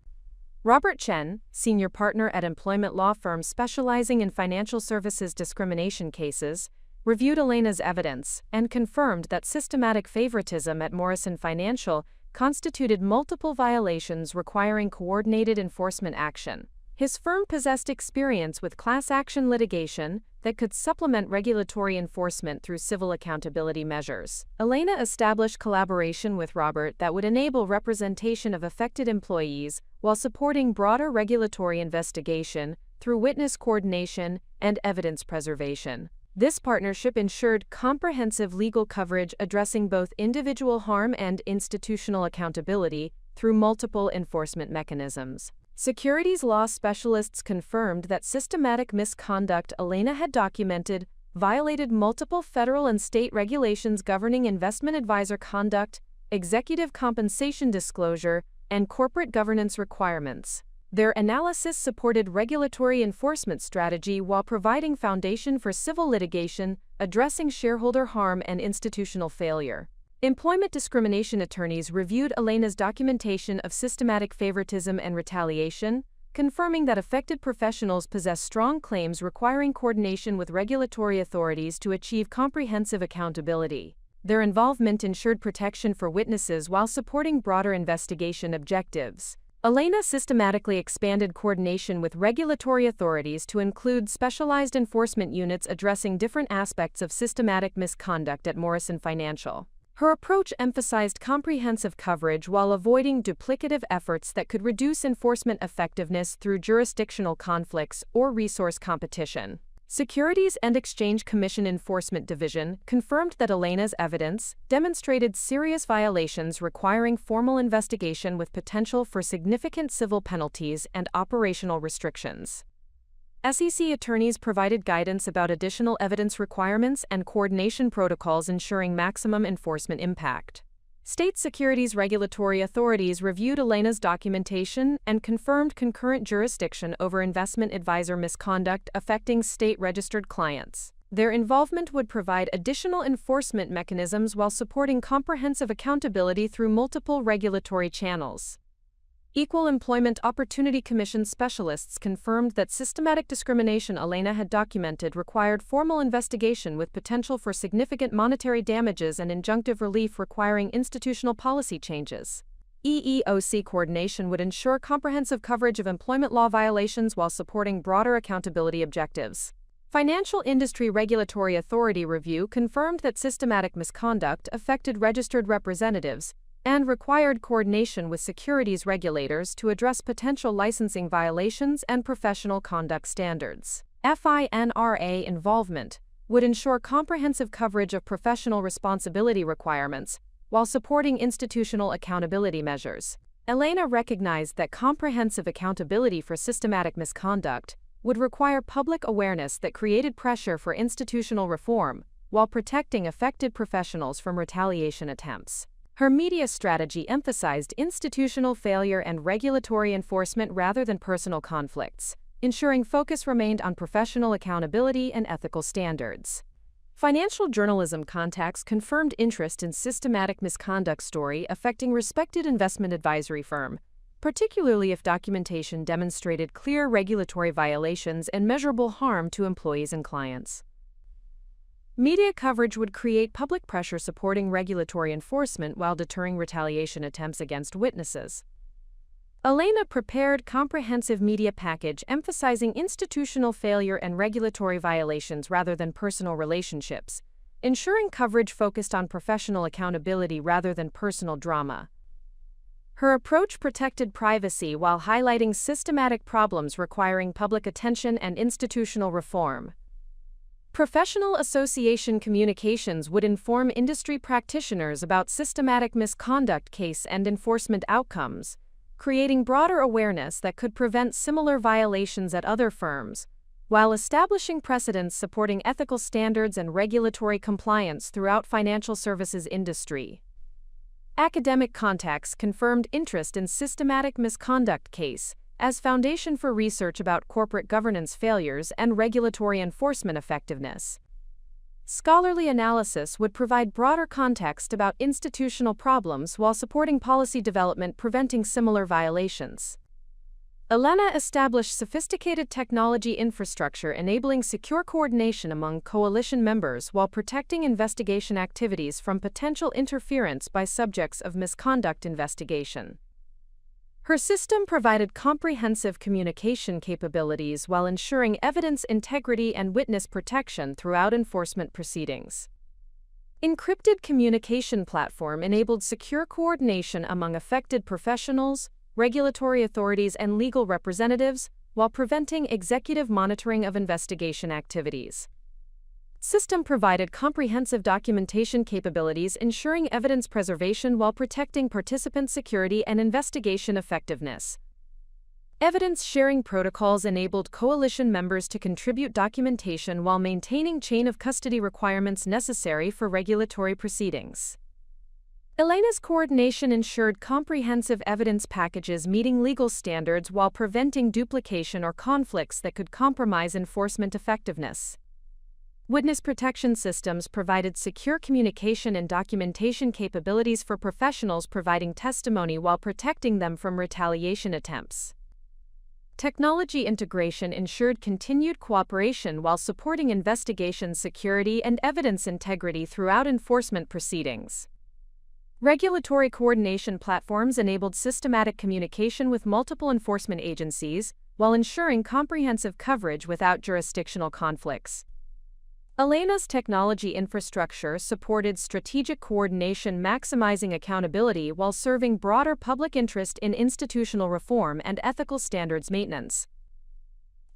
Robert Chen, senior partner at employment law firm specializing in financial services discrimination cases, reviewed Elena's evidence and confirmed that systematic favoritism at Morrison Financial constituted multiple violations requiring coordinated enforcement action. His firm possessed experience with class action litigation that could supplement regulatory enforcement through civil accountability measures. Elena established collaboration with Robert that would enable representation of affected employees while supporting broader regulatory investigation through witness coordination and evidence preservation. This partnership ensured comprehensive legal coverage addressing both individual harm and institutional accountability through multiple enforcement mechanisms. Securities law specialists confirmed that systematic misconduct Elena had documented violated multiple federal and state regulations governing investment advisor conduct, executive compensation disclosure, and corporate governance requirements. Their analysis supported regulatory enforcement strategy while providing foundation for civil litigation addressing shareholder harm and institutional failure. Employment discrimination attorneys reviewed Elena's documentation of systematic favoritism and retaliation, confirming that affected professionals possess strong claims requiring coordination with regulatory authorities to achieve comprehensive accountability. Their involvement ensured protection for witnesses while supporting broader investigation objectives. Elena systematically expanded coordination with regulatory authorities to include specialized enforcement units addressing different aspects of systematic misconduct at Morrison Financial. Her approach emphasized comprehensive coverage while avoiding duplicative efforts that could reduce enforcement effectiveness through jurisdictional conflicts or resource competition. Securities and Exchange Commission Enforcement Division confirmed that Elena's evidence demonstrated serious violations requiring formal investigation with potential for significant civil penalties and operational restrictions. SEC attorneys provided guidance about additional evidence requirements and coordination protocols ensuring maximum enforcement impact. State securities regulatory authorities reviewed Elena's documentation and confirmed concurrent jurisdiction over investment advisor misconduct affecting state-registered clients. Their involvement would provide additional enforcement mechanisms while supporting comprehensive accountability through multiple regulatory channels. Equal Employment Opportunity Commission specialists confirmed that systematic discrimination Elena had documented required formal investigation with potential for significant monetary damages and injunctive relief requiring institutional policy changes. EEOC coordination would ensure comprehensive coverage of employment law violations while supporting broader accountability objectives. Financial Industry Regulatory Authority review confirmed that systematic misconduct affected registered representatives and required coordination with securities regulators to address potential licensing violations and professional conduct standards. FINRA involvement would ensure comprehensive coverage of professional responsibility requirements while supporting institutional accountability measures. Elena recognized that comprehensive accountability for systematic misconduct would require public awareness that created pressure for institutional reform while protecting affected professionals from retaliation attempts. Her media strategy emphasized institutional failure and regulatory enforcement rather than personal conflicts, ensuring focus remained on professional accountability and ethical standards. Financial journalism contacts confirmed interest in systematic misconduct story affecting respected investment advisory firm, particularly if documentation demonstrated clear regulatory violations and measurable harm to employees and clients. Media coverage would create public pressure supporting regulatory enforcement while deterring retaliation attempts against witnesses. Elena prepared comprehensive media package emphasizing institutional failure and regulatory violations rather than personal relationships, ensuring coverage focused on professional accountability rather than personal drama. Her approach protected privacy while highlighting systematic problems requiring public attention and institutional reform. Professional association communications would inform industry practitioners about systematic misconduct case and enforcement outcomes, creating broader awareness that could prevent similar violations at other firms, while establishing precedents supporting ethical standards and regulatory compliance throughout financial services industry. Academic contacts confirmed interest in systematic misconduct case as foundation for research about corporate governance failures and regulatory enforcement effectiveness. Scholarly analysis would provide broader context about institutional problems while supporting policy development preventing similar violations. Elena established sophisticated technology infrastructure enabling secure coordination among coalition members while protecting investigation activities from potential interference by subjects of misconduct investigation. Her system provided comprehensive communication capabilities while ensuring evidence integrity and witness protection throughout enforcement proceedings. Encrypted communication platform enabled secure coordination among affected professionals, regulatory authorities, and legal representatives, while preventing executive monitoring of investigation activities. System provided comprehensive documentation capabilities ensuring evidence preservation while protecting participant security and investigation effectiveness. Evidence sharing protocols enabled coalition members to contribute documentation while maintaining chain of custody requirements necessary for regulatory proceedings. Elena's coordination ensured comprehensive evidence packages meeting legal standards while preventing duplication or conflicts that could compromise enforcement effectiveness. Witness protection systems provided secure communication and documentation capabilities for professionals providing testimony while protecting them from retaliation attempts. Technology integration ensured continued cooperation while supporting investigation security and evidence integrity throughout enforcement proceedings. Regulatory coordination platforms enabled systematic communication with multiple enforcement agencies while ensuring comprehensive coverage without jurisdictional conflicts. Elena's technology infrastructure supported strategic coordination, maximizing accountability while serving broader public interest in institutional reform and ethical standards maintenance.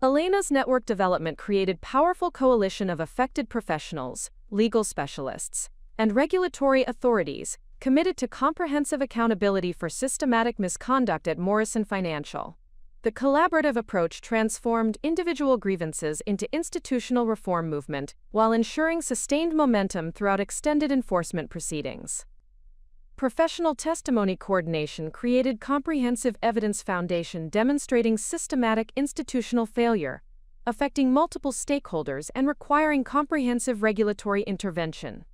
Elena's network development created powerful coalition of affected professionals, legal specialists, and regulatory authorities committed to comprehensive accountability for systematic misconduct at Morrison Financial. The collaborative approach transformed individual grievances into institutional reform movement while ensuring sustained momentum throughout extended enforcement proceedings. Professional testimony coordination created comprehensive evidence foundation demonstrating systematic institutional failure, affecting multiple stakeholders and requiring comprehensive regulatory intervention.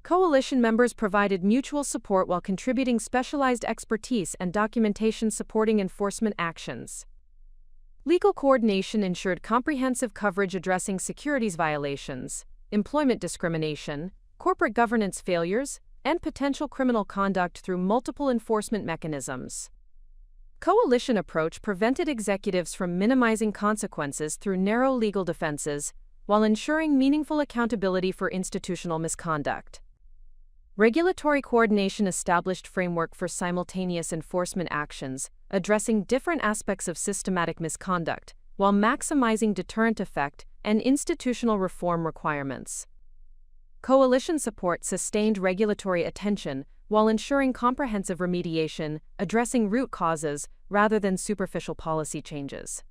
Coalition members provided mutual support while contributing specialized expertise and documentation supporting enforcement actions. Legal coordination ensured comprehensive coverage addressing securities violations, employment discrimination, corporate governance failures, and potential criminal conduct through multiple enforcement mechanisms. Coalition approach prevented executives from minimizing consequences through narrow legal defenses while ensuring meaningful accountability for institutional misconduct. Regulatory coordination established framework for simultaneous enforcement actions, addressing different aspects of systematic misconduct, while maximizing deterrent effect and institutional reform requirements. Coalition support sustained regulatory attention while ensuring comprehensive remediation, addressing root causes rather than superficial policy changes.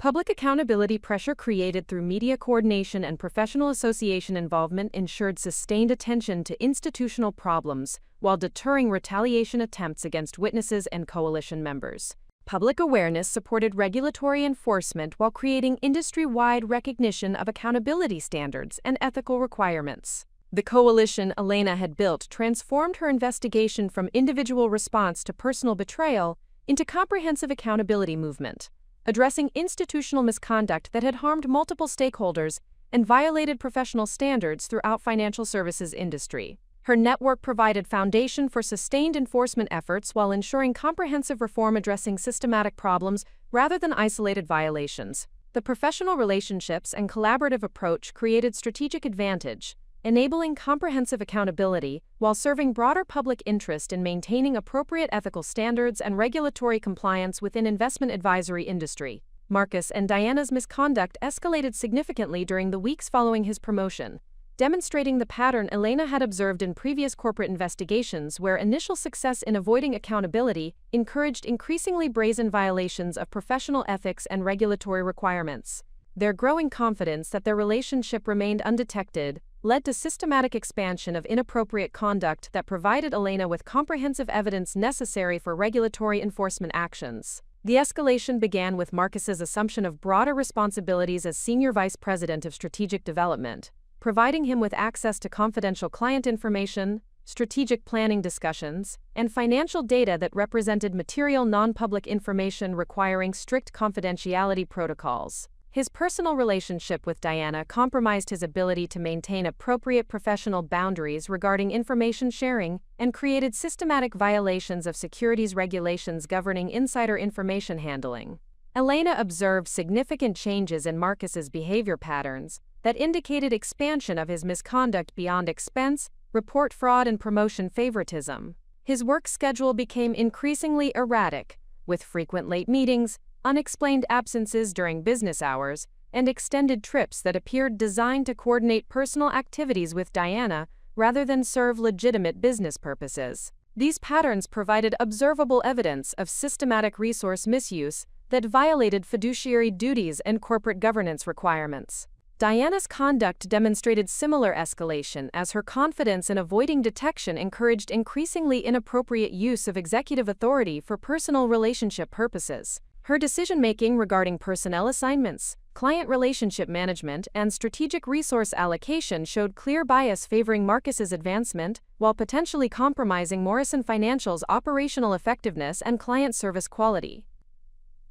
Public accountability pressure created through media coordination and professional association involvement ensured sustained attention to institutional problems while deterring retaliation attempts against witnesses and coalition members. Public awareness supported regulatory enforcement while creating industry-wide recognition of accountability standards and ethical requirements. The coalition Elena had built transformed her investigation from individual response to personal betrayal into comprehensive accountability movement, addressing institutional misconduct that had harmed multiple stakeholders and violated professional standards throughout financial services industry. Her network provided foundation for sustained enforcement efforts while ensuring comprehensive reform addressing systematic problems rather than isolated violations. The professional relationships and collaborative approach created strategic advantage, enabling comprehensive accountability while serving broader public interest in maintaining appropriate ethical standards and regulatory compliance within investment advisory industry. Marcus and Diana's misconduct escalated significantly during the weeks following his promotion, demonstrating the pattern Elena had observed in previous corporate investigations where initial success in avoiding accountability encouraged increasingly brazen violations of professional ethics and regulatory requirements. Their growing confidence that their relationship remained undetected led to systematic expansion of inappropriate conduct that provided Elena with comprehensive evidence necessary for regulatory enforcement actions. The escalation began with Marcus's assumption of broader responsibilities as Senior Vice President of Strategic Development, providing him with access to confidential client information, strategic planning discussions, and financial data that represented material non-public information requiring strict confidentiality protocols. His personal relationship with Diana compromised his ability to maintain appropriate professional boundaries regarding information sharing and created systematic violations of securities regulations governing insider information handling. Elena observed significant changes in Marcus's behavior patterns that indicated expansion of his misconduct beyond expense, report fraud, and promotion favoritism. His work schedule became increasingly erratic, with frequent late meetings, unexplained absences during business hours, and extended trips that appeared designed to coordinate personal activities with Diana rather than serve legitimate business purposes. These patterns provided observable evidence of systematic resource misuse that violated fiduciary duties and corporate governance requirements. Diana's conduct demonstrated similar escalation as her confidence in avoiding detection encouraged increasingly inappropriate use of executive authority for personal relationship purposes. Her decision-making regarding personnel assignments, client relationship management, and strategic resource allocation showed clear bias favoring Marcus's advancement, while potentially compromising Morrison Financial's operational effectiveness and client service quality.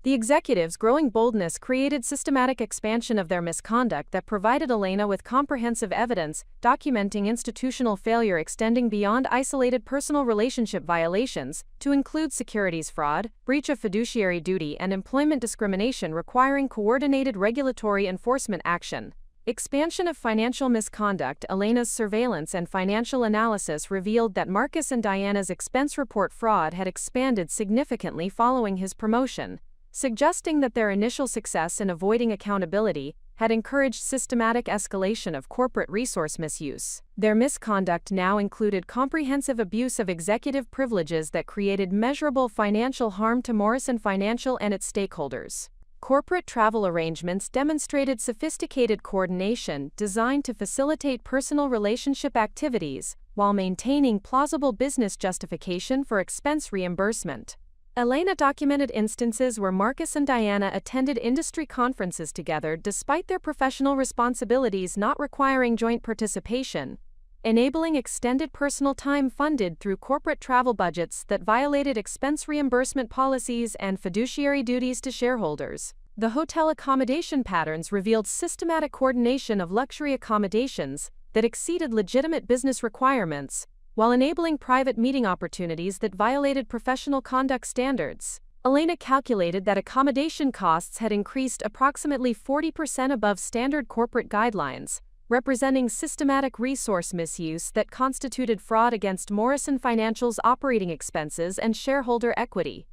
The executives' growing boldness created systematic expansion of their misconduct that provided Elena with comprehensive evidence documenting institutional failure extending beyond isolated personal relationship violations to include securities fraud, breach of fiduciary duty, and employment discrimination requiring coordinated regulatory enforcement action. Expansion of financial misconduct. Elena's surveillance and financial analysis revealed that Marcus and Diana's expense report fraud had expanded significantly following his promotion, suggesting that their initial success in avoiding accountability had encouraged systematic escalation of corporate resource misuse. Their misconduct now included comprehensive abuse of executive privileges that created measurable financial harm to Morrison Financial and its stakeholders. Corporate travel arrangements demonstrated sophisticated coordination designed to facilitate personal relationship activities while maintaining plausible business justification for expense reimbursement. Elena documented instances where Marcus and Diana attended industry conferences together despite their professional responsibilities not requiring joint participation, enabling extended personal time funded through corporate travel budgets that violated expense reimbursement policies and fiduciary duties to shareholders. The hotel accommodation patterns revealed systematic coordination of luxury accommodations that exceeded legitimate business requirements, while enabling private meeting opportunities that violated professional conduct standards. Elena calculated that accommodation costs had increased approximately 40% above standard corporate guidelines, representing systematic resource misuse that constituted fraud against Morrison Financial's operating expenses and shareholder equity.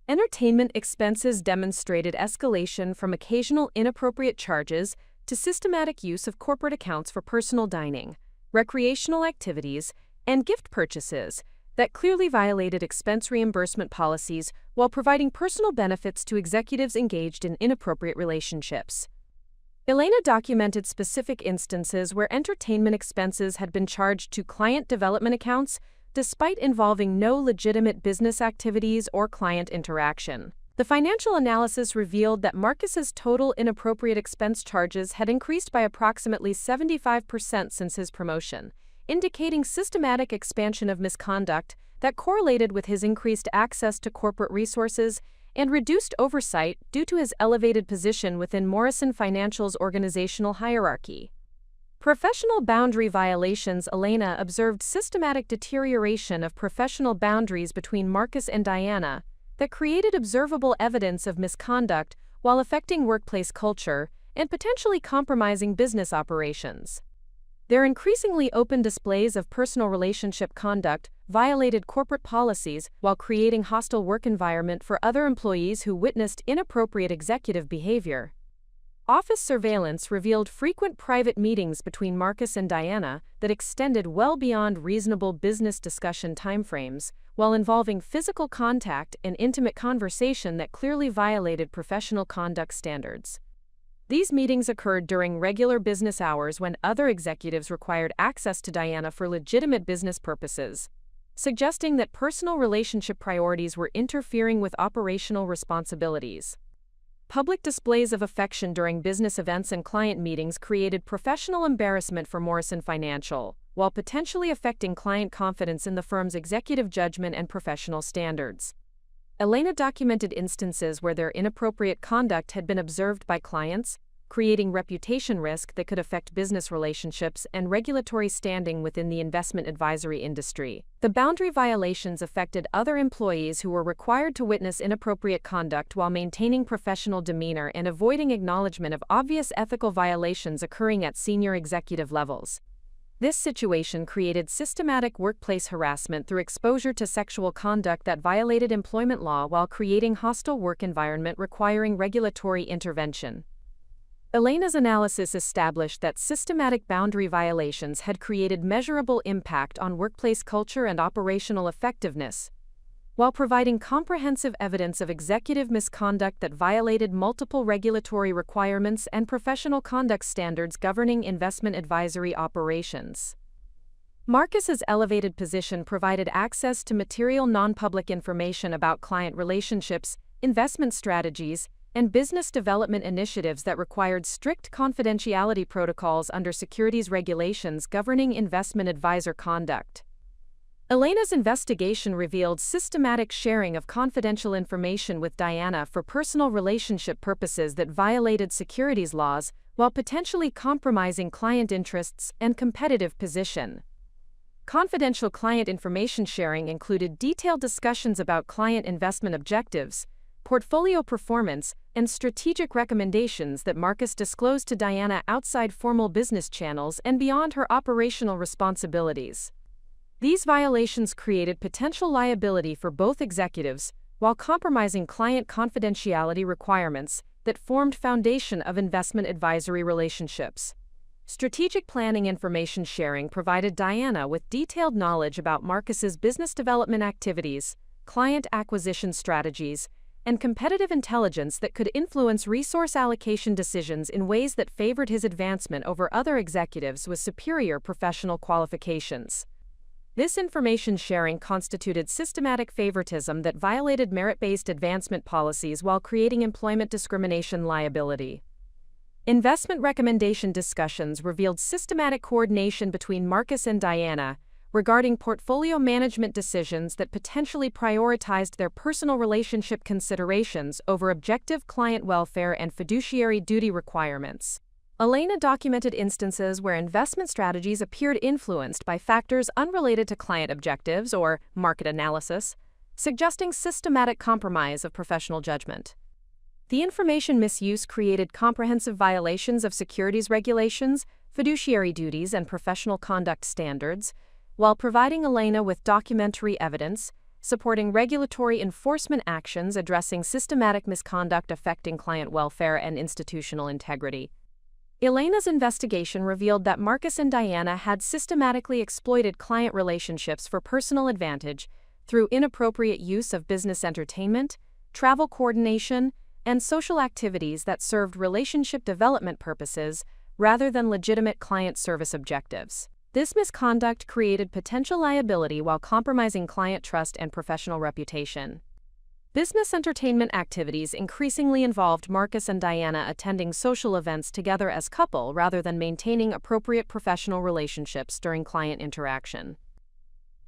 Entertainment expenses demonstrated escalation from occasional inappropriate charges to systematic use of corporate accounts for personal dining, recreational activities, and gift purchases that clearly violated expense reimbursement policies while providing personal benefits to executives engaged in inappropriate relationships. Elena documented specific instances where entertainment expenses had been charged to client development accounts despite involving no legitimate business activities or client interaction. The financial analysis revealed that Marcus's total inappropriate expense charges had increased by approximately 75% since his promotion, indicating systematic expansion of misconduct that correlated with his increased access to corporate resources and reduced oversight due to his elevated position within Morrison Financial's organizational hierarchy. Professional boundary violations. Elena observed systematic deterioration of professional boundaries between Marcus and Diana that created observable evidence of misconduct while affecting workplace culture and potentially compromising business operations. Their increasingly open displays of personal relationship conduct violated corporate policies while creating hostile work environment for other employees who witnessed inappropriate executive behavior. Office surveillance revealed frequent private meetings between Marcus and Diana that extended well beyond reasonable business discussion timeframes, while involving physical contact and intimate conversation that clearly violated professional conduct standards. These meetings occurred during regular business hours when other executives required access to Diana for legitimate business purposes, suggesting that personal relationship priorities were interfering with operational responsibilities. Public displays of affection during business events and client meetings created professional embarrassment for Morrison Financial, while potentially affecting client confidence in the firm's executive judgment and professional standards. Elena documented instances where their inappropriate conduct had been observed by clients, creating reputation risk that could affect business relationships and regulatory standing within the investment advisory industry. The boundary violations affected other employees who were required to witness inappropriate conduct while maintaining professional demeanor and avoiding acknowledgement of obvious ethical violations occurring at senior executive levels. This situation created systematic workplace harassment through exposure to sexual conduct that violated employment law while creating hostile work environment requiring regulatory intervention. Elena's analysis established that systematic boundary violations had created measurable impact on workplace culture and operational effectiveness, while providing comprehensive evidence of executive misconduct that violated multiple regulatory requirements and professional conduct standards governing investment advisory operations. Marcus's elevated position provided access to material non-public information about client relationships, investment strategies, and business development initiatives that required strict confidentiality protocols under securities regulations governing investment advisor conduct. Elena's investigation revealed systematic sharing of confidential information with Diana for personal relationship purposes that violated securities laws while potentially compromising client interests and competitive position. Confidential client information sharing included detailed discussions about client investment objectives, portfolio performance, and strategic recommendations that Marcus disclosed to Diana outside formal business channels and beyond her operational responsibilities. These violations created potential liability for both executives, while compromising client confidentiality requirements that formed foundation of investment advisory relationships. Strategic planning information sharing provided Diana with detailed knowledge about Marcus's business development activities, client acquisition strategies, and competitive intelligence that could influence resource allocation decisions in ways that favored his advancement over other executives with superior professional qualifications. This information sharing constituted systematic favoritism that violated merit-based advancement policies while creating employment discrimination liability. Investment recommendation discussions revealed systematic coordination between Marcus and Diana regarding portfolio management decisions that potentially prioritized their personal relationship considerations over objective client welfare and fiduciary duty requirements. Elena documented instances where investment strategies appeared influenced by factors unrelated to client objectives or market analysis, suggesting systematic compromise of professional judgment. The information misuse created comprehensive violations of securities regulations, fiduciary duties, and professional conduct standards, while providing Elena with documentary evidence, supporting regulatory enforcement actions addressing systematic misconduct affecting client welfare and institutional integrity. Elena's investigation revealed that Marcus and Diana had systematically exploited client relationships for personal advantage through inappropriate use of business entertainment, travel coordination, and social activities that served relationship development purposes rather than legitimate client service objectives. This misconduct created potential liability while compromising client trust and professional reputation. Business entertainment activities increasingly involved Marcus and Diana attending social events together as couple rather than maintaining appropriate professional relationships during client interaction.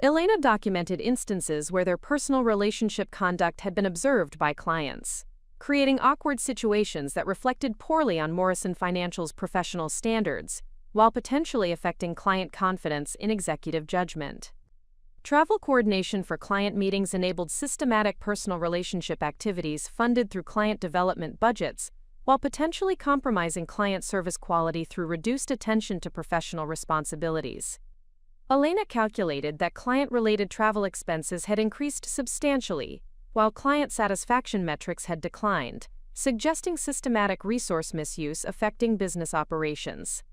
Elena documented instances where their personal relationship conduct had been observed by clients, creating awkward situations that reflected poorly on Morrison Financial's professional standards, while potentially affecting client confidence in executive judgment. Travel coordination for client meetings enabled systematic personal relationship activities funded through client development budgets, while potentially compromising client service quality through reduced attention to professional responsibilities. Elena calculated that client-related travel expenses had increased substantially, while client satisfaction metrics had declined, suggesting systematic resource misuse affecting business operations.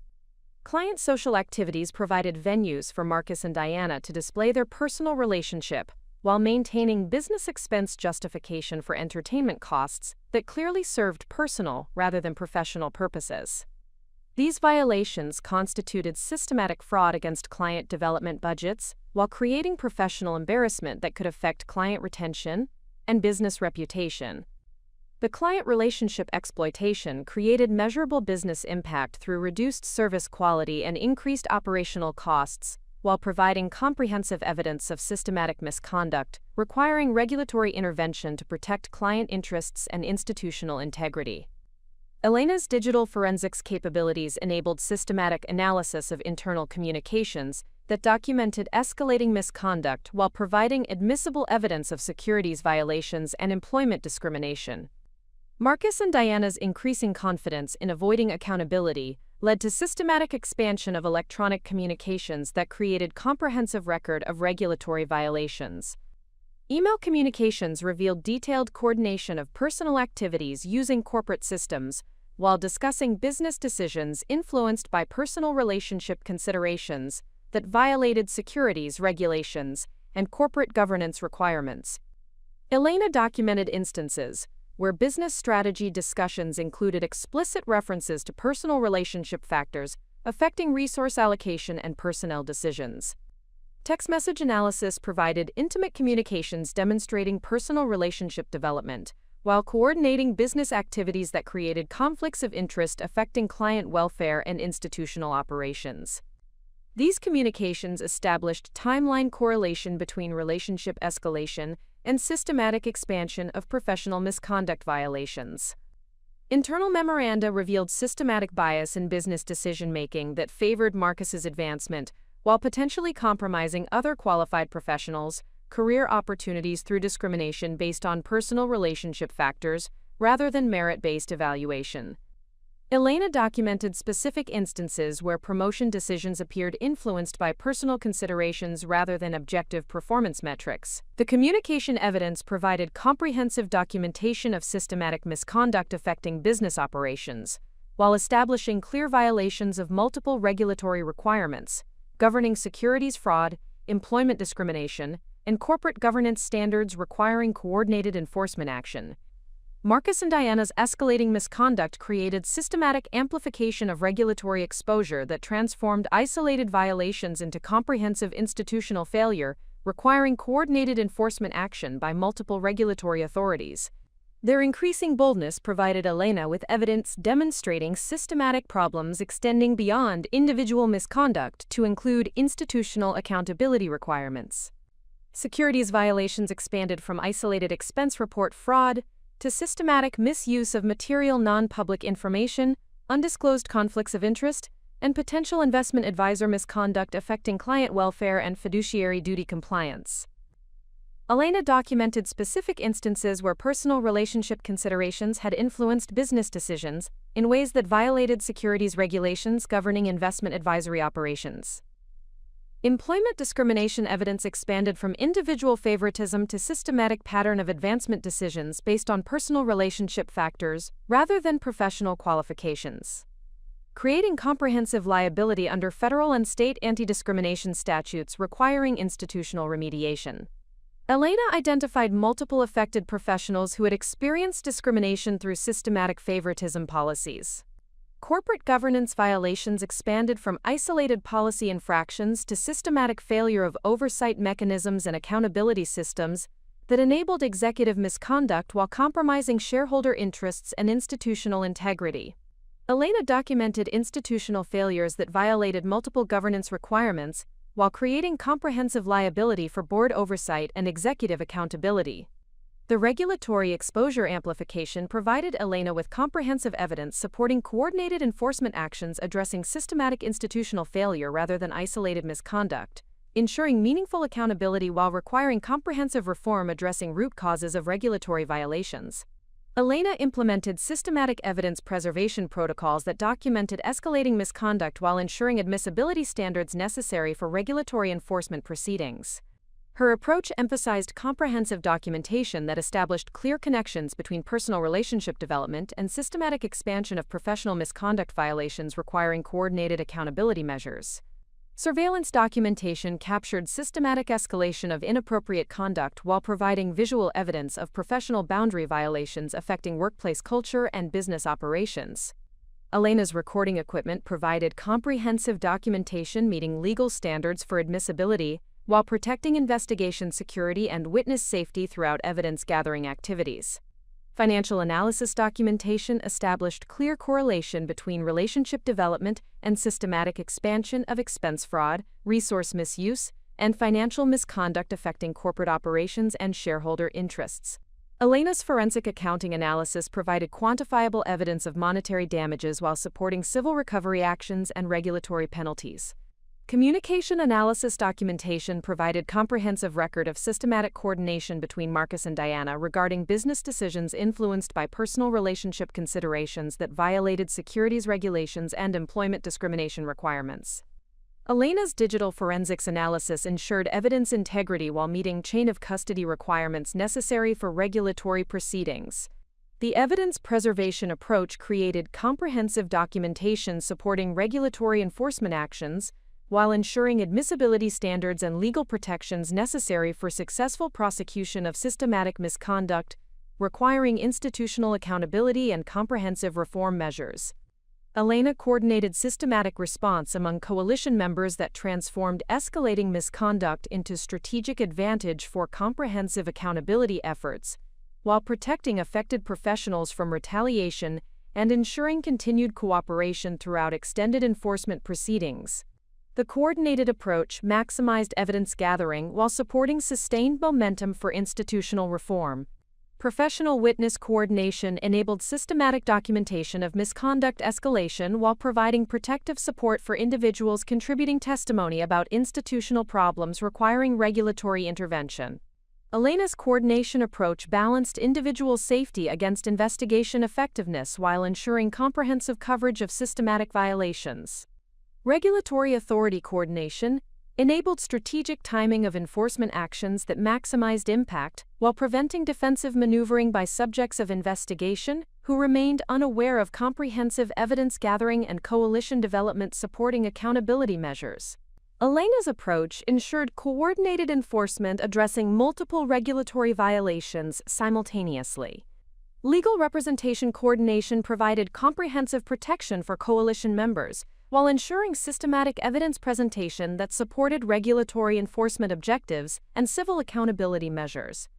Client social activities provided venues for Marcus and Diana to display their personal relationship, while maintaining business expense justification for entertainment costs that clearly served personal rather than professional purposes. These violations constituted systematic fraud against client development budgets while creating professional embarrassment that could affect client retention and business reputation. The client relationship exploitation created measurable business impact through reduced service quality and increased operational costs, while providing comprehensive evidence of systematic misconduct, requiring regulatory intervention to protect client interests and institutional integrity. Elena's digital forensics capabilities enabled systematic analysis of internal communications that documented escalating misconduct while providing admissible evidence of securities violations and employment discrimination. Marcus and Diana's increasing confidence in avoiding accountability led to systematic expansion of electronic communications that created comprehensive record of regulatory violations. Email communications revealed detailed coordination of personal activities using corporate systems, while discussing business decisions influenced by personal relationship considerations that violated securities regulations and corporate governance requirements. Elena documented instances where business strategy discussions included explicit references to personal relationship factors affecting resource allocation and personnel decisions. Text message analysis provided intimate communications demonstrating personal relationship development, while coordinating business activities that created conflicts of interest affecting client welfare and institutional operations. These communications established timeline correlation between relationship escalation and systematic expansion of professional misconduct violations. Internal memoranda revealed systematic bias in business decision-making that favored Marcus's advancement, while potentially compromising other qualified professionals' career opportunities through discrimination based on personal relationship factors rather than merit-based evaluation. Elena documented specific instances where promotion decisions appeared influenced by personal considerations rather than objective performance metrics. The communication evidence provided comprehensive documentation of systematic misconduct affecting business operations, while establishing clear violations of multiple regulatory requirements governing securities fraud, employment discrimination, and corporate governance standards requiring coordinated enforcement action. Marcus and Diana's escalating misconduct created systematic amplification of regulatory exposure that transformed isolated violations into comprehensive institutional failure, requiring coordinated enforcement action by multiple regulatory authorities. Their increasing boldness provided Elena with evidence demonstrating systematic problems extending beyond individual misconduct to include institutional accountability requirements. Securities violations expanded from isolated expense report fraud to systematic misuse of material non-public information, undisclosed conflicts of interest, and potential investment advisor misconduct affecting client welfare and fiduciary duty compliance. Elena documented specific instances where personal relationship considerations had influenced business decisions in ways that violated securities regulations governing investment advisory operations. Employment discrimination evidence expanded from individual favoritism to systematic pattern of advancement decisions based on personal relationship factors rather than professional qualifications, creating comprehensive liability under federal and state anti-discrimination statutes requiring institutional remediation. Elena identified multiple affected professionals who had experienced discrimination through systematic favoritism policies. Corporate governance violations expanded from isolated policy infractions to systematic failure of oversight mechanisms and accountability systems that enabled executive misconduct while compromising shareholder interests and institutional integrity. Elena documented institutional failures that violated multiple governance requirements while creating comprehensive liability for board oversight and executive accountability. The regulatory exposure amplification provided Elena with comprehensive evidence supporting coordinated enforcement actions addressing systematic institutional failure rather than isolated misconduct, ensuring meaningful accountability while requiring comprehensive reform addressing root causes of regulatory violations. Elena implemented systematic evidence preservation protocols that documented escalating misconduct while ensuring admissibility standards necessary for regulatory enforcement proceedings. Her approach emphasized comprehensive documentation that established clear connections between personal relationship development and systematic expansion of professional misconduct violations requiring coordinated accountability measures. Surveillance documentation captured systematic escalation of inappropriate conduct while providing visual evidence of professional boundary violations affecting workplace culture and business operations. Elena's recording equipment provided comprehensive documentation meeting legal standards for admissibility, while protecting investigation security and witness safety throughout evidence-gathering activities. Financial analysis documentation established clear correlation between relationship development and systematic expansion of expense fraud, resource misuse, and financial misconduct affecting corporate operations and shareholder interests. Elena's forensic accounting analysis provided quantifiable evidence of monetary damages while supporting civil recovery actions and regulatory penalties. Communication analysis documentation provided comprehensive record of systematic coordination between Marcus and Diana regarding business decisions influenced by personal relationship considerations that violated securities regulations and employment discrimination requirements. Elena's digital forensics analysis ensured evidence integrity while meeting chain of custody requirements necessary for regulatory proceedings. The evidence preservation approach created comprehensive documentation supporting regulatory enforcement actions, while ensuring admissibility standards and legal protections necessary for successful prosecution of systematic misconduct, requiring institutional accountability and comprehensive reform measures. Elena coordinated systematic response among coalition members that transformed escalating misconduct into strategic advantage for comprehensive accountability efforts, while protecting affected professionals from retaliation and ensuring continued cooperation throughout extended enforcement proceedings. The coordinated approach maximized evidence gathering while supporting sustained momentum for institutional reform. Professional witness coordination enabled systematic documentation of misconduct escalation while providing protective support for individuals contributing testimony about institutional problems requiring regulatory intervention. Elena's coordination approach balanced individual safety against investigation effectiveness while ensuring comprehensive coverage of systematic violations. Regulatory authority coordination enabled strategic timing of enforcement actions that maximized impact while preventing defensive maneuvering by subjects of investigation who remained unaware of comprehensive evidence gathering and coalition development supporting accountability measures. Elena's approach ensured coordinated enforcement addressing multiple regulatory violations simultaneously. Legal representation coordination provided comprehensive protection for coalition members, while ensuring systematic evidence presentation that supported regulatory enforcement objectives and civil accountability measures.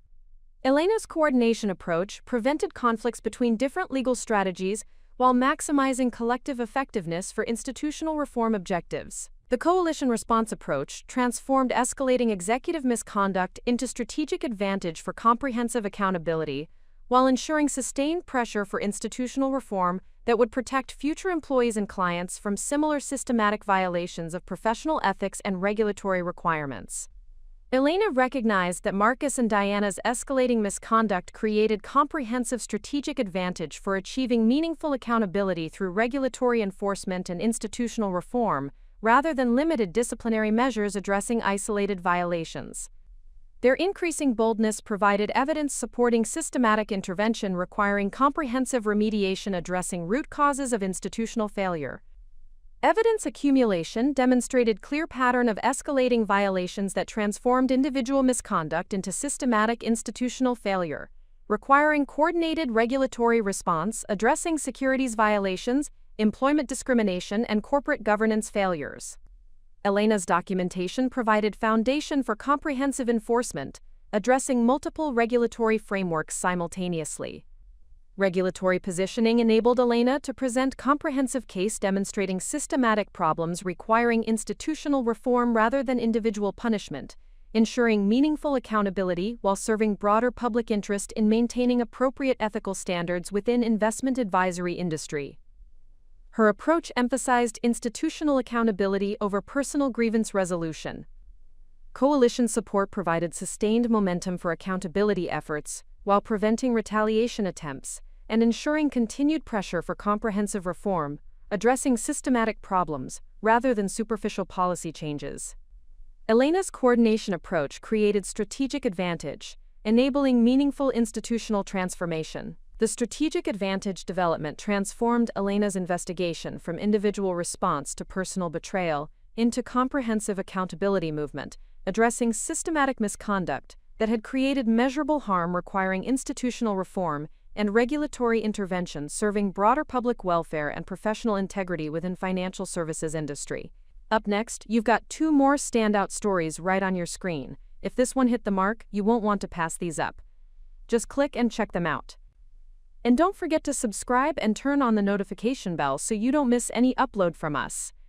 Elena's coordination approach prevented conflicts between different legal strategies while maximizing collective effectiveness for institutional reform objectives. The coalition response approach transformed escalating executive misconduct into strategic advantage for comprehensive accountability, while ensuring sustained pressure for institutional reform that would protect future employees and clients from similar systematic violations of professional ethics and regulatory requirements. Elena recognized that Marcus and Diana's escalating misconduct created comprehensive strategic advantage for achieving meaningful accountability through regulatory enforcement and institutional reform, rather than limited disciplinary measures addressing isolated violations. Their increasing boldness provided evidence supporting systematic intervention requiring comprehensive remediation addressing root causes of institutional failure. Evidence accumulation demonstrated clear pattern of escalating violations that transformed individual misconduct into systematic institutional failure, requiring coordinated regulatory response addressing securities violations, employment discrimination, and corporate governance failures. Elena's documentation provided foundation for comprehensive enforcement, addressing multiple regulatory frameworks simultaneously. Regulatory positioning enabled Elena to present comprehensive case demonstrating systematic problems requiring institutional reform rather than individual punishment, ensuring meaningful accountability while serving broader public interest in maintaining appropriate ethical standards within investment advisory industry. Her approach emphasized institutional accountability over personal grievance resolution. Coalition support provided sustained momentum for accountability efforts while preventing retaliation attempts, and ensuring continued pressure for comprehensive reform, addressing systematic problems rather than superficial policy changes. Elena's coordination approach created strategic advantage, enabling meaningful institutional transformation. The strategic advantage development transformed Elena's investigation from individual response to personal betrayal into comprehensive accountability movement, addressing systematic misconduct that had created measurable harm requiring institutional reform and regulatory intervention serving broader public welfare and professional integrity within financial services industry. Up next, you've got two more standout stories right on your screen. If this one hit the mark, you won't want to pass these up. Just click and check them out. And don't forget to subscribe and turn on the notification bell so you don't miss any upload from us.